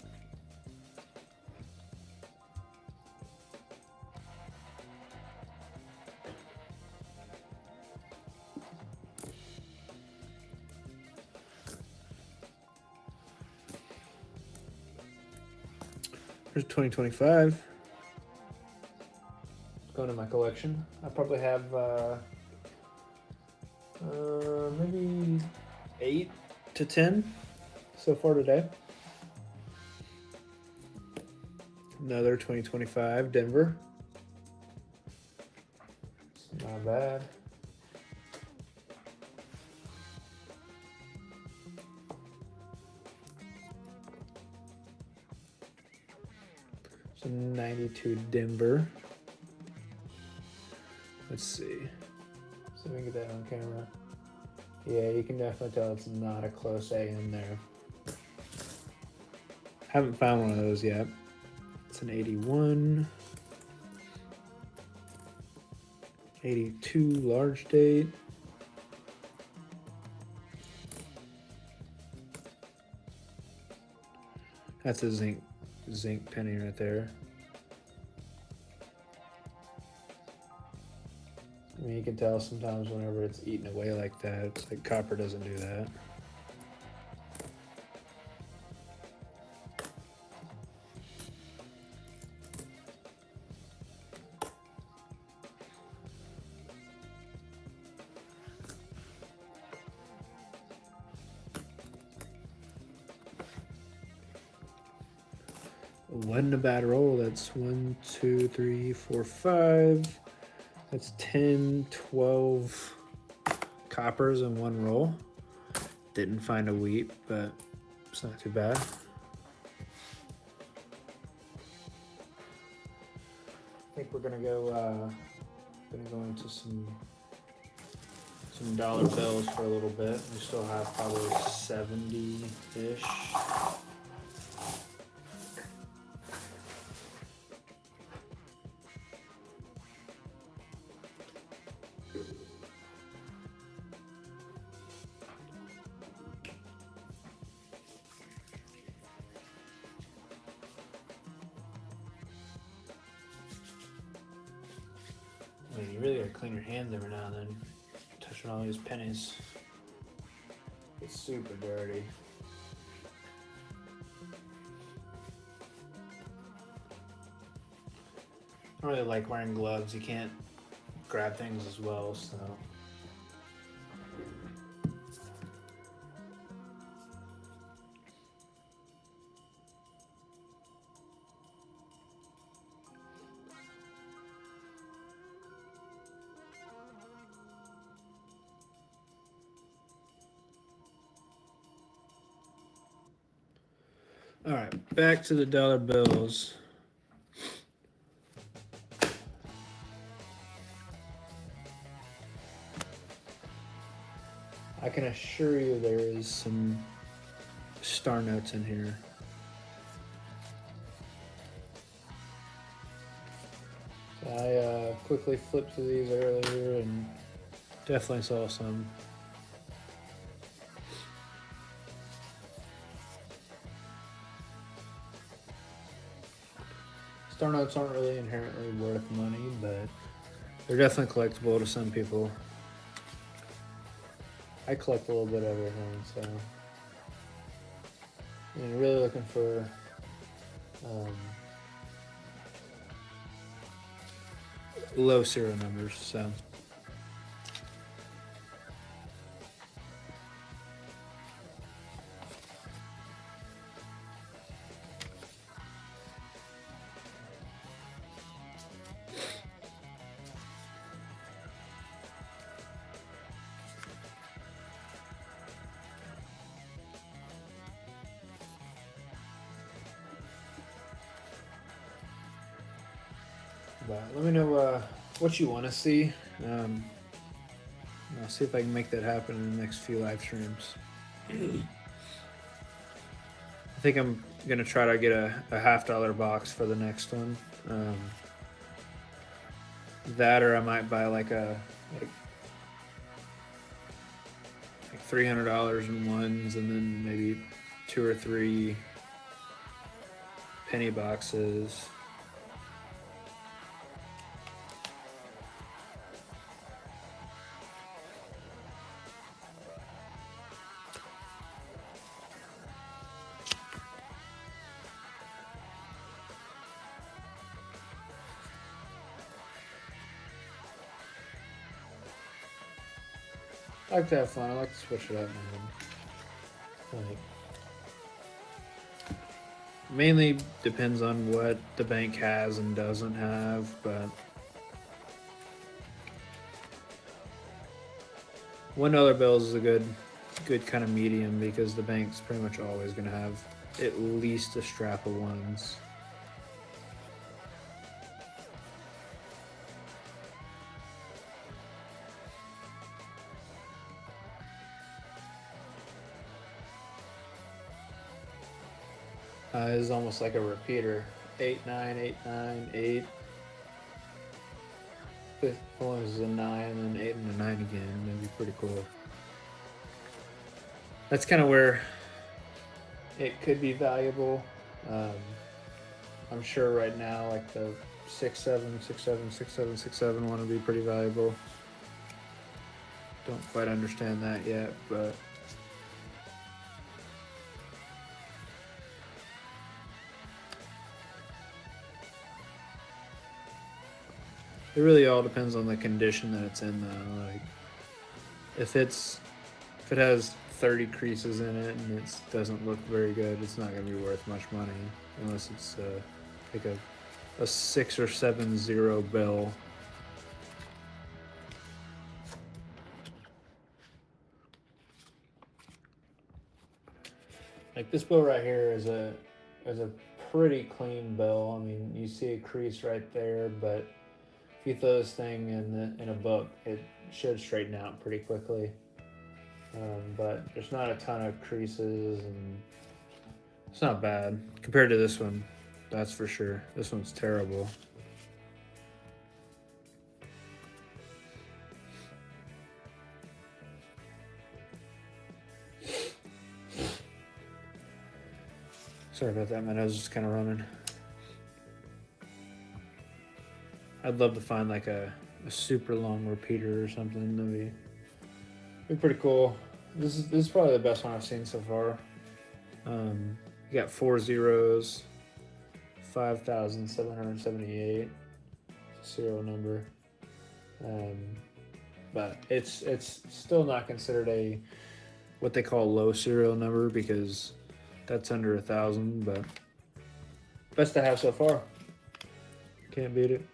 Here's 2025. Going to my collection. I probably have maybe 8 to 10 so far today. Another 2025 Denver. It's not bad. So 92 Denver. Let's see. See if we can get that on camera. Yeah, you can definitely tell it's not a close A in there. Haven't found one of those yet. It's an 81. 82 large date. That's a zinc penny right there. I mean, you can tell sometimes whenever it's eaten away like that, it's like copper doesn't do that. Wasn't a bad roll. That's 1, 2, 3, 4, 5. That's 10, 12 coppers in one roll. Didn't find a wheat, but it's not too bad. I think we're gonna go into some dollar bills for a little bit. We still have probably 70-ish. I mean, you really gotta clean your hands every now and then. Touching all these pennies. It's super dirty. I don't really like wearing gloves. You can't grab things as well, so. All right, back to the dollar bills. I can assure you there is some star notes in here. I quickly flipped through these earlier and definitely saw some. Star notes aren't really inherently worth money, but they're definitely collectible to some people. I collect a little bit of everything, so you're really looking for low serial numbers, so. But let me know what you want to see. I'll see if I can make that happen in the next few live streams. I think I'm gonna try to get a $50 box for the next one. That, or I might buy like $300 in ones, and then maybe 2 or 3 penny boxes. I like to have fun. I like to switch it up, man. Like, Mainly depends on what the bank has and doesn't have, but $1 bills is a good kind of medium because the bank's pretty much always going to have at least a strap of ones. Is almost like a repeater. 8, 9, 8, 9, 8. Fifth one is a 9, and then 8 and a 9 again. That'd be pretty cool. That's kind of where it could be valuable. I'm sure right now, like the 6, 7, 6, 7, 6, 7, 6, 7 one would be pretty valuable. Don't quite understand that yet, but it really all depends on the condition that it's in, though. Like if it has 30 creases in it and it doesn't look very good, it's not going to be worth much money unless it's like a 6 or 7 0 bill. Like this bill right here is a pretty clean bill. I mean, you see a crease right there, but if you throw this thing in a book, it should straighten out pretty quickly. But there's not a ton of creases, and it's not bad compared to this one. That's for sure. This one's terrible. Sorry about that. My nose is kind of running. I'd love to find like a super long repeater or something. That'd be pretty cool. This is probably the best one I've seen so far. You got 4 zeros, 5,778 serial number, but it's still not considered what they call low serial number because that's under 1,000. But best to have so far. Can't beat it.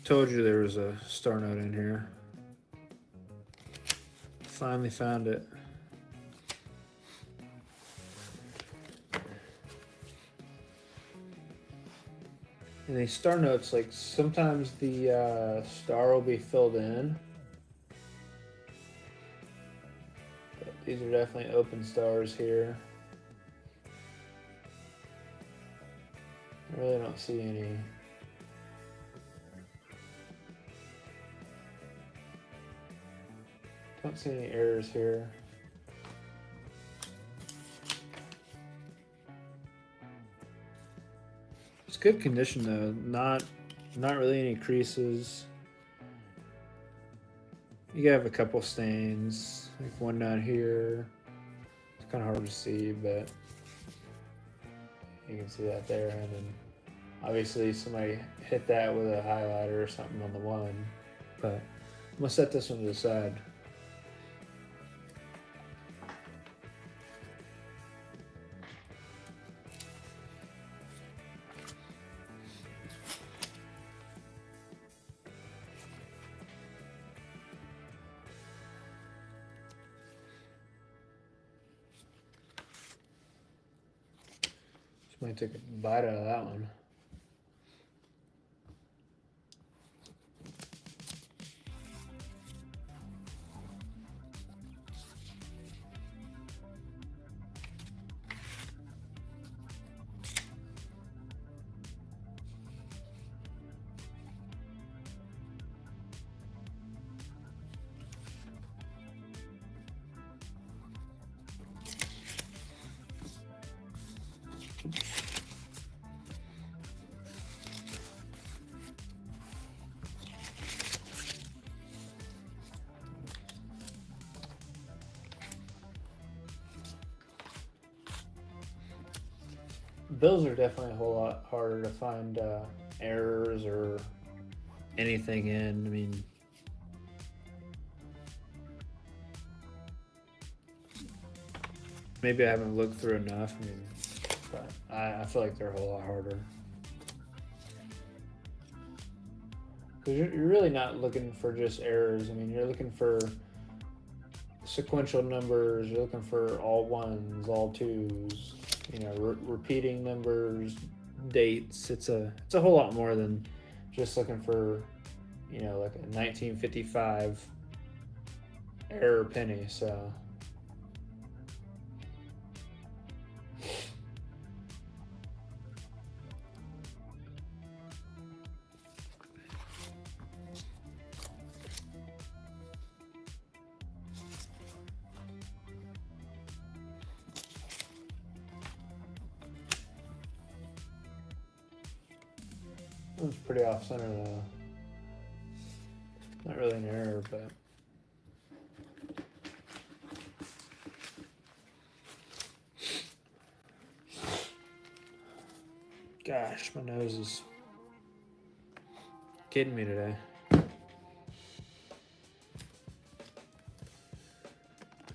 Told you there was a star note in here. Finally found it. And these star notes, like sometimes the star will be filled in. But these are definitely open stars here. I really don't see any. Don't see any errors here. It's good condition though. Not really any creases. You have a couple stains, like one down here. It's kind of hard to see, but you can see that there. And then obviously somebody hit that with a highlighter or something on the one. But I'm gonna set this one to the side. Might take a bite out of that one. those are definitely a whole lot harder to find errors or anything in. I mean, maybe I haven't looked through enough. I mean, but I feel like they're a whole lot harder. Because you're really not looking for just errors. I mean, you're looking for sequential numbers. You're looking for all ones, all twos. You know, repeating numbers, dates. It's a whole lot more than just looking for, you know, like a 1955 error penny. So it's pretty off center though. Not really an error, but. Gosh, my nose is kidding me today. All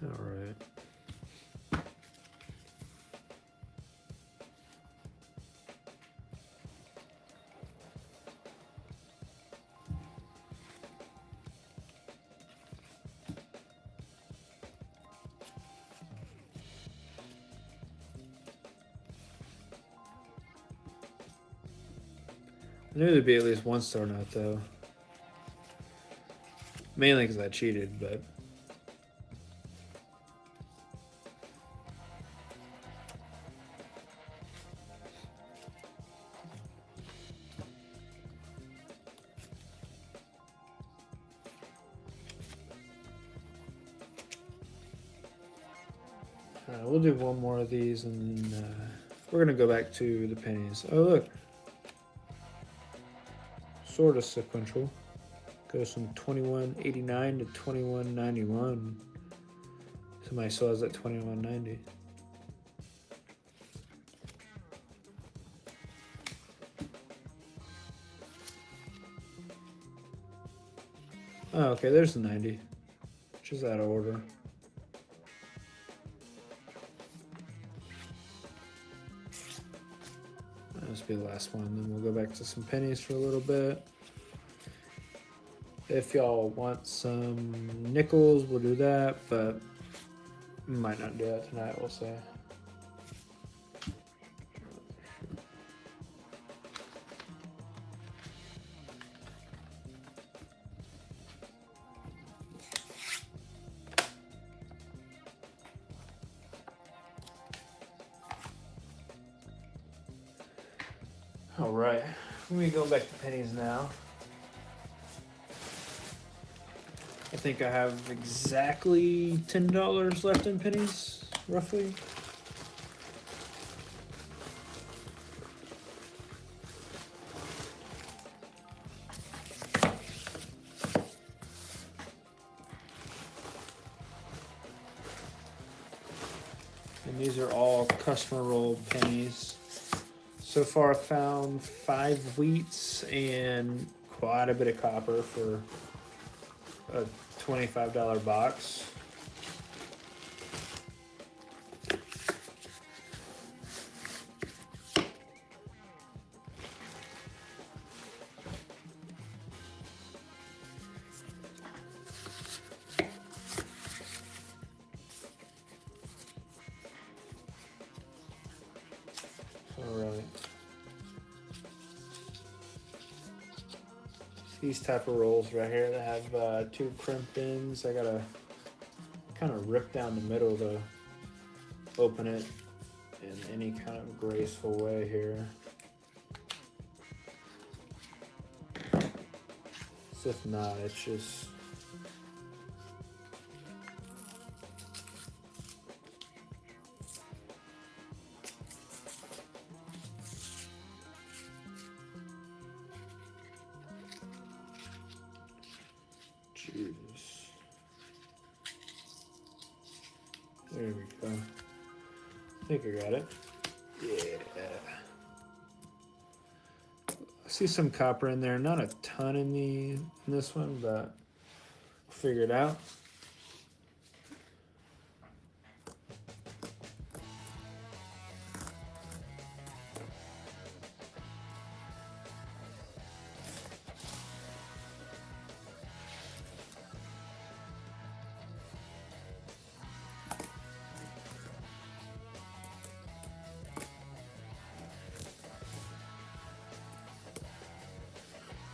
right. I knew there'd be at least one star note though. Mainly because I cheated, but. We'll do one more of these and then we're going to go back to the pennies. Oh, look. Sort of sequential. Goes from 2189 to 2191. Somebody still has that 2190. Oh, okay, there's the 90, which is out of order. This will be the last one. Then we'll go back to some pennies for a little bit. If y'all want some nickels, we'll do that, but we might not do that tonight, we'll see. All right, let me go back to pennies now. I think I have exactly $10 left in pennies, roughly. And these are all customer rolled pennies. So far I've found 5 wheats and quite a bit of copper for a $25 box. Alright. These type of rolls right here that have 2 crimp ends. I gotta kind of rip down the middle to open it in any kind of graceful way here. So if not, it's just there we go. I think I got it. Yeah. I see some copper in there. Not a ton in this one, but we'll figure it out.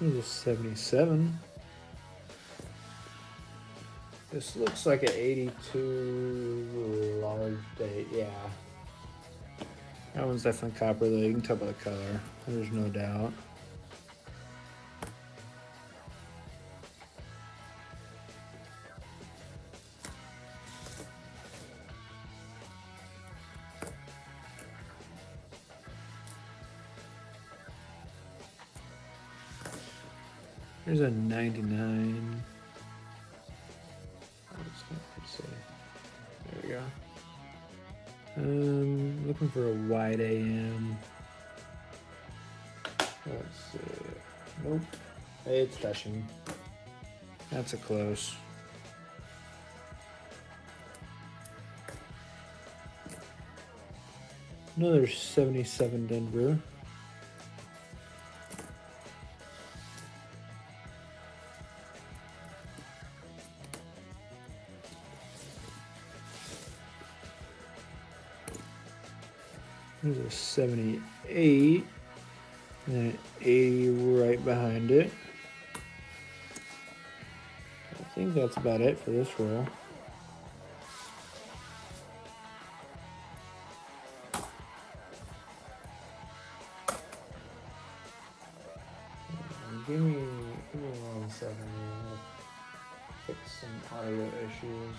Here's a 77. This looks like an 82 large date. Yeah. That one's definitely copper though. You can tell by the color. There's no doubt. There's a 99. Let's see. There we go. Looking for a wide AM. Let's see. Nope. It's touching. That's a close. Another 77 Denver. There's a 78 and an 80 right behind it. I think that's about it for this roll. Give me 1 second. I'll fix some audio issues.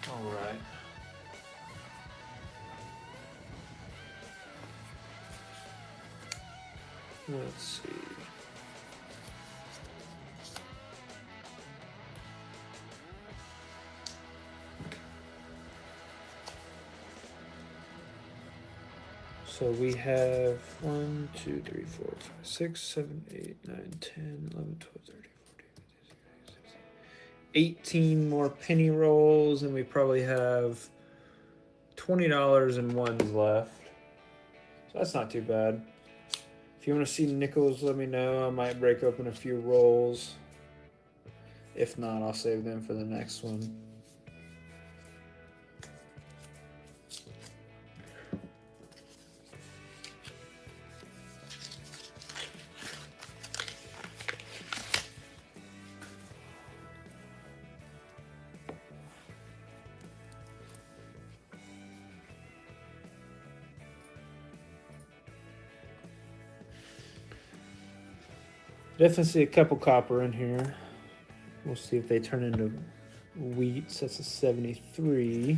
All right. Let's see. So we have 1, 2, 3, 4, 5, 6, 7, 8, 9, 10, 11, 12, 13, 14, 15, 16, 18 more penny rolls, and we probably have $20 in ones left. So that's not too bad. If you want to see nickels, let me know. I might break open a few rolls. If not, I'll save them for the next one. Definitely see a couple copper in here. We'll see if they turn into wheat. So that's a 73.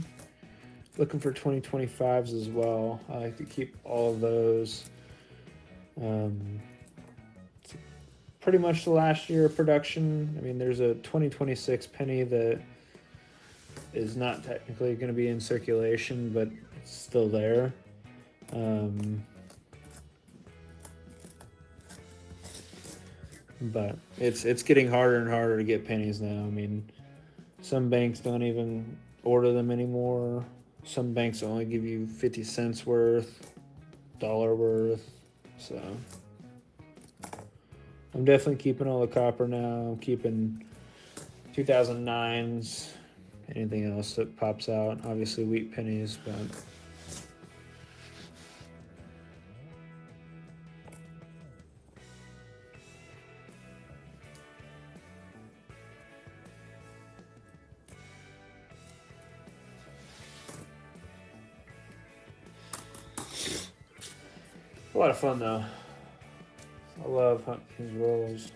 Looking for 2025s as well. I like to keep all of those. Pretty much the last year of production. I mean, there's a 2026 penny that is not technically going to be in circulation, but it's still there. But it's getting harder and harder to get pennies now. I mean, some banks don't even order them anymore. Some banks only give you 50 cents worth, dollar worth. So I'm definitely keeping all the copper now. I'm keeping 2009s. Anything else that pops out, obviously wheat pennies, but a lot of fun though. I love hunting these rolls.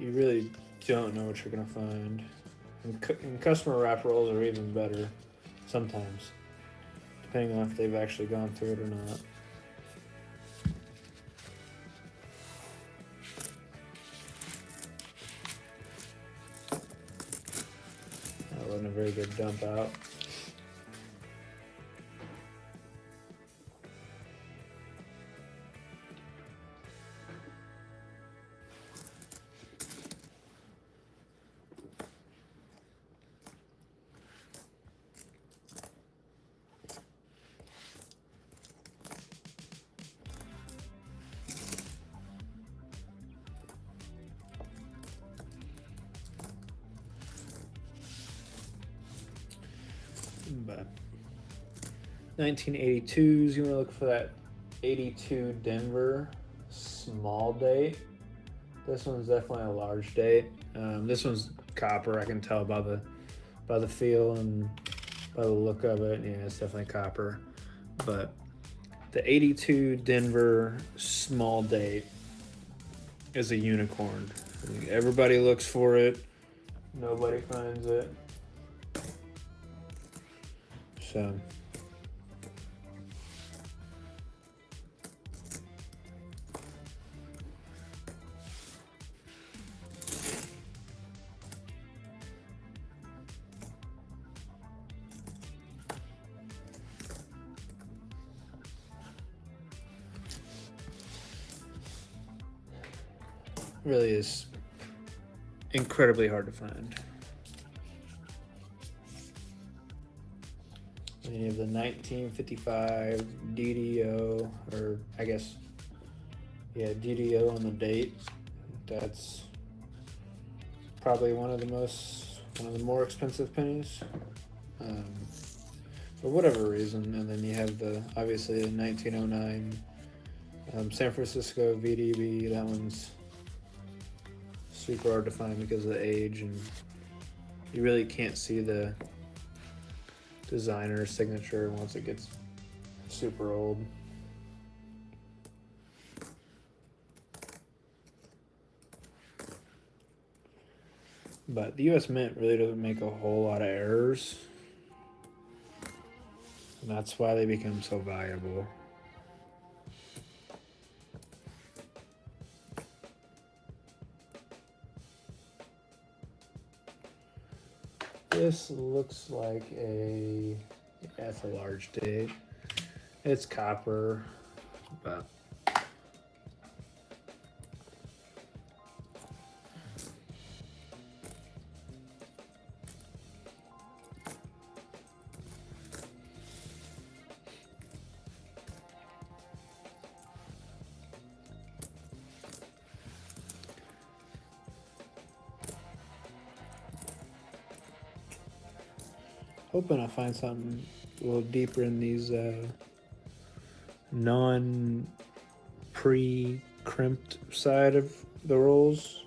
You really don't know what you're gonna find. And customer wrap rolls are even better sometimes, depending on if they've actually gone through it or not. That wasn't a very good dump out. But 1982s, you want to look for that 82 Denver small date. This one's definitely a large date. This one's copper. I can tell by the feel and by the look of it. Yeah, it's definitely copper. But the 82 Denver small date is a unicorn. Everybody looks for it. Nobody finds it. So really is incredibly hard to find. And you have the 1955 DDO, or I guess, yeah, DDO on the date. That's probably one of the more expensive pennies, for whatever reason. And then you have obviously the 1909 San Francisco VDB. That one's super hard to find because of the age, and you really can't see the designer signature once it gets super old. But the US Mint really doesn't make a whole lot of errors, and that's why they become so valuable. This looks like that's a large date. It's copper, but hoping I find something a little deeper in these non pre-crimped side of the rolls,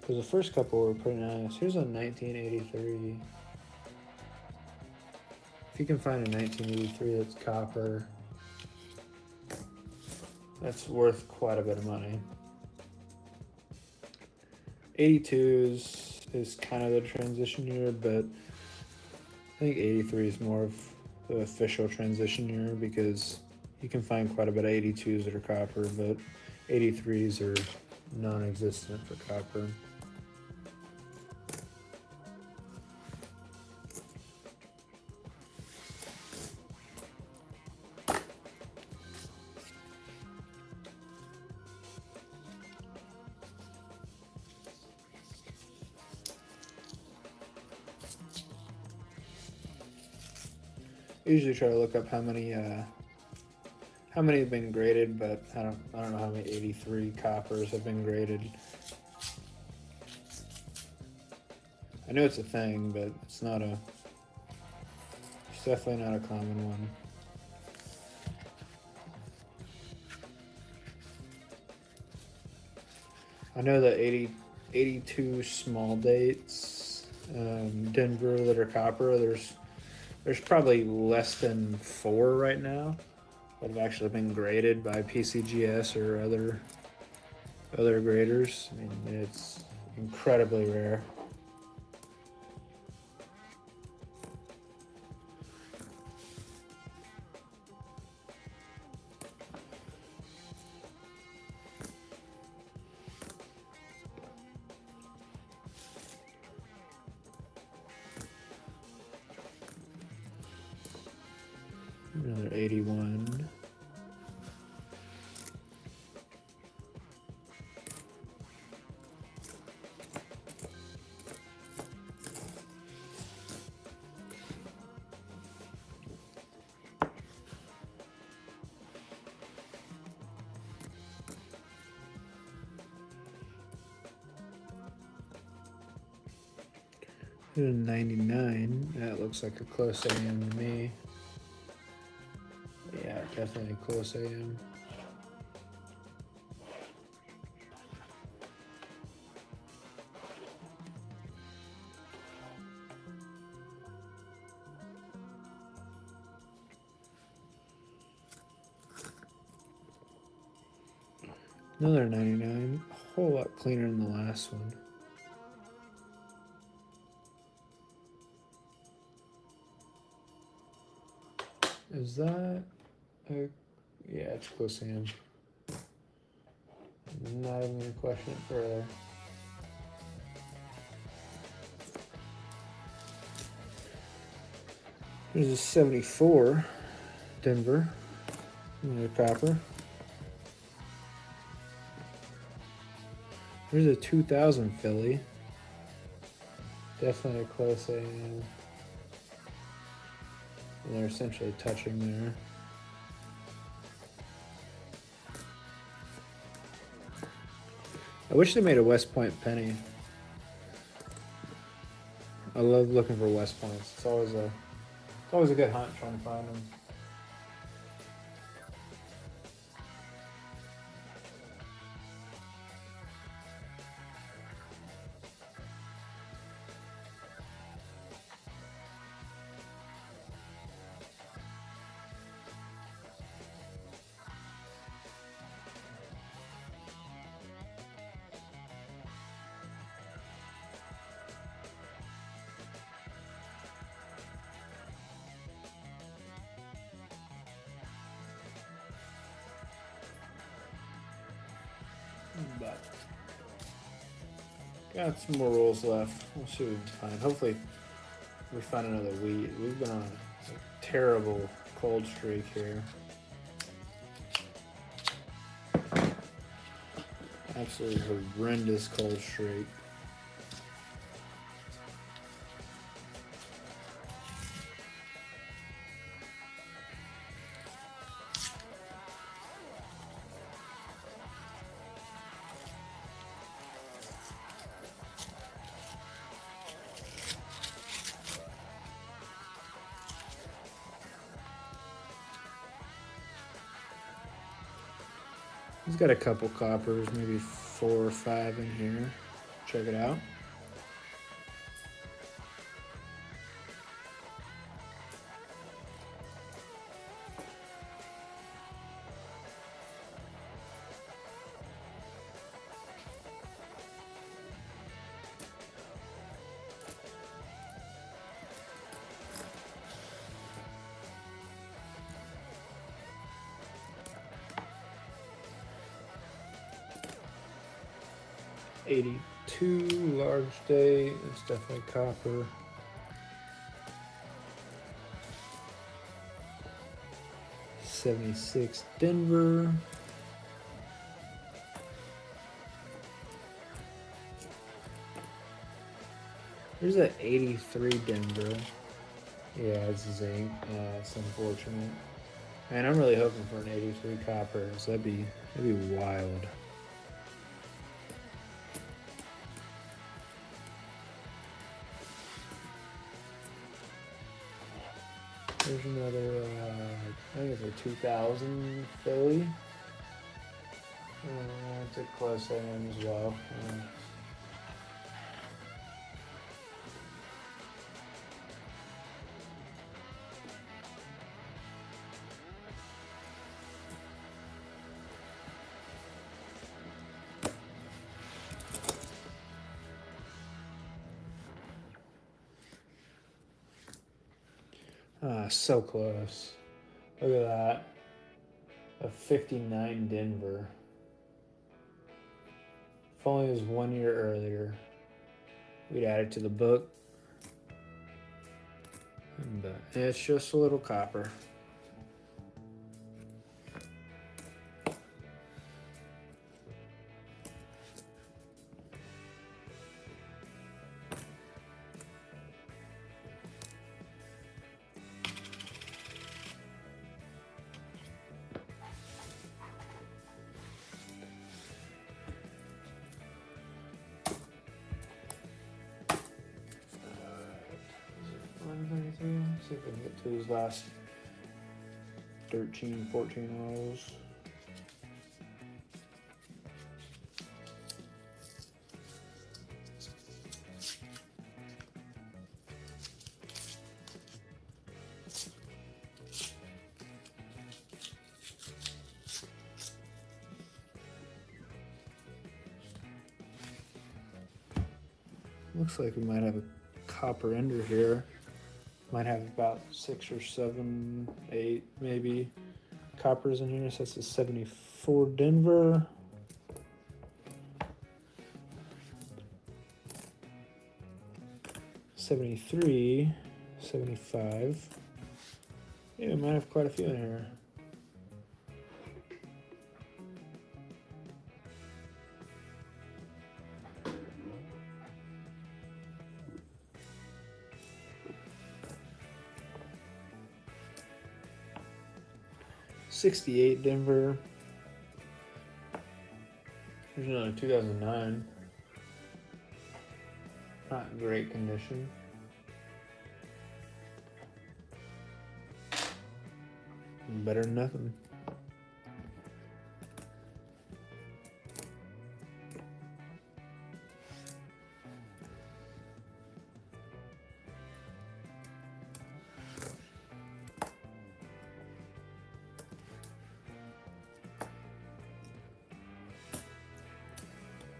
because the first couple were pretty nice. Here's a 1983. If you can find a 1983 that's copper, that's worth quite a bit of money. 82s is kind of the transition year, but I think 83 is more of the official transition year because You can find quite a bit of 82s that are copper, but 83s are non-existent for copper. I usually try to look up how many have been graded, but I don't know how many 83 coppers have been graded. I know it's a thing, but it's definitely not a common one. I know that 82 small dates, Denver, that are copper. There's probably less than 4 right now that have actually been graded by PCGS or other graders. I mean, it's incredibly rare. Another 81. Here's a 99. That looks like a close AM to me. Yeah, definitely close AM. Another 99. A whole lot cleaner than the last one. Is that a... Yeah, it's close AM. Not even gonna question it further. Here's a 74 Denver. Another copper. Here's a 2000 Philly. Definitely a close AM. And they're essentially touching there. I wish they made a West Point penny. I love looking for West Points. It's always a good hunt trying to find them. But got some more rolls left. We'll see what we can find. Hopefully we find another wheat. We've been on a terrible cold streak here. Absolutely horrendous cold streak. He's got a couple coppers, maybe 4 or 5 in here. Check it out. 82 large date. It's definitely copper. '76 Denver. There's an 83 Denver. Yeah, it's zinc. Yeah, it's unfortunate. Man, I'm really hoping for an 83 copper. So that'd be wild. There's another, I think it's a 2000 Philly. It's a close AM as well. So close. Look at that. A 59 Denver. If only it was 1 year earlier, we'd add it to the book. But it's just a little copper. See if we can get to these last 13, 14 rolls. Looks like we might have a copper ender here. Might have about 6 or 7, 8 maybe coppers in here. So that's a 74 Denver. '73, 75. Yeah, we might have quite a few in here. '68 Denver. There's another 2009. Not in great condition. Better than nothing.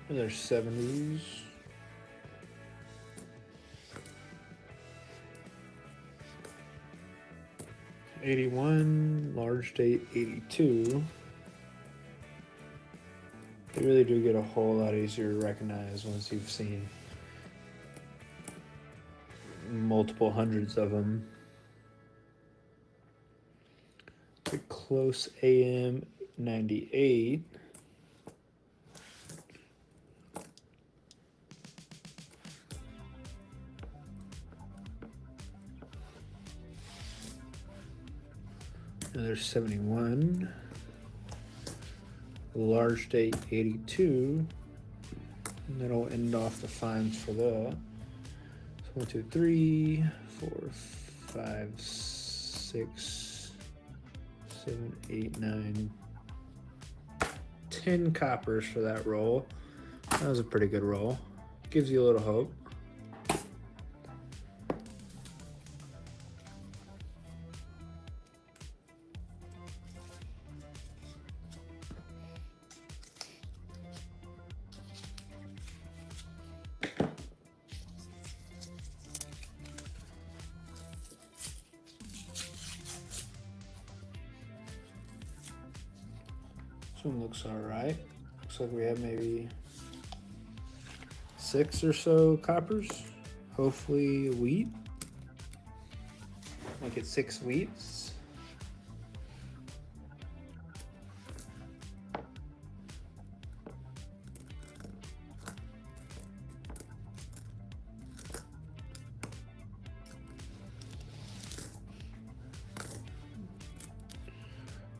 And there's 70s. '81, large date 82. They really do get a whole lot easier to recognize once you've seen multiple hundreds of them. The close AM 98. Another 71. Large date 82. And that'll end off the fines for that. So 1, 2, 3, 4, 5, 6, 7, 8, 9, 10 coppers for that roll. That was a pretty good roll. Gives you a little hope. This one looks all right. Looks like we have maybe 6 or so coppers. Hopefully wheat. Make it 6 wheats.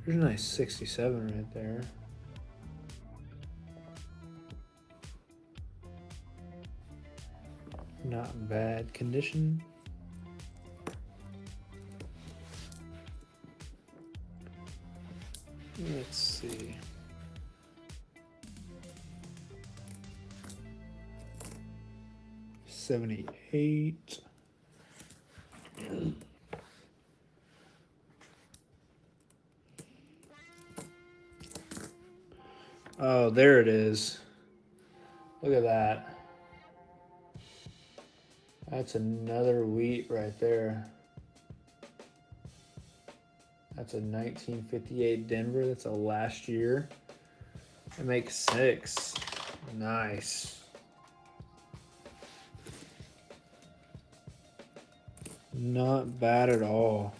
There's a nice 67 right there. Not bad condition. Let's see. $78. Oh, there it is. Look at that. That's another wheat right there. That's a 1958 Denver. That's a last year. It makes 6. Nice. Not bad at all.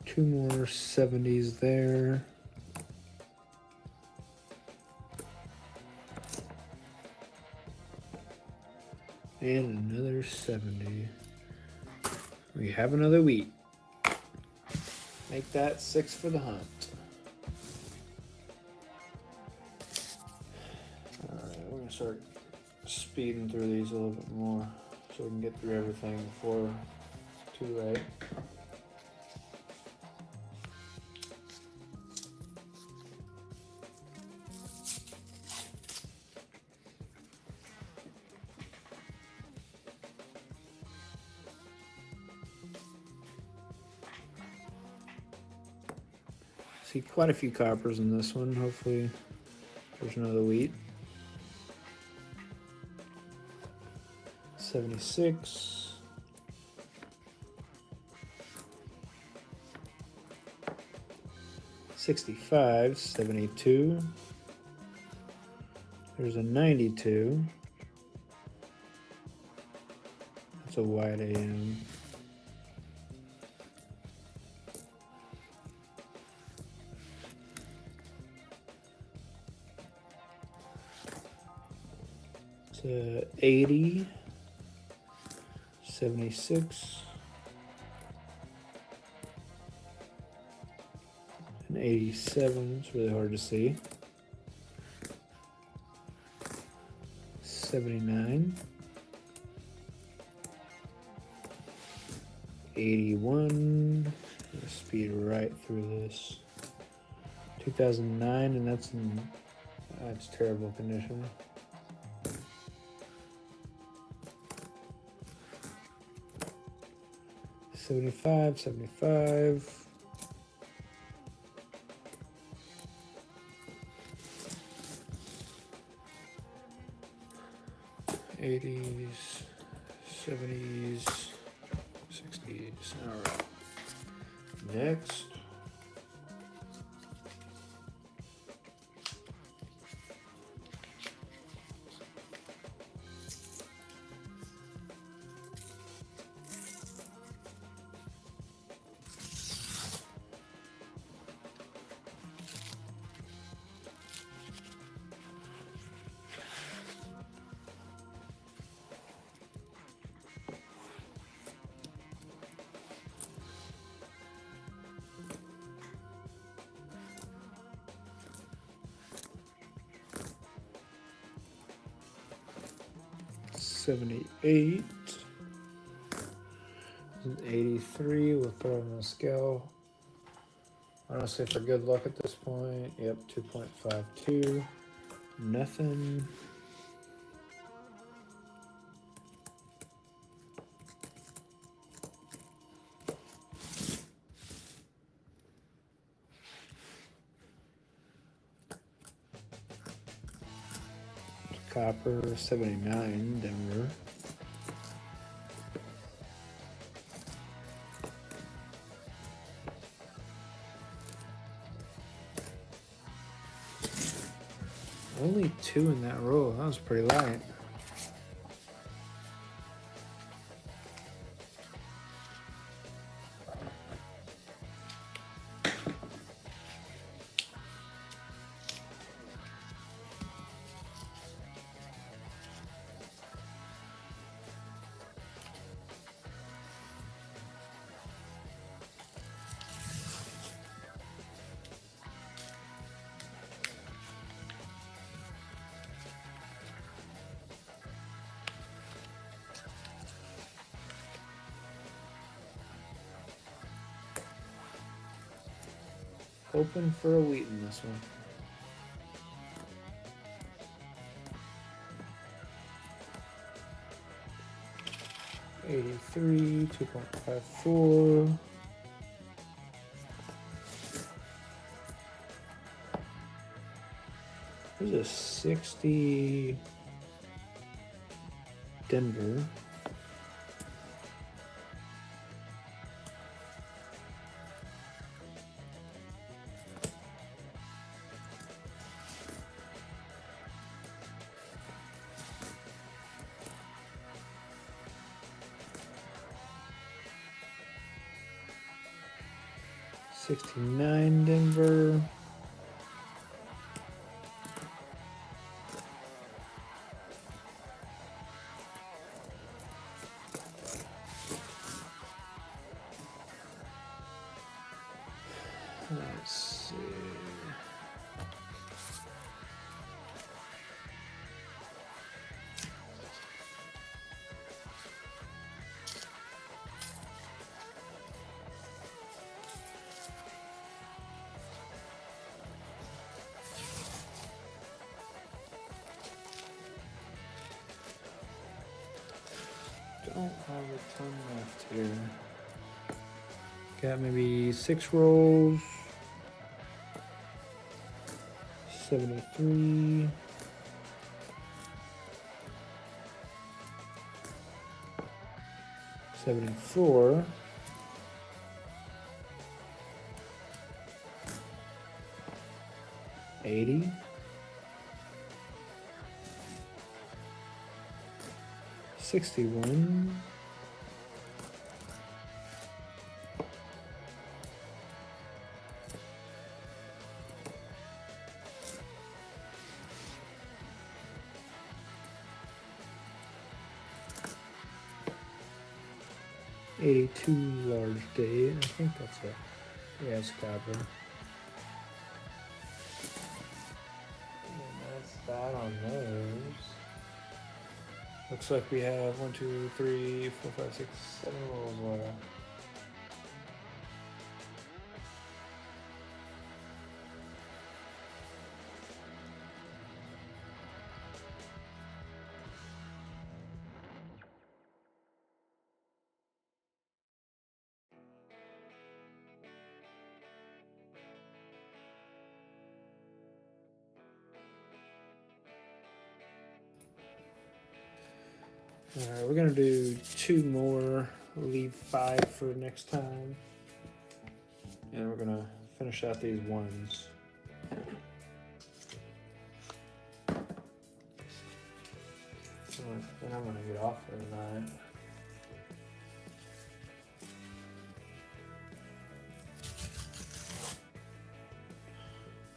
Two more 70s there. And another 70. We have another wheat. Make that 6 for the hunt. Alright, we're going to start speeding through these a little bit more so we can get through everything before it's too late. See quite a few coppers in this one. Hopefully there's another wheat. 76. 65, 72. There's a 92. That's a wide AM. It's 80. 76. And 87. It's really hard to see. 79. 81. Speed right through this. 2009, and that's terrible condition. 75, 75. 80s, 70s, 60s. All right. Next. $78. 83. We'll throw it on the scale. Honestly, for good luck at this point. Yep, 2.52. Nothing. Copper, 79, Denver. Only 2 in that roll. That was pretty light. Hoping for a wheat in this one. $83, 2.54. There's a 60 Denver. $69 Denver. Let's see. Don't have a ton left here. Got maybe 6 rolls. 73. $74. 80. 61. 82 large day. I think that's it. Yeah, it's copper. And that's that on those. Looks like we have 1, 2, 3, 4, 5, 6, 7 rolls left. Alright, we're gonna do 2 more, leave 5 for next time. And we're gonna finish out these ones. Then I'm gonna get off for the night.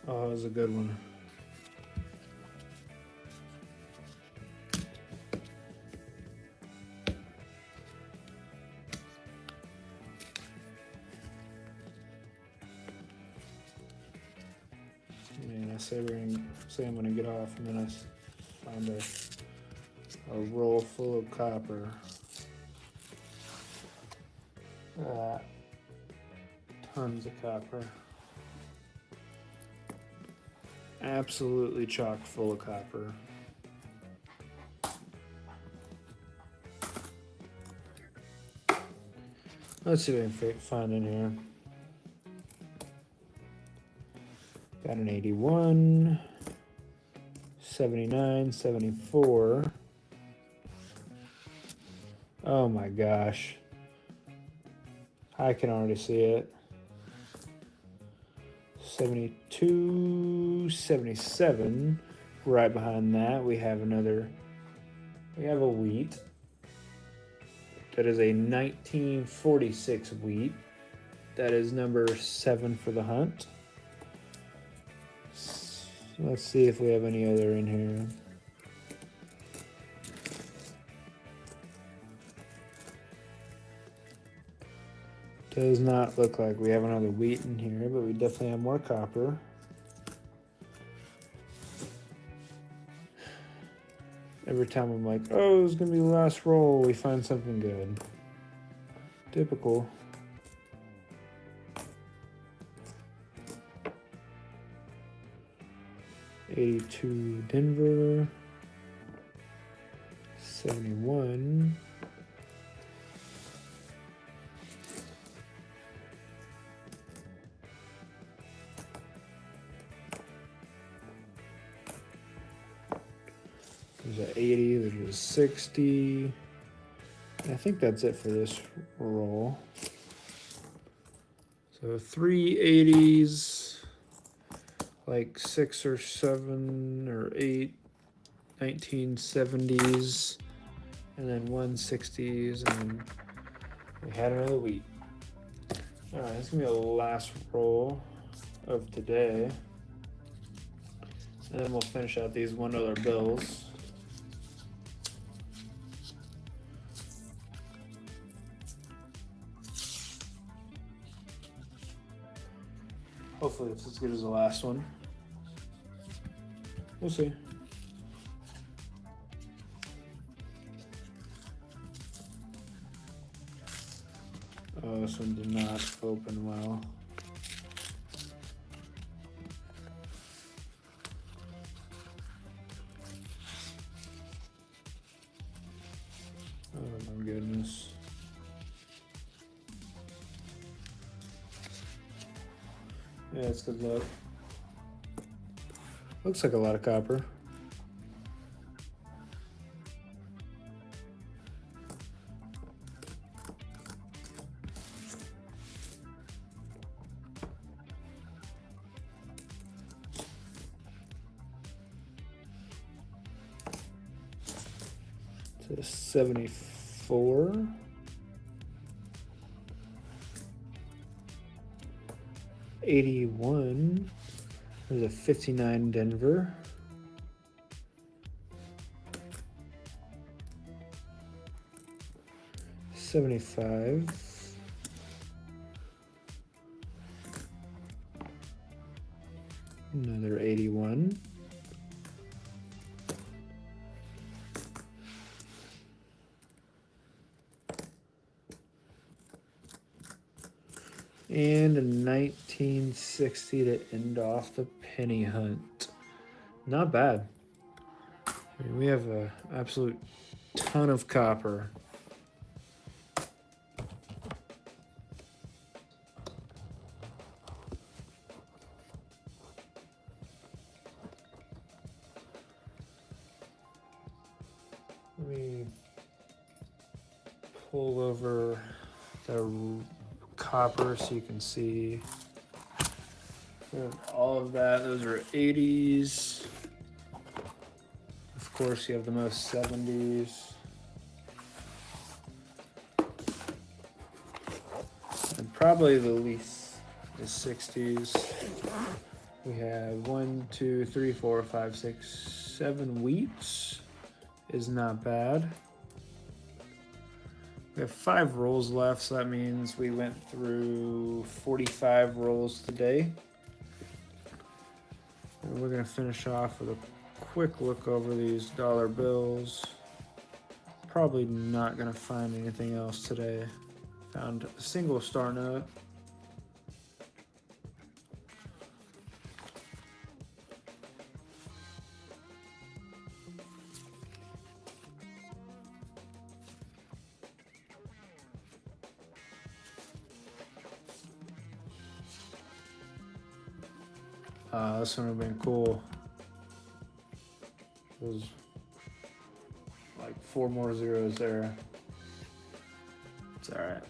Oh, that was a good one. Man, I say I'm gonna get off, and then I find a roll full of copper. Tons of copper. Absolutely chock full of copper. Let's see what I can find in here. Got an 81, 79, 74. Oh my gosh. I can already see it. 72, 77. right behind that, we have a wheat. That is a 1946 wheat. That is number 7 for the hunt. Let's see if we have any other in here. Does not look like we have another wheat in here, but we definitely have more copper. Every time I'm like, oh, it's gonna be the last roll, we find something good. Typical. $82 Denver. 71. There's an 80, there's a 60. I think that's it for this roll. So 3 80s, like 6 or 7 or 8 1970s, and then 160s, and then we had another wheat. All right, it's gonna be the last roll of today, and then we'll finish out these $1 bills. Hopefully it's as good as the last one. We'll see. Oh, this one did not open well. Oh my goodness. Yeah, it's good luck. Looks like a lot of copper. It's a 74. $81. There's a 59 Denver. $75. Another 81. And a 1960 to end off the penny hunt. Not bad. I mean, we have an absolute ton of copper. Let me pull over the copper so you can see all of that. Those are 80s. Of course, you have the most 70s. And probably the least is 60s. We have 1, 2, 3, 4, 5, 6, 7 wheats. Is not bad. We have 5 rolls left, so that means we went through 45 rolls today. And we're gonna finish off with a quick look over these dollar bills. Probably not gonna find anything else today. Found a single star note. This one would have been cool. There's like 4 more zeros there. It's all right.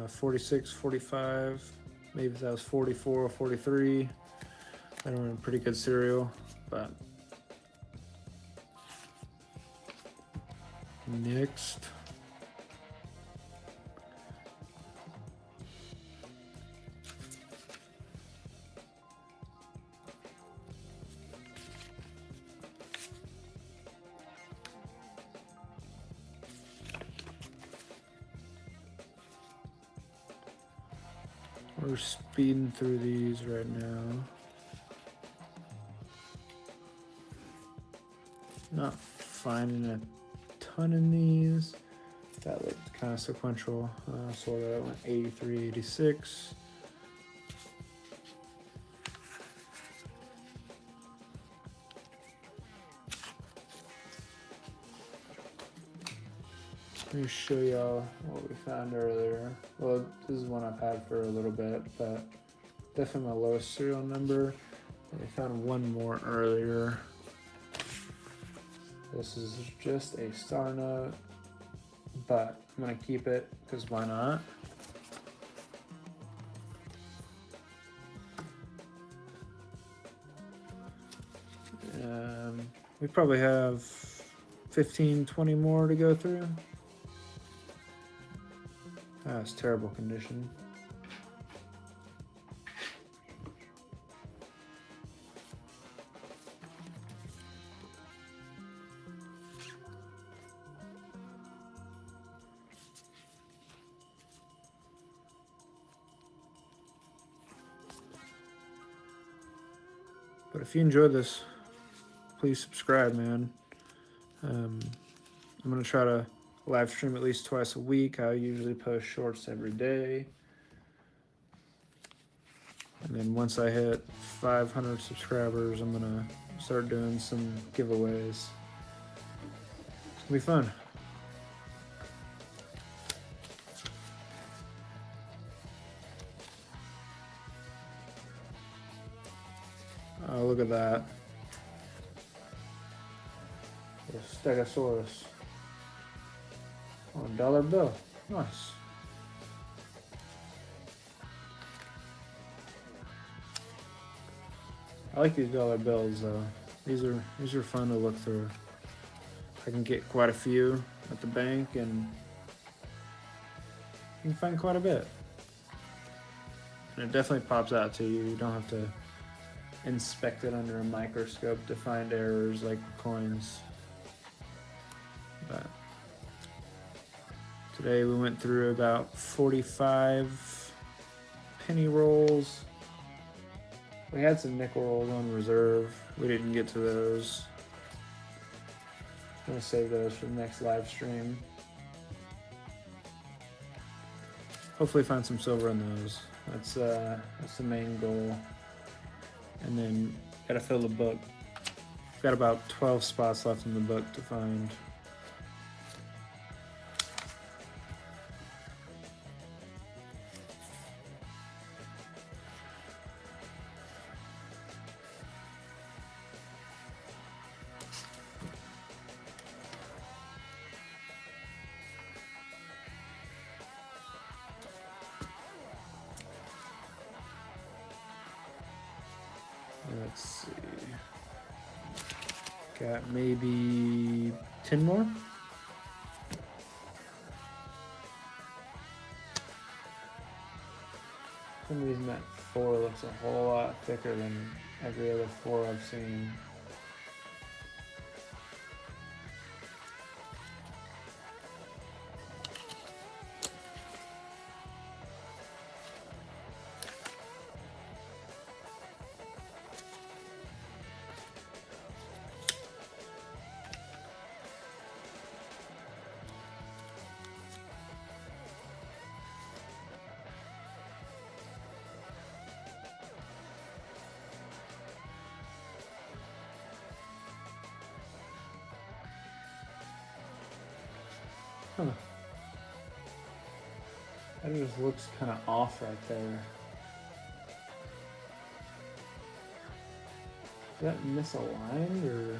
46, 45. Maybe that was 44 or 43. That were in pretty good cereal, but next. We're speeding through these right now. Not finding a ton in these. That looked kind of sequential. So that went 83, 86. Let me show y'all what we found earlier. Well, this is one I've had for a little bit, but definitely my lowest serial number. We found one more earlier. This is just a star note, but I'm gonna keep it because why not? We probably have 15, 20 more to go through. It's terrible condition. But if you enjoyed this, please subscribe, man. I'm gonna try to live stream at least twice a week. I usually post shorts every day. And then once I hit 500 subscribers, I'm gonna start doing some giveaways. It's gonna be fun. Oh, look at that. A Stegosaurus. Oh, $1 bill. Nice. I like these dollar bills though. These are fun to look through. I can get quite a few at the bank and you can find quite a bit. And it definitely pops out to you. You don't have to inspect it under a microscope to find errors like coins. But today we went through about 45 penny rolls. We had some nickel rolls on reserve. We didn't get to those. I'm gonna save those for the next live stream. Hopefully find some silver in those. That's the main goal. And then gotta fill the book. Got about 12 spots left in the book to find. Let's see. Got maybe 10 more. For some reason that 4 looks a whole lot thicker than every other 4 I've seen. Huh. That just looks kind of off right there. Is that misaligned or?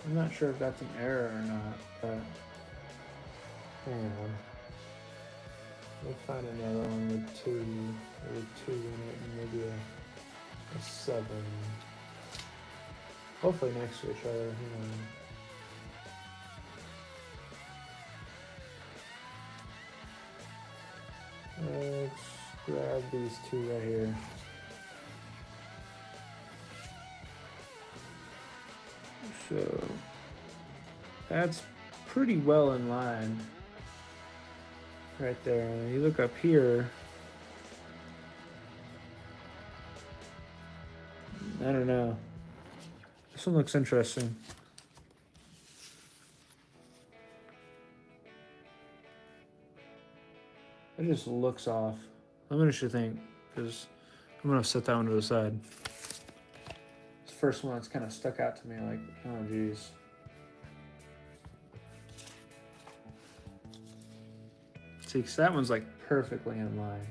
I'm not sure if that's an error or not, but hang on. We'll find another one with two in it, and maybe a 7. Hopefully next to each other, Let's grab these two right here. So that's pretty well in line right there. And you look up here, I don't know. This one looks interesting. It just looks off. Let me know what you think, because I'm gonna set that one to the side. This first one that's kind of stuck out to me, like, oh geez. See, because that one's like perfectly in line.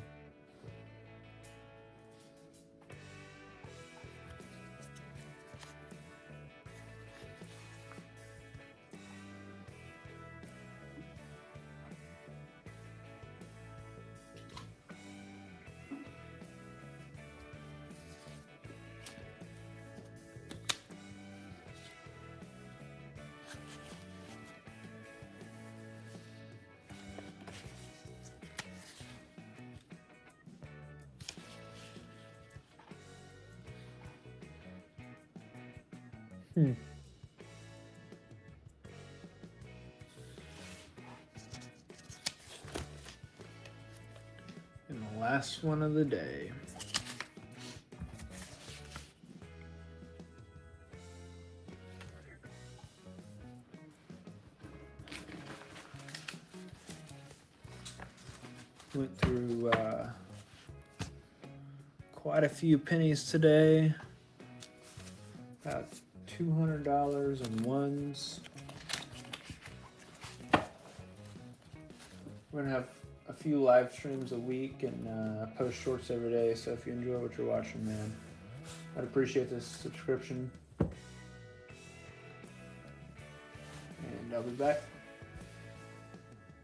And the last one of the day. Went through quite a few pennies today. About $200 in ones. We're gonna have a few live streams a week and post shorts every day. So if you enjoy what you're watching, man, I'd appreciate this subscription. And I'll be back.